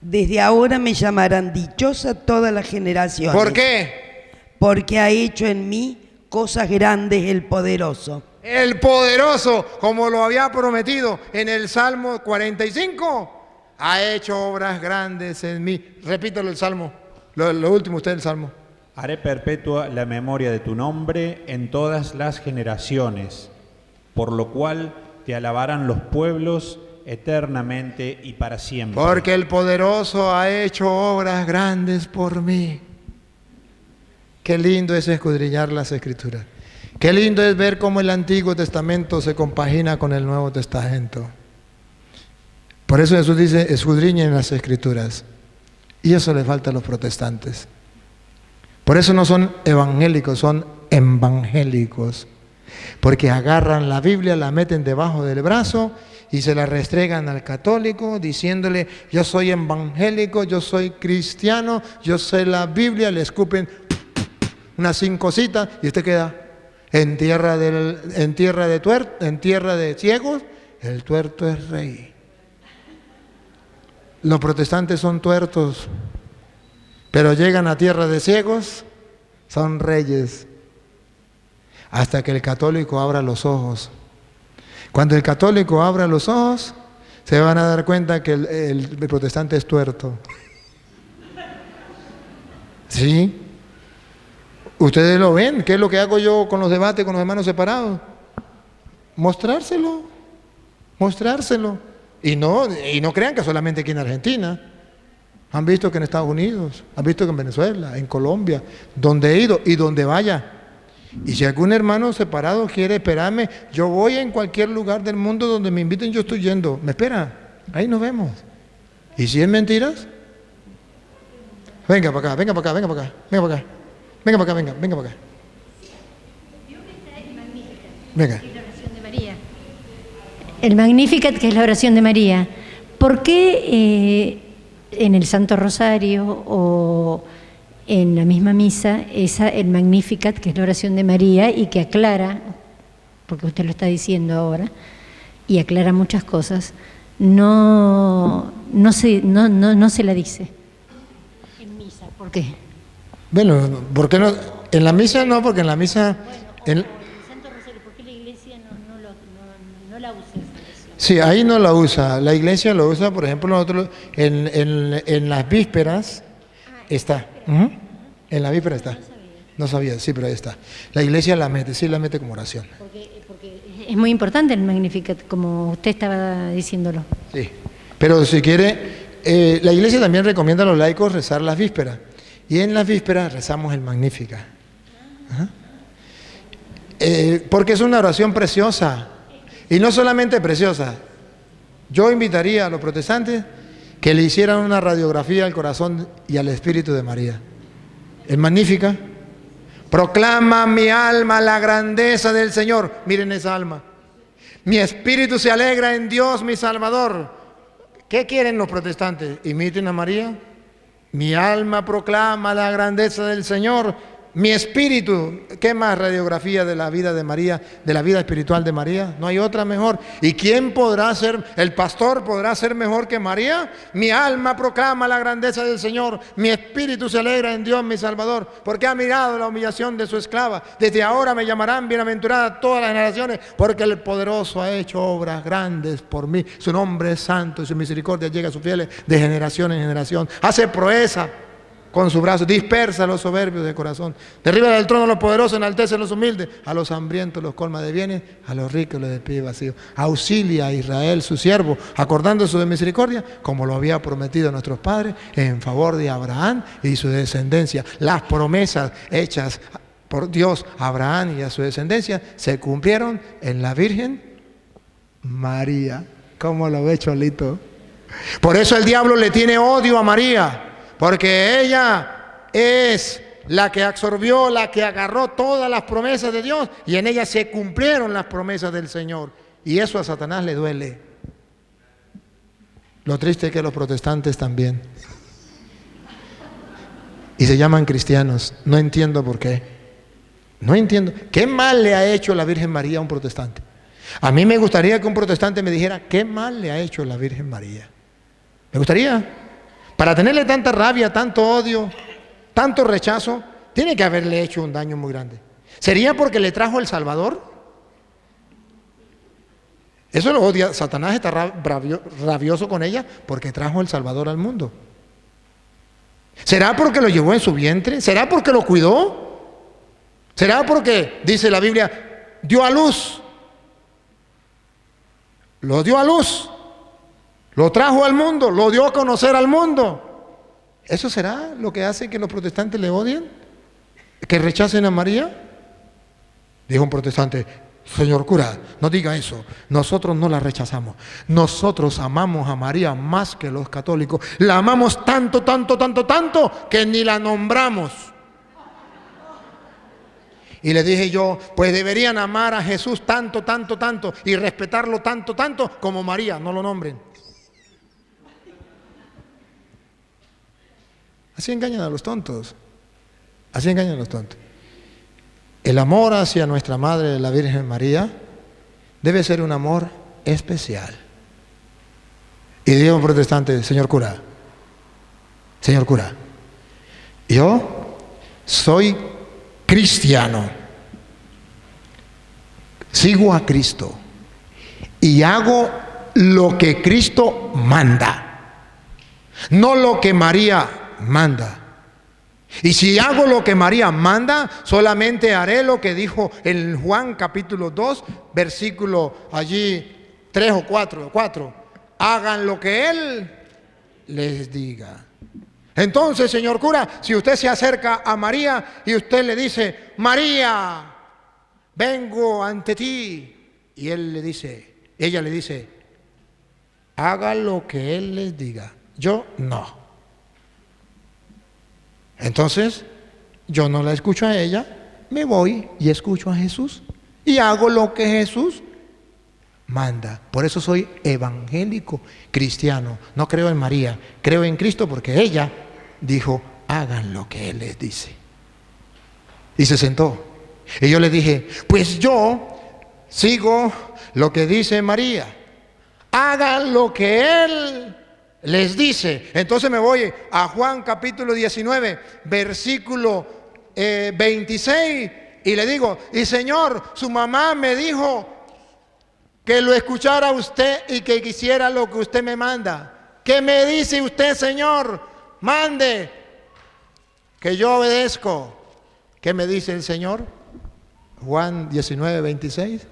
Desde ahora me llamarán dichosa todas las generaciones. ¿Por qué? Porque ha hecho en mí cosas grandes el poderoso. El poderoso, como lo había prometido en el Salmo 45, ha hecho obras grandes en mí. Repítalo el Salmo, lo último usted el Salmo. Haré perpetua la memoria de tu nombre en todas las generaciones, por lo cual te alabarán los pueblos eternamente y para siempre. Porque el poderoso ha hecho obras grandes por mí. Qué lindo es escudriñar las Escrituras. Qué lindo es ver cómo el Antiguo Testamento se compagina con el Nuevo Testamento. Por eso Jesús dice, escudriñen las Escrituras. Y eso le falta a los protestantes. Por eso no son evangélicos, son evangélicos. Porque agarran la Biblia, la meten debajo del brazo y se la restregan al católico diciéndole, yo soy evangélico, yo soy cristiano, yo sé la Biblia, le escupen unas 5 cositas y usted queda en tierra de ciegos, el tuerto es rey. Los protestantes son tuertos, pero llegan a tierra de ciegos, son reyes, hasta que el católico abra los ojos. Cuando el católico abra los ojos, se van a dar cuenta que el protestante es tuerto. ¿Sí? Ustedes lo ven. ¿Qué es lo que hago yo con los debates con los hermanos separados? Mostrárselo. Y no crean que solamente aquí en Argentina. Han visto que en Estados Unidos, han visto que en Venezuela, en Colombia, donde he ido y donde vaya. Y si algún hermano separado quiere esperarme, yo voy en cualquier lugar del mundo donde me inviten, yo estoy yendo. ¿Me espera? Ahí nos vemos. ¿Y si es mentiras? Venga para acá, venga para acá. Venga. Es la oración de María. El Magnificat, que es la oración de María. ¿Por qué en el Santo Rosario o en la misma misa el Magnificat, que es la oración de María y que aclara, porque usted lo está diciendo ahora, y aclara muchas cosas, no se la dice en misa? ¿Por qué? Bueno, ¿por qué no? En la misa no, porque en la misa... El Santo Rosario, ¿por qué la Iglesia no la usa esa oración? Sí, ahí no la usa. La iglesia lo usa, por ejemplo, nosotros en las vísperas está. Ujú. En la víspera está. No sabía, sí, pero ahí está. La iglesia la mete como oración. Porque es muy importante el Magnificat, como usted estaba diciéndolo. Sí, pero si quiere, la iglesia también recomienda a los laicos rezar las vísperas. Y en las vísperas rezamos el Magnífica. Ajá. Porque es una oración preciosa. Y no solamente preciosa. Yo invitaría a los protestantes que le hicieran una radiografía al corazón y al espíritu de María. El Magnífica. Proclama mi alma la grandeza del Señor. Miren esa alma. Mi espíritu se alegra en Dios mi Salvador. ¿Qué quieren los protestantes? ¿Imiten a María? Mi alma proclama la grandeza del Señor. Mi espíritu, ¿qué más radiografía de la vida de María, de la vida espiritual de María? No hay otra mejor. ¿Y quién podrá ser? ¿El pastor podrá ser mejor que María? Mi alma proclama la grandeza del Señor. Mi espíritu se alegra en Dios mi Salvador, porque ha mirado la humillación de su esclava. Desde ahora me llamarán bienaventurada todas las generaciones, porque el poderoso ha hecho obras grandes por mí. Su nombre es santo y su misericordia llega a sus fieles de generación en generación. Hace proeza con su brazo, dispersa a los soberbios de corazón, derriba del trono a los poderosos, enaltece a los humildes, a los hambrientos los colma de bienes, a los ricos les despide vacío. Auxilia a Israel su siervo, acordándose de misericordia, como lo había prometido a nuestros padres, en favor de Abraham y su descendencia. Las promesas hechas por Dios a Abraham y a su descendencia se cumplieron en la Virgen María. ¿Cómo lo ve, Cholito? Por eso el diablo le tiene odio a María, porque ella es la que absorbió, la que agarró todas las promesas de Dios, y en ella se cumplieron las promesas del Señor. Y eso a Satanás le duele. Lo triste es que los protestantes también. Y se llaman cristianos. No entiendo por qué. No entiendo. ¿Qué mal le ha hecho la Virgen María a un protestante? A mí me gustaría que un protestante me dijera, ¿qué mal le ha hecho la Virgen María? Me gustaría. Para tenerle tanta rabia, tanto odio, tanto rechazo, tiene que haberle hecho un daño muy grande. ¿Sería porque le trajo el Salvador? Eso lo odia. Satanás está rabioso con ella porque trajo el Salvador al mundo. ¿Será porque lo llevó en su vientre? ¿Será porque lo cuidó? ¿Será porque, dice la Biblia, dio a luz? Lo dio a luz. Lo trajo al mundo, lo dio a conocer al mundo. ¿Eso será lo que hace que los protestantes le odien? ¿Que rechacen a María? Dijo un protestante, señor cura, no diga eso. Nosotros no la rechazamos. Nosotros amamos a María más que los católicos. La amamos tanto, tanto, tanto, tanto, que ni la nombramos. Y le dije yo, pues deberían amar a Jesús tanto, tanto, tanto, y respetarlo tanto, tanto, como María, no lo nombren. Así engañan a los tontos. Así engañan a los tontos. El amor hacia nuestra Madre, la Virgen María, debe ser un amor especial. Y digo un protestante, señor cura, yo soy cristiano, sigo a Cristo y hago lo que Cristo manda, no lo que María manda. Y si hago lo que María manda, solamente haré lo que dijo en Juan capítulo 2, versículo allí 3 o 4. Hagan lo que Él les diga. Entonces, señor cura, si usted se acerca a María y usted le dice, María, vengo ante ti, y ella le dice, haga lo que Él les diga. Yo no. Entonces, yo no la escucho a ella, me voy y escucho a Jesús. y hago lo que Jesús manda. Por eso soy evangélico cristiano. No creo en María, creo en Cristo porque ella dijo, hagan lo que Él les dice. Y se sentó. Y yo le dije, pues yo sigo lo que dice María. Hagan lo que Él les dice. Entonces me voy a Juan capítulo 19, versículo 26, y le digo, y Señor, su mamá me dijo que lo escuchara usted y que quisiera lo que usted me manda. ¿Qué me dice usted, Señor? Mande, que yo obedezco. ¿Qué me dice el Señor? Juan 19, 26.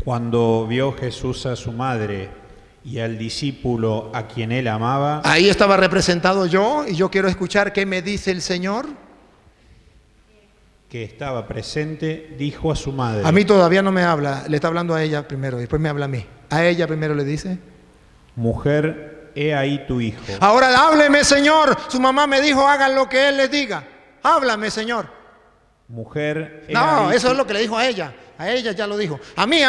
Cuando vio Jesús a su madre y al discípulo a quien él amaba, Ahí estaba representado yo, y yo quiero escuchar qué me dice el Señor. que estaba presente, dijo a su madre: A mí todavía no me habla, le está hablando a ella primero, después me habla a mí. A ella primero le dice, mujer, he ahí tu hijo. ahora hábleme, Señor. Su mamá me dijo, hagan lo que Él les diga. Háblame, Señor. Mujer, he No, ahí eso tu-". es lo que le dijo a ella. A ella ya lo dijo. A mí.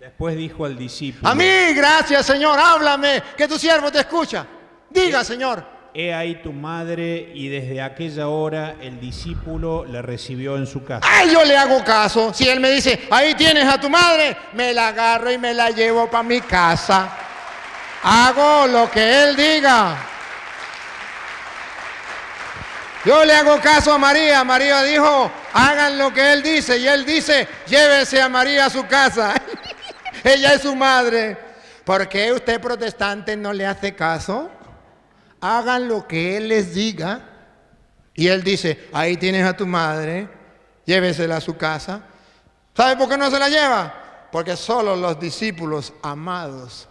Después dijo al discípulo: A mí, gracias, Señor. Háblame, que tu siervo te escucha. Diga, Señor. he ahí tu madre. Y desde aquella hora el discípulo le recibió en su casa. Ay, yo le hago caso. Si Él me dice, ahí tienes a tu madre, me la agarro y me la llevo para mi casa. Hago lo que Él diga. Yo le hago caso a María. María dijo, hagan lo que Él dice. Y Él dice, llévese a María a su casa. Ella es su madre. ¿Por qué usted, protestante, no le hace caso? Hagan lo que Él les diga. Y Él dice, ahí tienes a tu madre, llévesela a su casa. ¿Sabe por qué no se la lleva? Porque solo los discípulos amados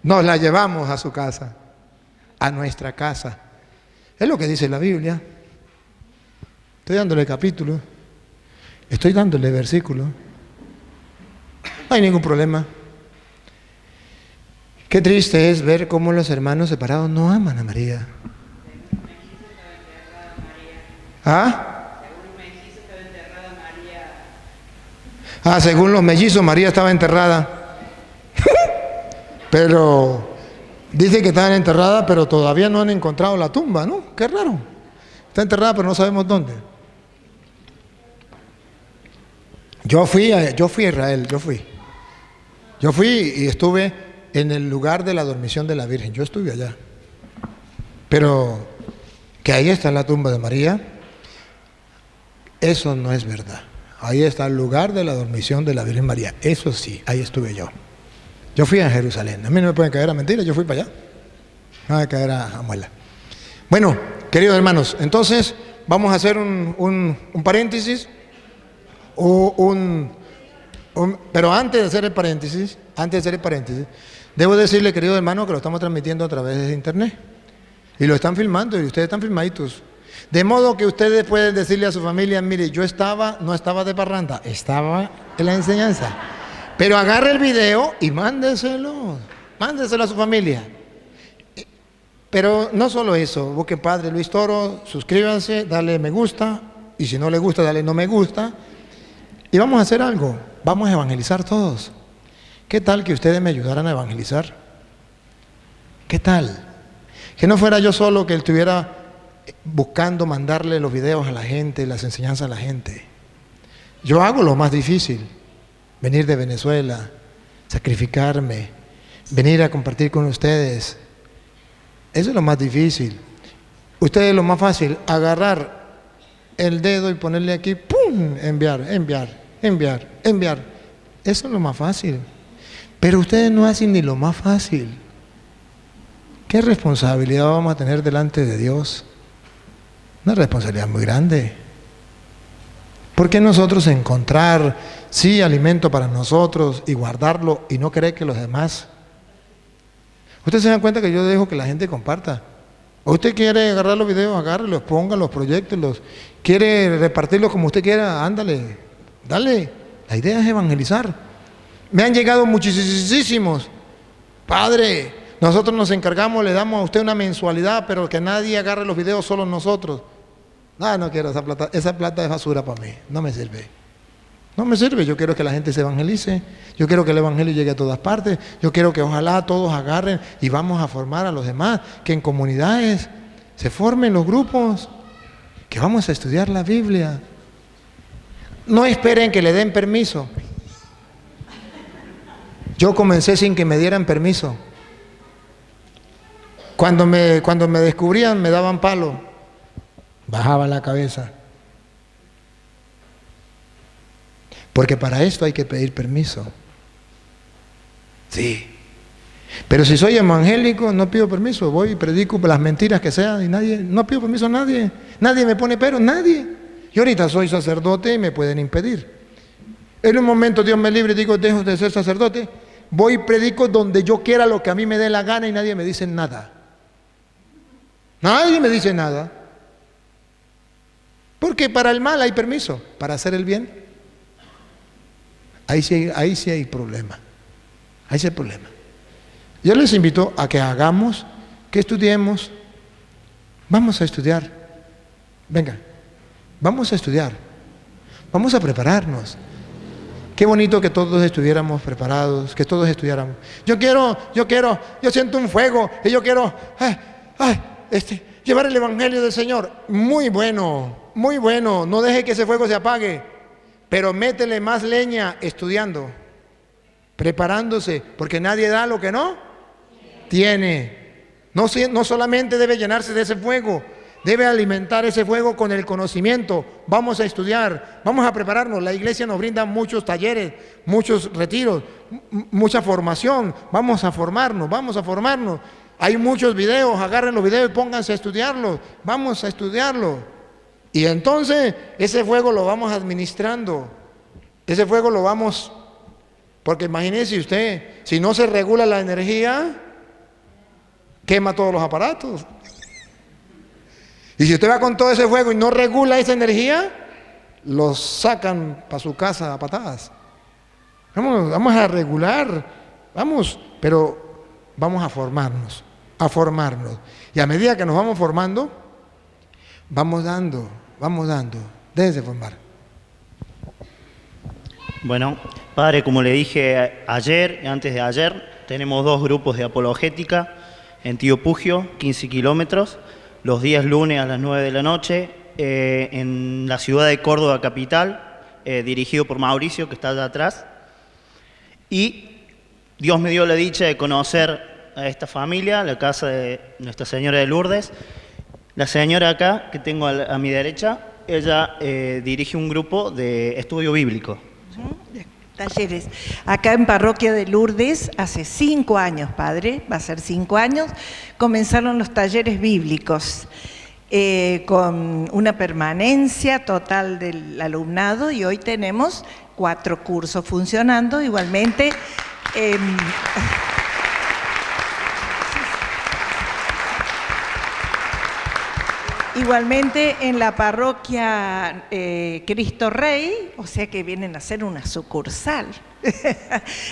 nos la llevamos a su casa, a nuestra casa. Es lo que dice la Biblia. Estoy dándole capítulo, estoy dándole versículo. No hay ningún problema. Qué triste es ver cómo los hermanos separados no aman a María. ¿Ah? Según los mellizos, María estaba enterrada. Pero dice que estaban enterradas, pero todavía no han encontrado la tumba, ¿no? Qué raro. Está enterrada, pero no sabemos dónde. Yo fui a Israel, Yo fui y estuve en el lugar de la dormición de la Virgen. Yo estuve allá. Pero que ahí está la tumba de María, eso no es verdad. Ahí está el lugar de la dormición de la Virgen María. Eso sí, ahí estuve yo. Yo fui a Jerusalén. A mí no me pueden caer a mentiras, yo fui para allá. No me caer a muela. Bueno, queridos hermanos, entonces vamos a hacer un paréntesis. Pero antes de hacer el paréntesis, debo decirle, querido hermano, que lo estamos transmitiendo a través de internet. Y lo están filmando y ustedes están filmaditos. De modo que ustedes pueden decirle a su familia, mire, yo no estaba de parranda, estaba en la enseñanza. Pero agarre el video y mándeselo a su familia. Pero no solo eso, busquen Padre Luis Toro, suscríbanse, dale me gusta, y si no le gusta, dale no me gusta. Y vamos a hacer algo, vamos a evangelizar todos. ¿Qué tal que ustedes me ayudaran a evangelizar? ¿Qué tal? Que no fuera yo solo que estuviera buscando mandarle los videos a la gente, las enseñanzas a la gente. Yo hago lo más difícil, venir de Venezuela, sacrificarme, venir a compartir con ustedes. Eso es lo más difícil. Ustedes lo más fácil, agarrar el dedo y ponerle aquí, ¡pum! Enviar. Eso es lo más fácil. Pero ustedes no hacen ni lo más fácil. ¿Qué responsabilidad vamos a tener delante de Dios? Una responsabilidad muy grande. ¿Por qué nosotros encontrar, sí, alimento para nosotros y guardarlo y no querer que los demás? Ustedes se dan cuenta que yo dejo que la gente comparta. O usted quiere agarrar los videos, agárrelos, póngalos, proyectenlos. Quiere repartirlos como usted quiera, ándale, dale. La idea es evangelizar. Me han llegado muchísimos. Padre, nosotros nos encargamos, le damos a usted una mensualidad, pero que nadie agarre los videos, solo nosotros. No quiero esa plata es basura para mí, no me sirve. No me sirve. Yo quiero que la gente se evangelice. Yo quiero que el evangelio llegue a todas partes. Yo quiero que ojalá todos agarren y vamos a formar a los demás. Que en comunidades se formen los grupos. Que vamos a estudiar la Biblia. No esperen que le den permiso. Yo comencé sin que me dieran permiso. Cuando me descubrían me daban palo. Bajaba la cabeza. Porque para esto hay que pedir permiso. Sí. Pero si soy evangélico, no pido permiso. Voy y predico las mentiras que sean y no pido permiso a nadie. Nadie me pone pero, nadie. Yo ahorita soy sacerdote y me pueden impedir. En un momento Dios me libre y digo, dejo de ser sacerdote. Voy y predico donde yo quiera lo que a mí me dé la gana y nadie me dice nada. Nadie me dice nada. Porque para el mal hay permiso. Para hacer el bien, ahí sí hay problema. Ahí sí hay problema. Yo les invito a que hagamos, que estudiemos. Vamos a estudiar. Venga, vamos a estudiar. Vamos a prepararnos. Qué bonito que todos estuviéramos preparados, que todos estudiáramos. Yo siento un fuego y yo quiero llevar el evangelio del Señor. Muy bueno, no deje que ese fuego se apague, pero métele más leña estudiando, preparándose, porque nadie da lo que no tiene. No solamente debe llenarse de ese fuego, debe alimentar ese fuego con el conocimiento. Vamos a estudiar, vamos a prepararnos. La iglesia nos brinda muchos talleres, muchos retiros, mucha formación. Vamos a formarnos. Hay muchos videos, agarren los videos y pónganse a estudiarlos. Vamos a estudiarlos. Y entonces ese fuego lo vamos administrando. Ese fuego lo vamos... Porque imagínese usted, si no se regula la energía, quema todos los aparatos. Y si usted va con todo ese fuego y no regula esa energía, los sacan para su casa a patadas. Vamos a regular, pero vamos a formarnos. Y a medida que nos vamos formando, vamos dando. Déjense formar. Bueno, padre, como le dije ayer, antes de ayer, tenemos 2 grupos de apologética en Tío Pugio, 15 kilómetros, los días lunes a las 9 de la noche, en la ciudad de Córdoba capital, dirigido por Mauricio, que está allá atrás. Y Dios me dio la dicha de conocer a esta familia, la casa de Nuestra Señora de Lourdes. La señora acá, que tengo a mi derecha, ella dirige un grupo de estudio bíblico. Talleres. Acá en Parroquia de Lourdes, hace 5 años, padre, va a ser 5 años, comenzaron los talleres bíblicos con una permanencia total del alumnado y hoy tenemos 4 cursos funcionando. Igualmente, igualmente en la parroquia Cristo Rey, o sea que vienen a ser una sucursal.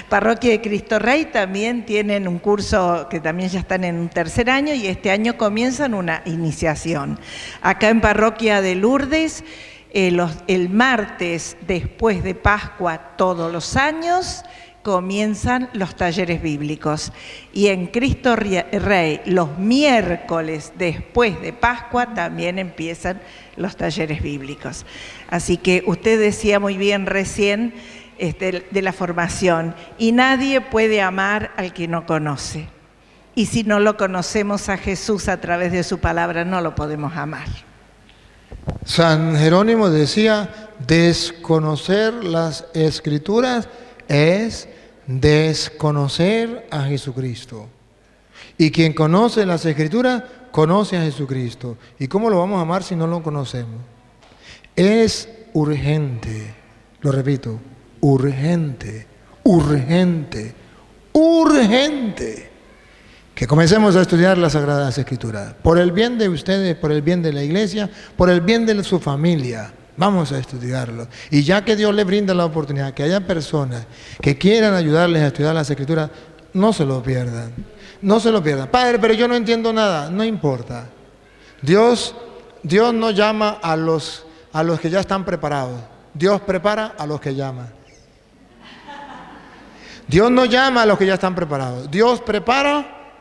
Parroquia de Cristo Rey también tienen un curso que también ya están en un 3er año y este año comienzan una iniciación. Acá en Parroquia de Lourdes, el martes después de Pascua todos los años, comienzan los talleres bíblicos. Y en Cristo Rey, los miércoles después de Pascua, también empiezan los talleres bíblicos. Así que usted decía muy bien recién de la formación, y nadie puede amar al que no conoce. Y si no lo conocemos a Jesús a través de su palabra, no lo podemos amar. San Jerónimo decía, desconocer las Escrituras es desconocer a Jesucristo. Y quien conoce las Escrituras, conoce a Jesucristo. ¿Y cómo lo vamos a amar si no lo conocemos? Es urgente, lo repito, urgente, que comencemos a estudiar las Sagradas Escrituras. Por el bien de ustedes, por el bien de la iglesia, por el bien de su familia. Vamos a estudiarlo. Y ya que Dios les brinda la oportunidad, que haya personas que quieran ayudarles a estudiar las Escrituras, no se lo pierdan. No se lo pierdan. Padre, pero yo no entiendo nada. No importa. Dios no llama a los que ya están preparados. Dios prepara a los que llama. Dios no llama a los que ya están preparados. Dios prepara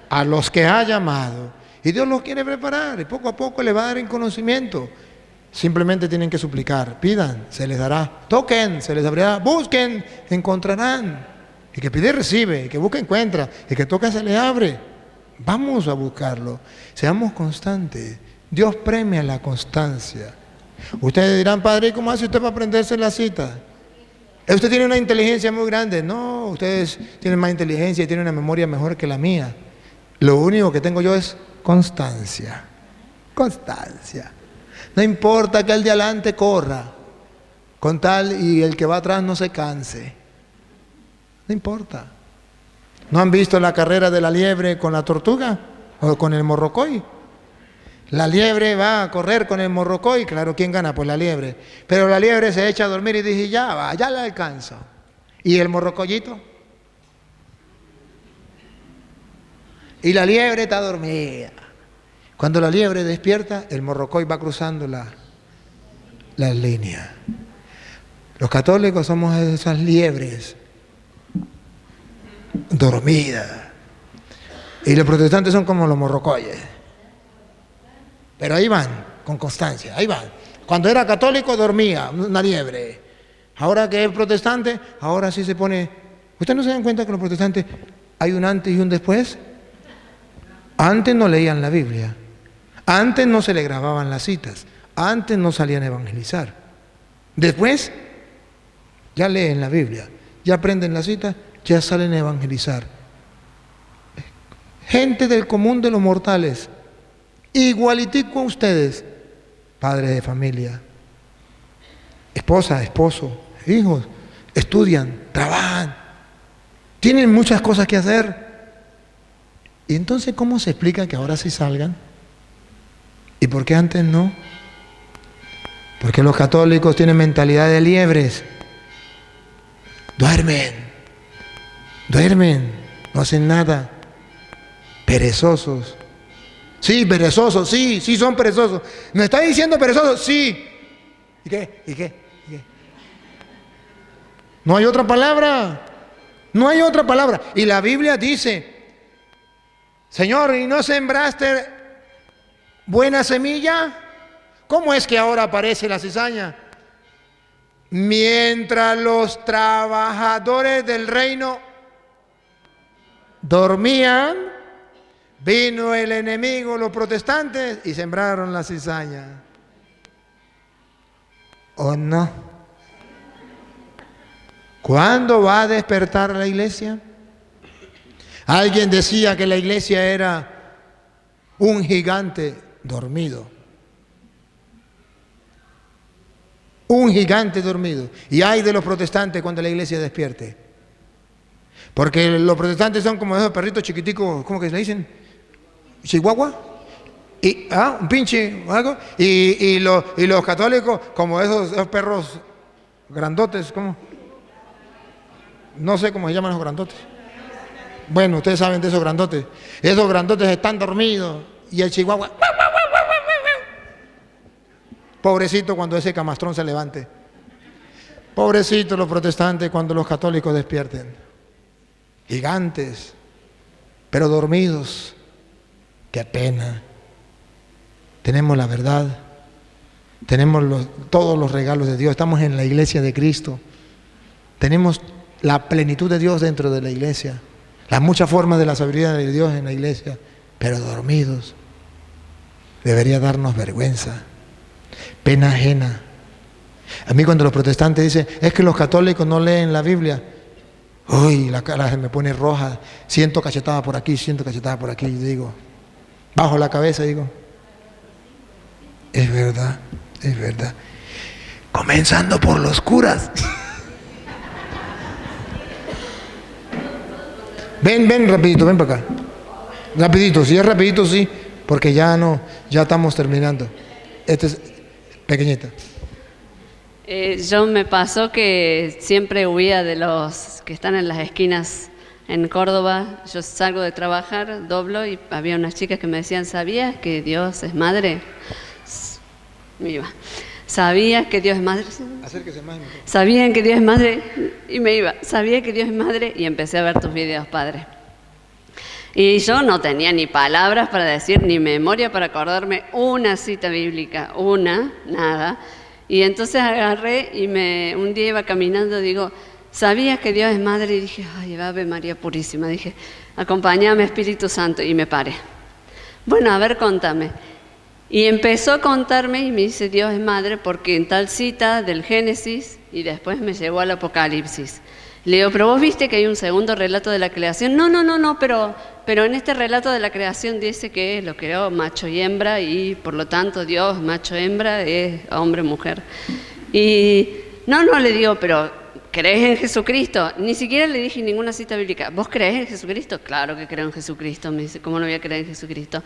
a los que ha llamado. Y Dios los quiere preparar. Y poco a poco le va a dar en conocimiento. Simplemente tienen que suplicar. Pidan, se les dará. Toquen, se les abrirá. Busquen, encontrarán. El que pide, recibe. El que busca, encuentra. El que toca, se le abre. Vamos a buscarlo. Seamos constantes. Dios premia la constancia. Ustedes dirán, padre, ¿cómo hace usted para aprenderse la cita? Usted tiene una inteligencia muy grande. No, ustedes tienen más inteligencia y tienen una memoria mejor que la mía. Lo único que tengo yo es constancia. Constancia. No importa que el de adelante corra, con tal y el que va atrás no se canse. No importa. ¿No han visto la carrera de la liebre con la tortuga o con el morrocoy? La liebre va a correr con el morrocoy, claro, ¿quién gana? Pues la liebre. Pero la liebre se echa a dormir y dice, ya va, ya la alcanzo. ¿Y el morrocoyito? Y la liebre está dormida. Cuando la liebre despierta, el morrocoy va cruzando la línea. Los católicos somos esas liebres dormidas. Y los protestantes son como los morrocoyes. Pero ahí van, con constancia, ahí van. Cuando era católico dormía, una liebre. Ahora que es protestante, ahora sí se pone... ¿Ustedes no se dan cuenta que los protestantes hay un antes y un después? Antes no leían la Biblia. Antes no se le grababan las citas. Antes no salían a evangelizar. Después, ya leen la Biblia. Ya aprenden la cita, ya salen a evangelizar. Gente del común de los mortales. Igualitico a ustedes, padres de familia, esposa, esposo, hijos, estudian, trabajan, tienen muchas cosas que hacer. Y entonces, ¿cómo se explica que ahora sí salgan? ¿Y por qué antes no? Porque los católicos tienen mentalidad de liebres. Duermen, no hacen nada, perezosos. Sí, perezosos, sí son perezosos. ¿Me está diciendo perezosos? Sí. ¿Y qué? No hay otra palabra. No hay otra palabra. Y la Biblia dice, Señor, ¿y no sembraste buena semilla? ¿Cómo es que ahora aparece la cizaña? Mientras los trabajadores del reino dormían, vino el enemigo, los protestantes, y sembraron la cizaña. ¿O no? ¿Cuándo va a despertar la iglesia? Alguien decía que la iglesia era un gigante dormido. Un gigante dormido. Y hay de los protestantes cuando la iglesia despierte. Porque los protestantes son como esos perritos chiquiticos, ¿cómo que se le dicen? Chihuahua. Un pinche o algo. Y los católicos como esos perros grandotes, ¿cómo? No sé cómo se llaman los grandotes. Bueno, ustedes saben de esos grandotes. Esos grandotes están dormidos y el chihuahua... Pobrecito cuando ese camastrón se levante. Pobrecito los protestantes cuando los católicos despierten. Gigantes, pero dormidos. Qué pena. Tenemos la verdad. Tenemos todos los regalos de Dios. Estamos en la iglesia de Cristo. Tenemos la plenitud de Dios dentro de la iglesia. Las muchas formas de la sabiduría de Dios en la iglesia. Pero dormidos. Debería darnos vergüenza. Pena ajena. A mí cuando los protestantes dicen, es que los católicos no leen la Biblia. Uy, la cara se me pone roja. Siento cachetada por aquí, y digo, bajo la cabeza y digo, es verdad. Comenzando por los curas. Ven rapidito, ven para acá. Rapidito, si es rapidito sí, porque ya estamos terminando. Este es pequeñita. Yo me pasó que siempre huía de los que están en las esquinas en Córdoba. Yo salgo de trabajar, doblo y había unas chicas que me decían, ¿sabías que Dios es madre? Me iba. sabía que Dios es madre. Acérquese más. Sabía que Dios es madre y me iba. Sabía que Dios es madre y empecé a ver tus videos, Padre. Y yo no tenía ni palabras para decir, ni memoria para acordarme una cita bíblica, nada. Y entonces agarré y un día iba caminando, digo, ¿sabías que Dios es madre? Y dije, ay, Ave María Purísima. Dije, acompáñame, Espíritu Santo. Y me paré. Bueno, a ver, contame. Y empezó a contarme y me dice, Dios es madre, porque en tal cita del Génesis, y después me llevó al Apocalipsis. Le digo, pero vos viste que hay un segundo relato de la creación. No, pero en este relato de la creación dice que lo creó macho y hembra, y por lo tanto Dios, macho, hembra, es hombre, mujer. Y no, le digo, pero ¿crees en Jesucristo? Ni siquiera le dije ninguna cita bíblica. ¿Vos crees en Jesucristo? Claro que creo en Jesucristo. Me dice, ¿cómo no voy a creer en Jesucristo?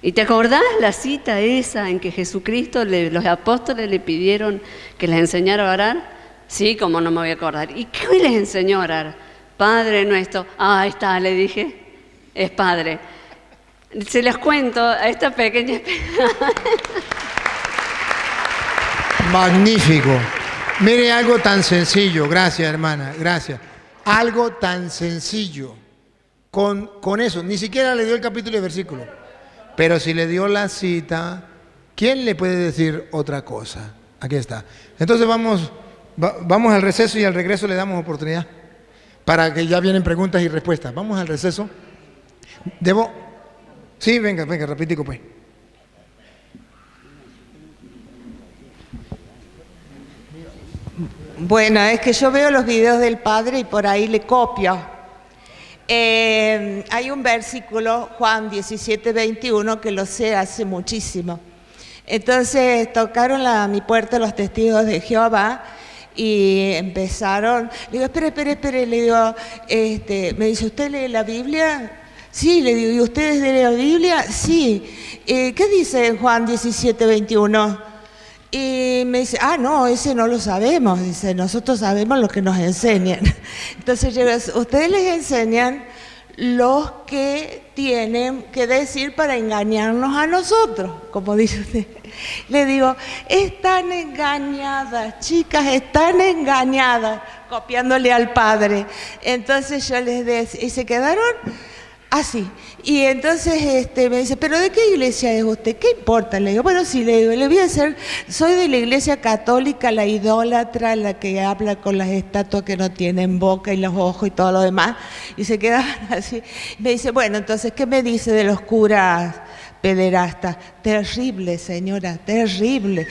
¿Y te acordás la cita esa en que Jesucristo, los apóstoles le pidieron que les enseñara a orar? Sí, ¿cómo no me voy a acordar? ¿Y qué les enseñó a orar? Padre nuestro. Ah, ahí está, le dije. Es Padre. Se les cuento a esta pequeña... Magnífico. Mire, algo tan sencillo. Gracias, hermana. Gracias. Algo tan sencillo. Con eso. Ni siquiera le dio el capítulo y versículo. Pero si le dio la cita, ¿quién le puede decir otra cosa? Aquí está. Entonces vamos al receso y al regreso le damos oportunidad para que ya vienen preguntas y respuestas. Vamos al receso. Sí, venga, rapidito pues. Bueno, es que yo veo los videos del Padre y por ahí le copio. Hay un versículo, Juan 17:21, que lo sé hace muchísimo. Entonces tocaron a mi puerta los testigos de Jehová y empezaron. Le digo, espere, le digo, me dice, ¿usted lee la Biblia? Sí, le digo, ¿y ustedes leen la Biblia? Sí. ¿Qué dice en Juan 17:21? Y me dice, no, ese no lo sabemos. Dice, nosotros sabemos lo que nos enseñan. Entonces yo digo, ustedes les enseñan los que tienen que decir para engañarnos a nosotros, como dice usted. Le digo, están engañadas, chicas, están engañadas, copiándole al Padre. Entonces yo les decía, y se quedaron así. Y entonces me dice, ¿pero de qué iglesia es usted? ¿Qué importa? Le digo, bueno, sí, le digo, le voy a hacer, soy de la iglesia católica, la idólatra, la que habla con las estatuas que no tienen boca y los ojos y todo lo demás. Y se quedaban así. Me dice, bueno, entonces, ¿qué me dice de los curas pederastas? Terrible, señora, terrible.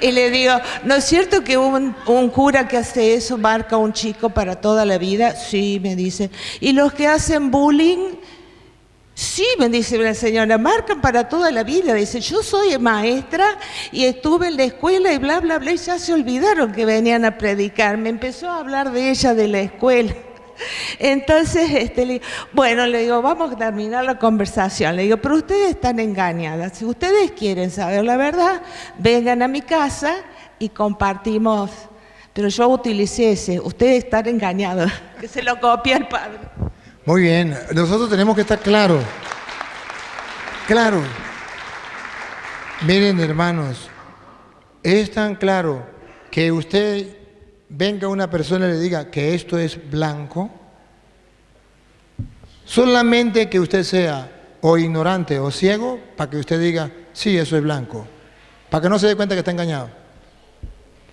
Y le digo, ¿no es cierto que un cura que hace eso marca a un chico para toda la vida? Sí, me dice. ¿Y los que hacen bullying? Sí, me dice la señora, marcan para toda la vida. Dice, yo soy maestra y estuve en la escuela y bla, bla, bla, y ya se olvidaron que venían a predicar. Me empezó a hablar de ella, de la escuela. Entonces, le digo, bueno, le digo, vamos a terminar la conversación. Le digo, pero ustedes están engañadas. Si ustedes quieren saber la verdad, vengan a mi casa y compartimos. Pero yo utilicé ese, ustedes están engañados, que se lo copia el Padre. Muy bien, nosotros tenemos que estar claros. Claro. Miren, hermanos, es tan claro que usted venga una persona y le diga que esto es blanco, solamente que usted sea o ignorante o ciego para que usted diga, sí, eso es blanco, para que no se dé cuenta que está engañado.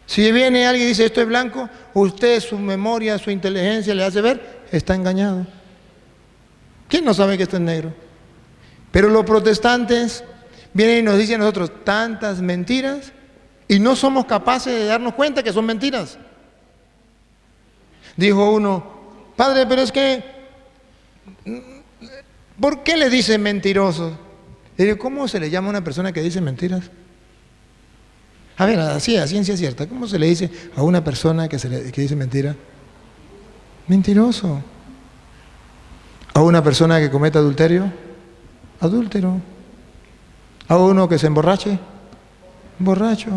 Si viene alguien y dice esto es blanco, usted, su memoria, su inteligencia le hace ver, está engañado. ¿Quién no sabe que esto es negro? Pero los protestantes vienen y nos dicen a nosotros tantas mentiras y no somos capaces de darnos cuenta que son mentiras. Dijo uno, padre, pero es que, ¿por qué le dicen mentirosos? Le digo, ¿cómo se le llama a una persona que dice mentiras? A ver, así, a ciencia cierta, ¿cómo se le dice a una persona que dice mentira? Mentiroso. ¿A una persona que cometa adulterio? Adúltero. ¿A uno que se emborrache? Borracho.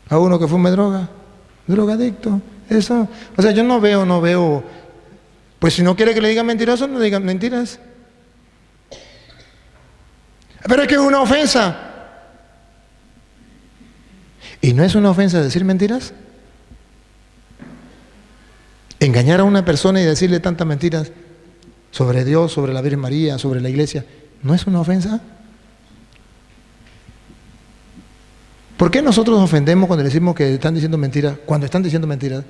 ¿A uno que fume droga? Drogadicto. Eso. O sea, yo no veo. Pues si no quiere que le digan mentiroso, no digan mentiras. Pero es que es una ofensa. ¿Y no es una ofensa decir mentiras? Engañar a una persona y decirle tantas mentiras sobre Dios, sobre la Virgen María, sobre la iglesia, ¿no es una ofensa? ¿Por qué nosotros nos ofendemos cuando decimos que están diciendo mentiras, cuando están diciendo mentiras?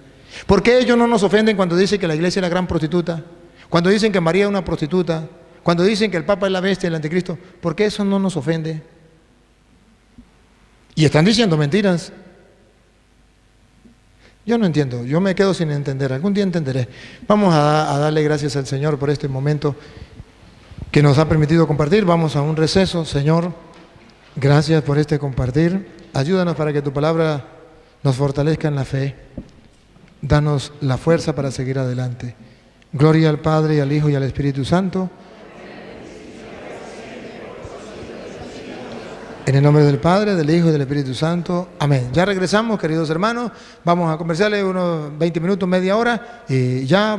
¿Por qué ellos no nos ofenden cuando dicen que la iglesia es la gran prostituta? Cuando dicen que María es una prostituta, cuando dicen que el Papa es la bestia, el anticristo, ¿por qué eso no nos ofende? Y están diciendo mentiras. Yo no entiendo, yo me quedo sin entender, algún día entenderé. Vamos a darle gracias al Señor por este momento que nos ha permitido compartir. Vamos a un receso. Señor, gracias por este compartir. Ayúdanos para que tu palabra nos fortalezca en la fe. Danos la fuerza para seguir adelante. Gloria al Padre, y al Hijo, y al Espíritu Santo. En el nombre del Padre, del Hijo y del Espíritu Santo. Amén. Ya regresamos, queridos hermanos. Vamos a conversarles unos 20 minutos, media hora. Y ya